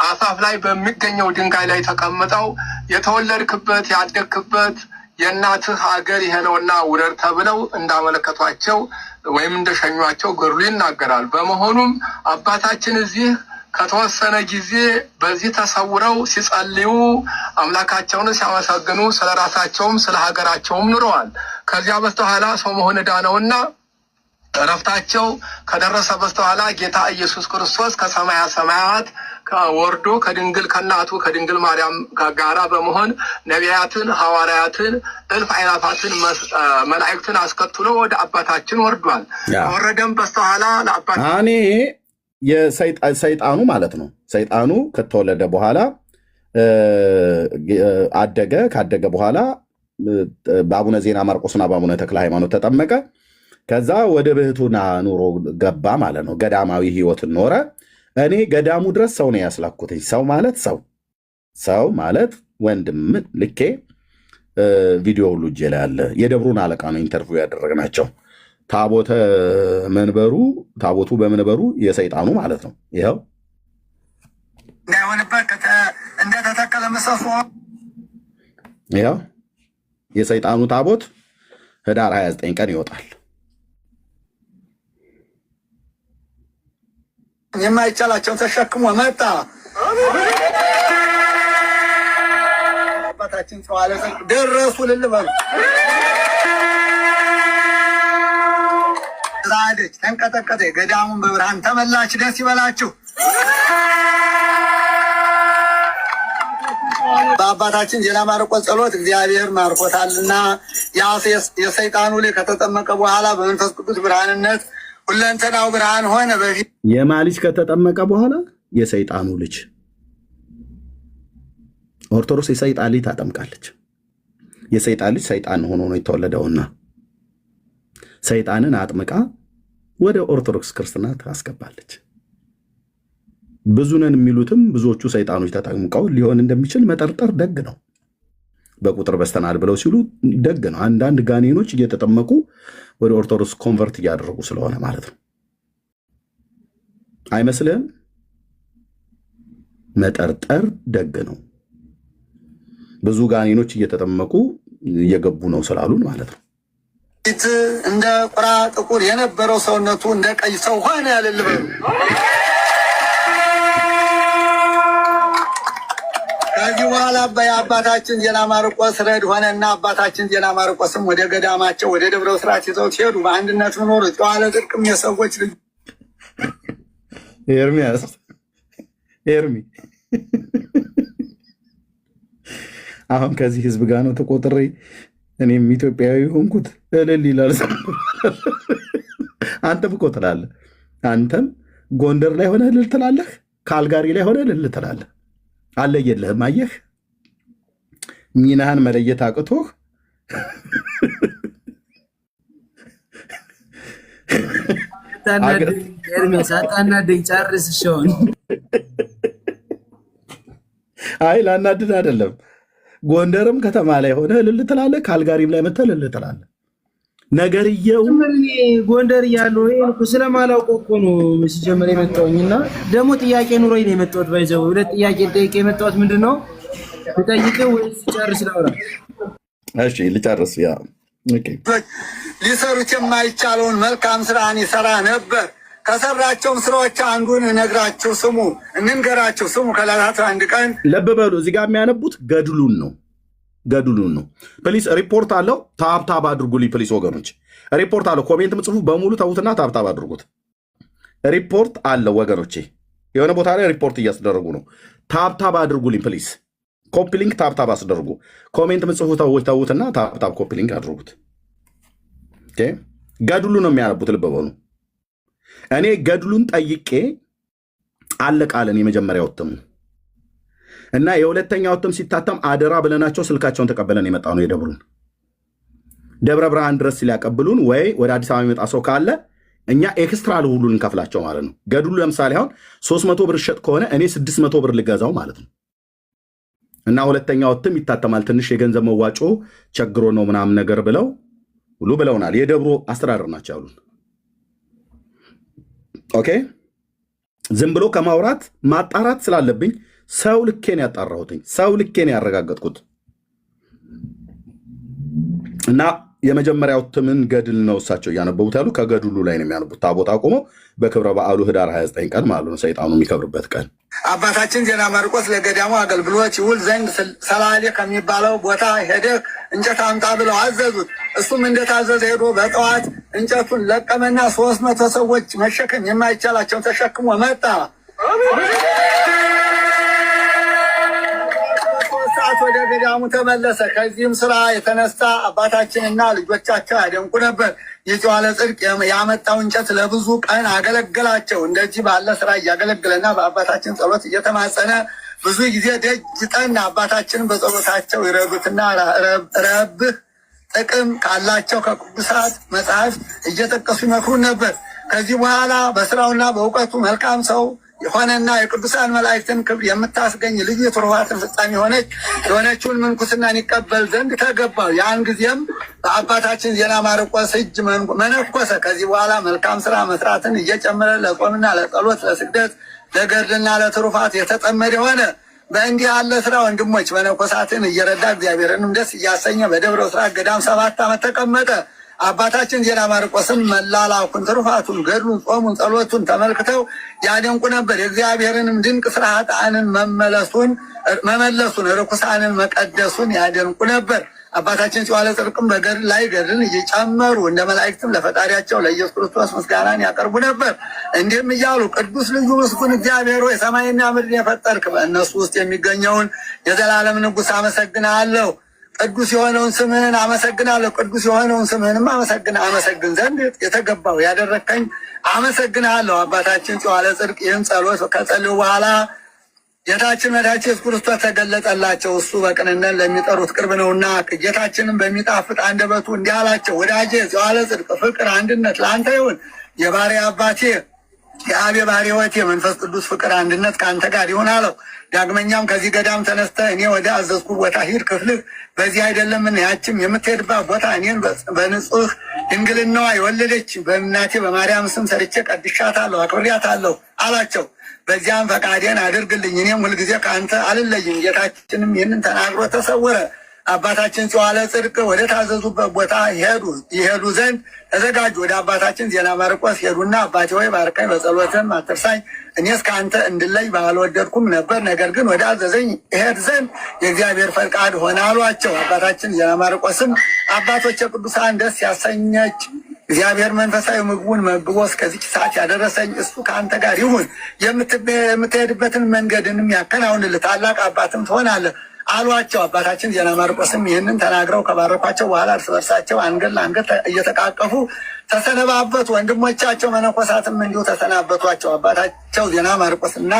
አፋፍ ላይ በሚገኘው ድንጋይ ላይ ተቀምጠው የተወለድክበት ያደግክበት የእናትህ ሀገር ይሄ ነውና ውረድ ተብለው እንዳመለከቷቸው ወይም እንደሸኟቸው ገድሉ ይናገራል። በመሆኑም አባታችን እዚህ ከተወሰነ ጊዜ በዚህ ተሰውረው ሲጸልዩ አምላካቸውን ሲያመሰግኑ ስለ ራሳቸውም ስለ ሀገራቸውም ኑረዋል። ከዚያ በስተኋላ ሰው መሆን ዕዳ ነውና እረፍታቸው ከደረሰ በስተኋላ ጌታ ኢየሱስ ክርስቶስ ከሰማያ ሰማያት ወርዶ ከድንግል ከእናቱ ከድንግል ማርያም ጋራ በመሆን ነቢያትን፣ ሐዋርያትን፣ እልፍ አእላፋትን መላእክትን አስከትሎ ወደ አባታችን ወርዷል። ከወረደም በስተኋላ ሰይጣኑ ማለት ነው። ሰይጣኑ ከተወለደ በኋላ አደገ። ካደገ በኋላ በአቡነ ዜና ማርቆስና በአቡነ ተክለ ሃይማኖት ተጠመቀ። ከዛ ወደ ብሕቱና ኑሮ ገባ ማለት ነው። ገዳማዊ ሕይወትን ኖረ። እኔ ገዳሙ ድረስ ሰው ነው ያስላኩትኝ። ሰው ማለት ወንድም ልኬ ቪዲዮ ሁሉ እጄ ላይ አለ። የደብሩን አለቃ ነው ኢንተርቪው ያደረግናቸው። ታቦቱ በመንበሩ የሰይጣኑ ማለት ነው። ይኸው እንዳይሆንበት እንደተተከለ ምሰሶ ይኸው የሰይጣኑ ታቦት ህዳር 29 ቀን ይወጣል። የማይቻላቸውን ተሸክሞ መጣ። አባታችን ጸዋለ ደረሱ ልልበሉ ራደች ተንቀጠቀጠ። ገዳሙን በብርሃን ተመላች። ደስ ይበላችሁ። በአባታችን ዜና ማርቆስ ጸሎት እግዚአብሔር ማርኮታልና የሰይጣኑ ልጅ ከተጠመቀ በኋላ በመንፈስ ቅዱስ ብርሃንነት ሁለንተናው ብርሃን ሆነ። በፊት የማ ልጅ ከተጠመቀ በኋላ የሰይጣኑ ልጅ ኦርቶዶክስ የሰይጣን ልጅ ታጠምቃለች። የሰይጣን ልጅ ሰይጣን ሆኖ ነው የተወለደውና ሰይጣንን አጥምቃ ወደ ኦርቶዶክስ ክርስትና ታስገባለች። ብዙ ነን የሚሉትም ብዙዎቹ ሰይጣኖች ተጠምቀው ሊሆን እንደሚችል መጠርጠር ደግ ነው። በቁጥር በስተናል ብለው ሲሉ ደግ ነው። አንዳንድ ጋኔኖች እየተጠመቁ ወደ ኦርቶዶክስ ኮንቨርት እያደረጉ ስለሆነ ማለት ነው። አይመስልህም? መጠርጠር ደግ ነው። ብዙ ጋኔኖች እየተጠመቁ እየገቡ ነው ስላሉን ማለት ነው። እንደ ቁራ ጥቁር የነበረው ሰውነቱ እንደ ቀይ ሰው ሆነ ያለልበሉ። ከዚህ በኋላ የአባታችን ዜና ማርቆስ ረድ ሆነና አባታችን ዜና ማርቆስም ወደ ገዳማቸው ወደ ደብረ ብስራት ይዘው ሲሄዱ በአንድነት ኖሩ። ጨዋለ ጥርቅም የሰዎች ልጅ ኤርሚ አሁን ከዚህ ህዝብ ጋር ነው ተቆጥሬ እኔም ኢትዮጵያዊ ሆንኩት እልል ይላል። አንተም እኮ ትላለህ። አንተም ጎንደር ላይ ሆነ እልል ትላለህ፣ ካልጋሪ ላይ ሆነ እልል ትላለህ። አለየለህም። አየህ፣ ሚናህን መለየት አቅቶህ ሳታናደኝ ጨርስ። ሸውን አይ ላናድድ አይደለም። ጎንደርም ከተማ ላይ ሆነ እልል ትላለህ፣ ካልጋሪም ላይ መተህ እልል ትላለህ። ነገርየው ጎንደር እያለሁ ስለማላውቀው እኮ ነው ሲጀምር የመጣሁኝና ደግሞ ጥያቄ ኑሮኝ ነው የመጣሁት። ባይዘው ሁለት ጥያቄ ጠይቄ የመጣሁት ምንድን ነው ልጠይቅህ ወይስ ጨርስ ላውራ? እሺ ልጨርስ። ያ ሊሰሩት የማይቻለውን መልካም ስራን ይሰራ ነበር። ከሰራቸውም ስራዎች አንዱን እነግራችሁ ስሙ፣ እንንገራችሁ ስሙ። ከዕለታት አንድ ቀን ልብ በሉ። እዚህ ጋር የሚያነቡት ገድሉን ነው። ፕሊስ ሪፖርት አለው። ታብታብ አድርጉልኝ ፕሊስ ወገኖች፣ ሪፖርት አለው። ኮሜንት ምጽፉ በሙሉ ተዉትና ታብታብ አድርጉት። ሪፖርት አለው ወገኖቼ፣ የሆነ ቦታ ላይ ሪፖርት እያስደረጉ ነው። ታብታብ አድርጉልኝ ፕሊስ። ኮፒሊንክ ታብታብ አስደርጉ። ኮሜንት ምጽፉ ተዉትና ታብታብ ኮፒሊንክ አድርጉት። ገድሉ ነው የሚያነቡት። ልብ በሉ። እኔ ገድሉን ጠይቄ አለቃለን የመጀመሪያው እትሙ እና የሁለተኛው እትም ሲታተም አደራ ብለናቸው ስልካቸውን ተቀበለን የመጣ ነው። የደብሩን ደብረ ብርሃን ድረስ ሊያቀብሉን ወይ ወደ አዲስ አበባ የሚመጣ ሰው ካለ እኛ ኤክስትራ ሁሉ እንከፍላቸው ማለት ነው። ገድሉ ለምሳሌ አሁን 300 ብር ሸጥ ከሆነ እኔ 600 ብር ልገዛው ማለት ነው። እና ሁለተኛው እትም ይታተማል። ትንሽ የገንዘብ መዋጮ ቸግሮ ነው ምናምን ነገር ብለው ሁሉ ብለውናል። የደብሩ አስተዳደር ናቸው ያሉን። ኦኬ ዝም ብሎ ከማውራት ማጣራት ስላለብኝ ሰው ልኬን ያጣራሁትኝ ሰው ልኬን ያረጋገጥኩት እና የመጀመሪያው እትምን ገድል ነው እሳቸው እያነበቡት ያሉ። ከገድሉ ላይ ነው የሚያነቡት። ታቦት አቁመው በክብረ በዓሉ ህዳር 29 ቀን ማለት ነው፣ ሰይጣኑ የሚከብርበት ቀን። አባታችን ዜና ማርቆስ ለገዳሙ አገልግሎት ይውል ዘንድ ሰላሌ ከሚባለው ቦታ ሄደህ እንጨት አምጣ ብለው አዘዙት። እሱም እንደታዘዘ ሄዶ በጠዋት እንጨቱን ለቀመና 300 ሰዎች መሸከም የማይቻላቸው ተሸክሞ መጣ። ሰዓት ወደ ገዳሙ ተመለሰ። ከዚህም ስራ የተነሳ አባታችንና ልጆቻቸው ያደንቁ ነበር። የጨዋለ ጽድቅ ያመጣው እንጨት ለብዙ ቀን አገለገላቸው። እንደዚህ ባለ ስራ እያገለገለና በአባታችን ጸሎት እየተማጸነ ብዙ ጊዜ ደጅ ጠና። አባታችን በጸሎታቸው ይረዱትና ረብህ ጥቅም ካላቸው ከቅዱሳት መጽሐፍ እየጠቀሱ ይመክሩን ነበር። ከዚህ በኋላ በስራውና በእውቀቱ መልካም ሰው የሆነና የቅዱሳን መላእክትን ክብር የምታስገኝ ልዩ የትሩፋትን ፍጻሜ የሆነችውን ምንኩስናን ይቀበል ዘንድ ተገባው። ያን ጊዜም በአባታችን ዜና ማርቆስ እጅ መነኮሰ። ከዚህ በኋላ መልካም ስራ መስራትን እየጨመረ ለጾምና ለጸሎት፣ ለስግደት፣ ለገድልና ለትሩፋት የተጠመደ ሆነ። በእንዲህ ያለ ስራ ወንድሞች መነኮሳትን እየረዳ እግዚአብሔርንም ደስ እያሰኘ በደብረ ብስራት ገዳም 7 ዓመት ተቀመጠ። አባታችን ዜና ማርቆስም መላላኩን፣ ትሩፋቱን፣ ገድሉን፣ ጾሙን፣ ጸሎቱን ተመልክተው ያደንቁ ነበር። የእግዚአብሔርንም ድንቅ ስራ ኃጥአንን መመለሱን፣ ርኩሳንን መቀደሱን ያደንቁ ነበር። አባታችን ጨዋለ ጽድቅም በገድል ላይ ገድልን እየጨመሩ እንደ መላእክትም ለፈጣሪያቸው ለኢየሱስ ክርስቶስ ምስጋናን ያቀርቡ ነበር። እንዲህም እያሉ ቅዱስ ልዩ ምስጉን እግዚአብሔር ሆይ ሰማይና ምድር የፈጠርክ በእነሱ ውስጥ የሚገኘውን የዘላለም ንጉሥ አመሰግናለሁ። ቅዱስ የሆነውን ስምህን አመሰግናለሁ። ቅዱስ የሆነውን ስምህንም አመሰግን ዘንድ የተገባው ያደረከኝ አመሰግናለሁ። አባታችን ጨዋለ ጽድቅ ይህን ጸሎት ከጸልዩ በኋላ ጌታችን መድኃኒታችን ኢየሱስ ክርስቶስ ተገለጠላቸው። እሱ በቅንነት ለሚጠሩት ቅርብ ነውና። ጌታችንም በሚጣፍጥ አንደበቱ እንዲህ አላቸው፣ ወዳጄ ጨዋለ ጽድቅ ፍቅር፣ አንድነት ለአንተ ይሁን። የባሪያ አባቴ የአብ የባሕርይ ሕይወት የመንፈስ ቅዱስ ፍቅር አንድነት ከአንተ ጋር ይሁን አለው። ዳግመኛም ከዚህ ገዳም ተነስተ እኔ ወደ አዘዝኩ ቦታ ሂድ፣ ክፍልህ በዚህ አይደለምን? ያችም የምትሄድባት ቦታ እኔን በንጹህ ድንግልናዋ የወለደች በእናቴ በማርያም ስም ሰርቼ ቀድሻታለሁ፣ አክብሬያታለሁ አላቸው። በዚያም ፈቃዴን አድርግልኝ፣ እኔም ሁልጊዜ ከአንተ አልለይም። ጌታችንም ይህንን ተናግሮ ተሰወረ። አባታችን ጨዋለ ጽድቅ ወደ ታዘዙበት ቦታ ይሄዱ ዘንድ ተዘጋጁ። ወደ አባታችን ዜና ማርቆስ ሄዱና አባቴ ሆይ ባርከኝ፣ በጸሎትም አትርሳኝ፣ እኔስ ከአንተ እንድለይ ባልወደድኩም ነበር፣ ነገር ግን ወደ አዘዘኝ እሄድ ዘንድ የእግዚአብሔር ፈቃድ ሆነ አሏቸው። አባታችን ዜና ማርቆስም አባቶች ቅዱሳን ደስ ያሰኘች እግዚአብሔር መንፈሳዊ ምግቡን መግቦ እስከዚች ሰዓት ያደረሰኝ እሱ ከአንተ ጋር ይሁን፣ የምትሄድበትን መንገድንም ያከናውንልህ፣ ታላቅ አባትም ትሆናለህ አሏቸው። አባታችን ዜና ማርቆስም ይህንን ተናግረው ከባረኳቸው በኋላ እርስ በርሳቸው አንገት ለአንገት እየተቃቀፉ ተሰነባበቱ። ወንድሞቻቸው መነኮሳትም እንዲሁ ተሰናበቷቸው። አባታቸው ዜና ማርቆስና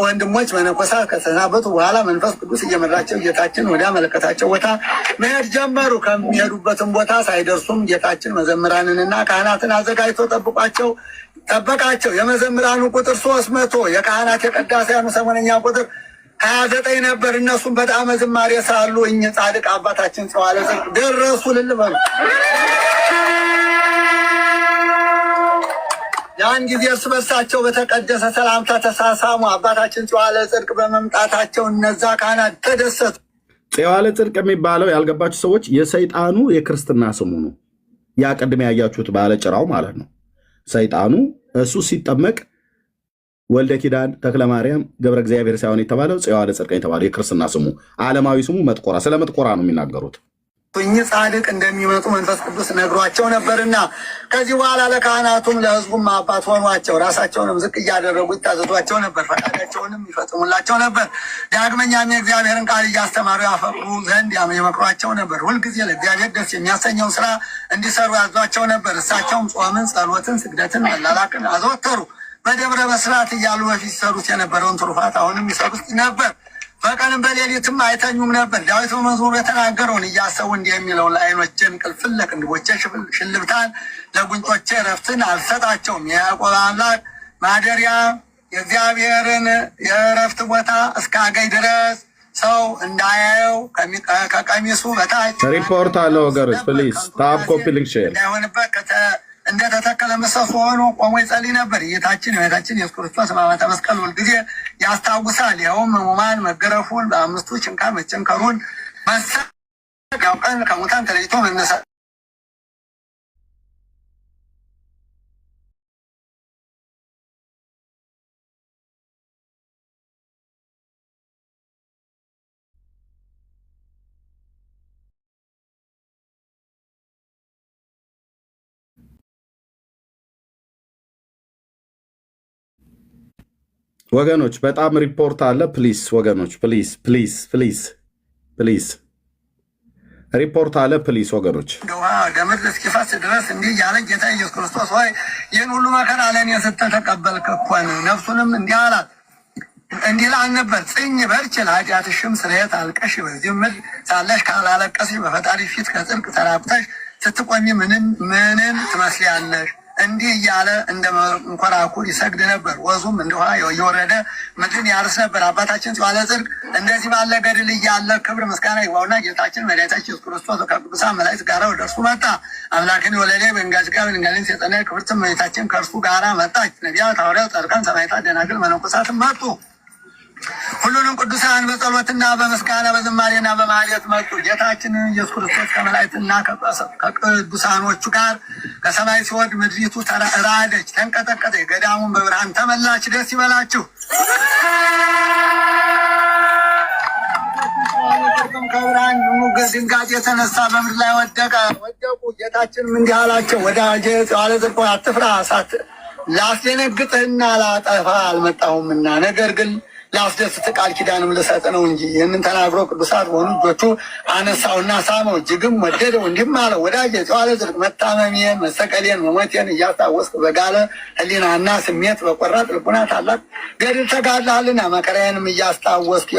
ወንድሞች መነኮሳት ከተሰናበቱ በኋላ መንፈስ ቅዱስ እየመራቸው ጌታችን ወደ አመለከታቸው ቦታ መሄድ ጀመሩ። ከሚሄዱበትም ቦታ ሳይደርሱም ጌታችን መዘምራንንና ካህናትን አዘጋጅቶ ጠበቃቸው። የመዘምራኑ ቁጥር 300፣ የካህናት የቀዳሴያኑ ሰሞነኛ ቁጥር 29 ነበር። እነሱም በጣም ዝማሬ ሳሉ እኚህ ጻድቅ አባታችን ጨዋለ ጽድቅ ደረሱ። ልልበሉ ያን ጊዜ እርስ በርሳቸው በተቀደሰ ሰላምታ ተሳሳሙ። አባታችን ጨዋለ ጽድቅ በመምጣታቸው እነዛ ካህናት ተደሰቱ። ጨዋለ ጽድቅ የሚባለው ያልገባችሁ ሰዎች የሰይጣኑ የክርስትና ስሙ ነው። ያ ቅድም ያያችሁት ባለ ጭራው ማለት ነው። ሰይጣኑ እሱ ሲጠመቅ ወልደ ኪዳን ተክለ ማርያም ገብረ እግዚአብሔር ሳይሆን የተባለው ጨዋለ ጽድቅ የተባለው የክርስትና ስሙ፣ ዓለማዊ ስሙ መጥቆራ። ስለ መጥቆራ ነው የሚናገሩት። እኚህ ጻድቅ እንደሚመጡ መንፈስ ቅዱስ ነግሯቸው ነበርና ከዚህ በኋላ ለካህናቱም ለሕዝቡም አባት ሆኗቸው። ራሳቸውንም ዝቅ እያደረጉ ይታዘዟቸው ነበር፣ ፈቃዳቸውንም ይፈጽሙላቸው ነበር። ዳግመኛም የእግዚአብሔርን ቃል እያስተማሩ ያፈቅሩ ዘንድ የመክሯቸው ነበር። ሁልጊዜ ለእግዚአብሔር ደስ የሚያሰኘውን ስራ እንዲሰሩ ያዟቸው ነበር። እሳቸውም ጾምን፣ ጸሎትን፣ ስግደትን፣ መላላክን አዘወተሩ። በደብረ ብስራት እያሉ በፊት ይሰሩት የነበረውን ትሩፋት አሁንም ይሰሩት ነበር። በቀንም በሌሊትም አይተኙም ነበር። ዳዊት በመዝሙሩ የተናገረውን እያሰቡ እንዲህ የሚለውን ለዓይኖቼ እንቅልፍን ለቅንድቦቼ ሽልብታን ለጉንጮቼ እረፍትን አልሰጣቸውም። የያዕቆብ አምላክ ማደሪያ የእግዚአብሔርን የእረፍት ቦታ እስካገኝ ድረስ ሰው እንዳያየው ከቀሚሱ በታች ሪፖርት አለ ወገሮች ፕሊዝ ታፕ ኮፒ ሊንክ ሼር እንዳይሆንበት እንደተተከለ ምሰሶ ሆኖ ቆሞ ይጸልይ ነበር። ጌታችን የጌታችን ኢየሱስ ክርስቶስ ሕማማተ መስቀል ሁልጊዜ ያስታውሳል። ይኸውም ሕሙማን መገረፉን በአምስቱ ችንካር መቸንከሩን መሰቀል ቀን ከሙታን ተለይቶ መነሳት ወገኖች በጣም ሪፖርት አለ። ፕሊስ ወገኖች ፕሊስ ፕሊስ ፕሊስ ፕሊስ ሪፖርት አለ። ፕሊስ ወገኖች ውሃ ገመድ እስኪፈስ ድረስ እንዲህ እያለ ጌታ ኢየሱስ ክርስቶስ ሆይ ይህን ሁሉ መከራ ለእኔ ስትል ተቀበልክ እኮን። ነፍሱንም እንዲህ አላት እንዲህ ላል ነበር ጽኝ በርቺ ለኃጢአትሽም ስርየት አልቀሽ። በዚህ ምድር ሳለሽ ካላለቀስሽ በፈጣሪ ፊት ከጽድቅ ተራቁተሽ ስትቆሚ ምንን ትመስያለሽ? እንዲህ እያለ እንደ መንኮራኩር ይሰግድ ነበር። ወዙም እንደ ውሃ እየወረደ ምድርን ያርስ ነበር። አባታችን ሲዋለ ጽድቅ እንደዚህ ባለ ገድል እያለ ክብር ምስጋና ይግባውና ጌታችን መድኃኒታችን ኢየሱስ ክርስቶስ ከቅዱሳን መላእክት ጋር ወደ እርሱ መጣ። አምላክን የወለደ በእንጋጭ ጋር በድንጋሌን የጸነ ክብርት እመቤታችን ከእርሱ ጋር መጣች። ነቢያት፣ ሐዋርያት፣ ጻድቃን፣ ሰማዕታት፣ ደናግል፣ መነኮሳትም መጡ። ሁሉንም ቅዱሳን በጸሎትና በምስጋና በዝማሬና በማህሌት መጡ። ጌታችን ኢየሱስ ክርስቶስ ከመላእክትና ከቅዱሳኖቹ ጋር ከሰማይ ሲወርድ ምድሪቱ ራደች፣ ተንቀጠቀጠ፣ ገዳሙን በብርሃን ተመላች። ደስ ይበላችሁ። ከብርሃን ድንጋጤ የተነሳ በምድር ላይ ወደቁ። ጌታችንም እንዲህ አላቸው፣ ወዳጄ ዋለ ጽድቅ አትፍራ፣ ላስደነግጥህና ላጠፋ አልመጣሁምና ነገር ግን ላስደስት ቃል ኪዳንም ልሰጥ ነው እንጂ። ይህንን ተናግሮ ቅዱሳት በሆኑ እጆቹ አነሳውና ሳመው፣ እጅግም ወደደው። እንዲህም አለው፣ ወዳጄ ዋለ ጽድቅ መታመሜን፣ መሰቀሌን፣ መሞቴን እያስታወስክ በጋለ ሕሊናና ስሜት በቆራጥ ልቡና ታላቅ ገድል ተጋድለሃልና መከራዬንም እያስታወስክ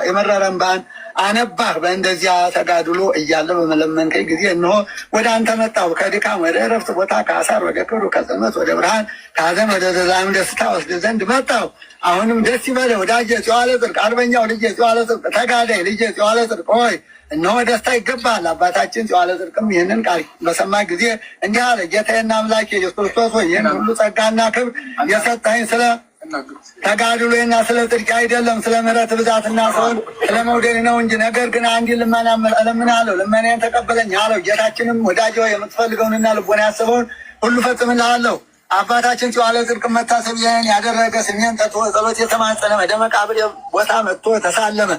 የመረረ እንባን አነባህ። በእንደዚያ ተጋድሎ እያለ በመለመንከኝ ጊዜ እነሆ ወደ አንተ መጣሁ። ከድካም ወደ እረፍት ቦታ፣ ከአሳር ወደ ክብሩ፣ ከጽልመት ወደ ብርሃን፣ ከሐዘን ወደ ዘላለም ደስታ ወስድ ዘንድ መጣሁ። አሁንም ደስ ይበለ ወዳጄ ዋለ ጽድቅ፣ አርበኛው ልጄ ዋለ ጽድቅ፣ ተጋዳይ ልጄ ዋለ ጽድቅ ሆይ እነሆ ደስታ ይገባል። አባታችን ዋለ ጽድቅም ይህንን ቃል በሰማ ጊዜ እንዲህ አለ፣ ጌታዬና አምላኬ ኢየሱስ ክርስቶስ ሆይ ይህን ሁሉ ጸጋና ክብር የሰጠኸኝ ስለ ተጋድሎና ስለ ጽድቅ አይደለም፣ ስለ ምሕረት ብዛትና ሰውን ስለ መውደድ ነው እንጂ። ነገር ግን አንዲ ልመና እለምንሃለሁ፣ ልመናዬን ተቀበለኝ አለው። ጌታችንም ወዳጄ የምትፈልገውንና ልቦና ያስበውን ሁሉ ፈጽምልሃለሁ። አባታችን ዋለ ጽድቅ መታሰቢያን ያደረገ ስሜን ጠርቶ ጸሎት የተማጸነ ወደ መቃብር ቦታ መጥቶ ተሳለመ።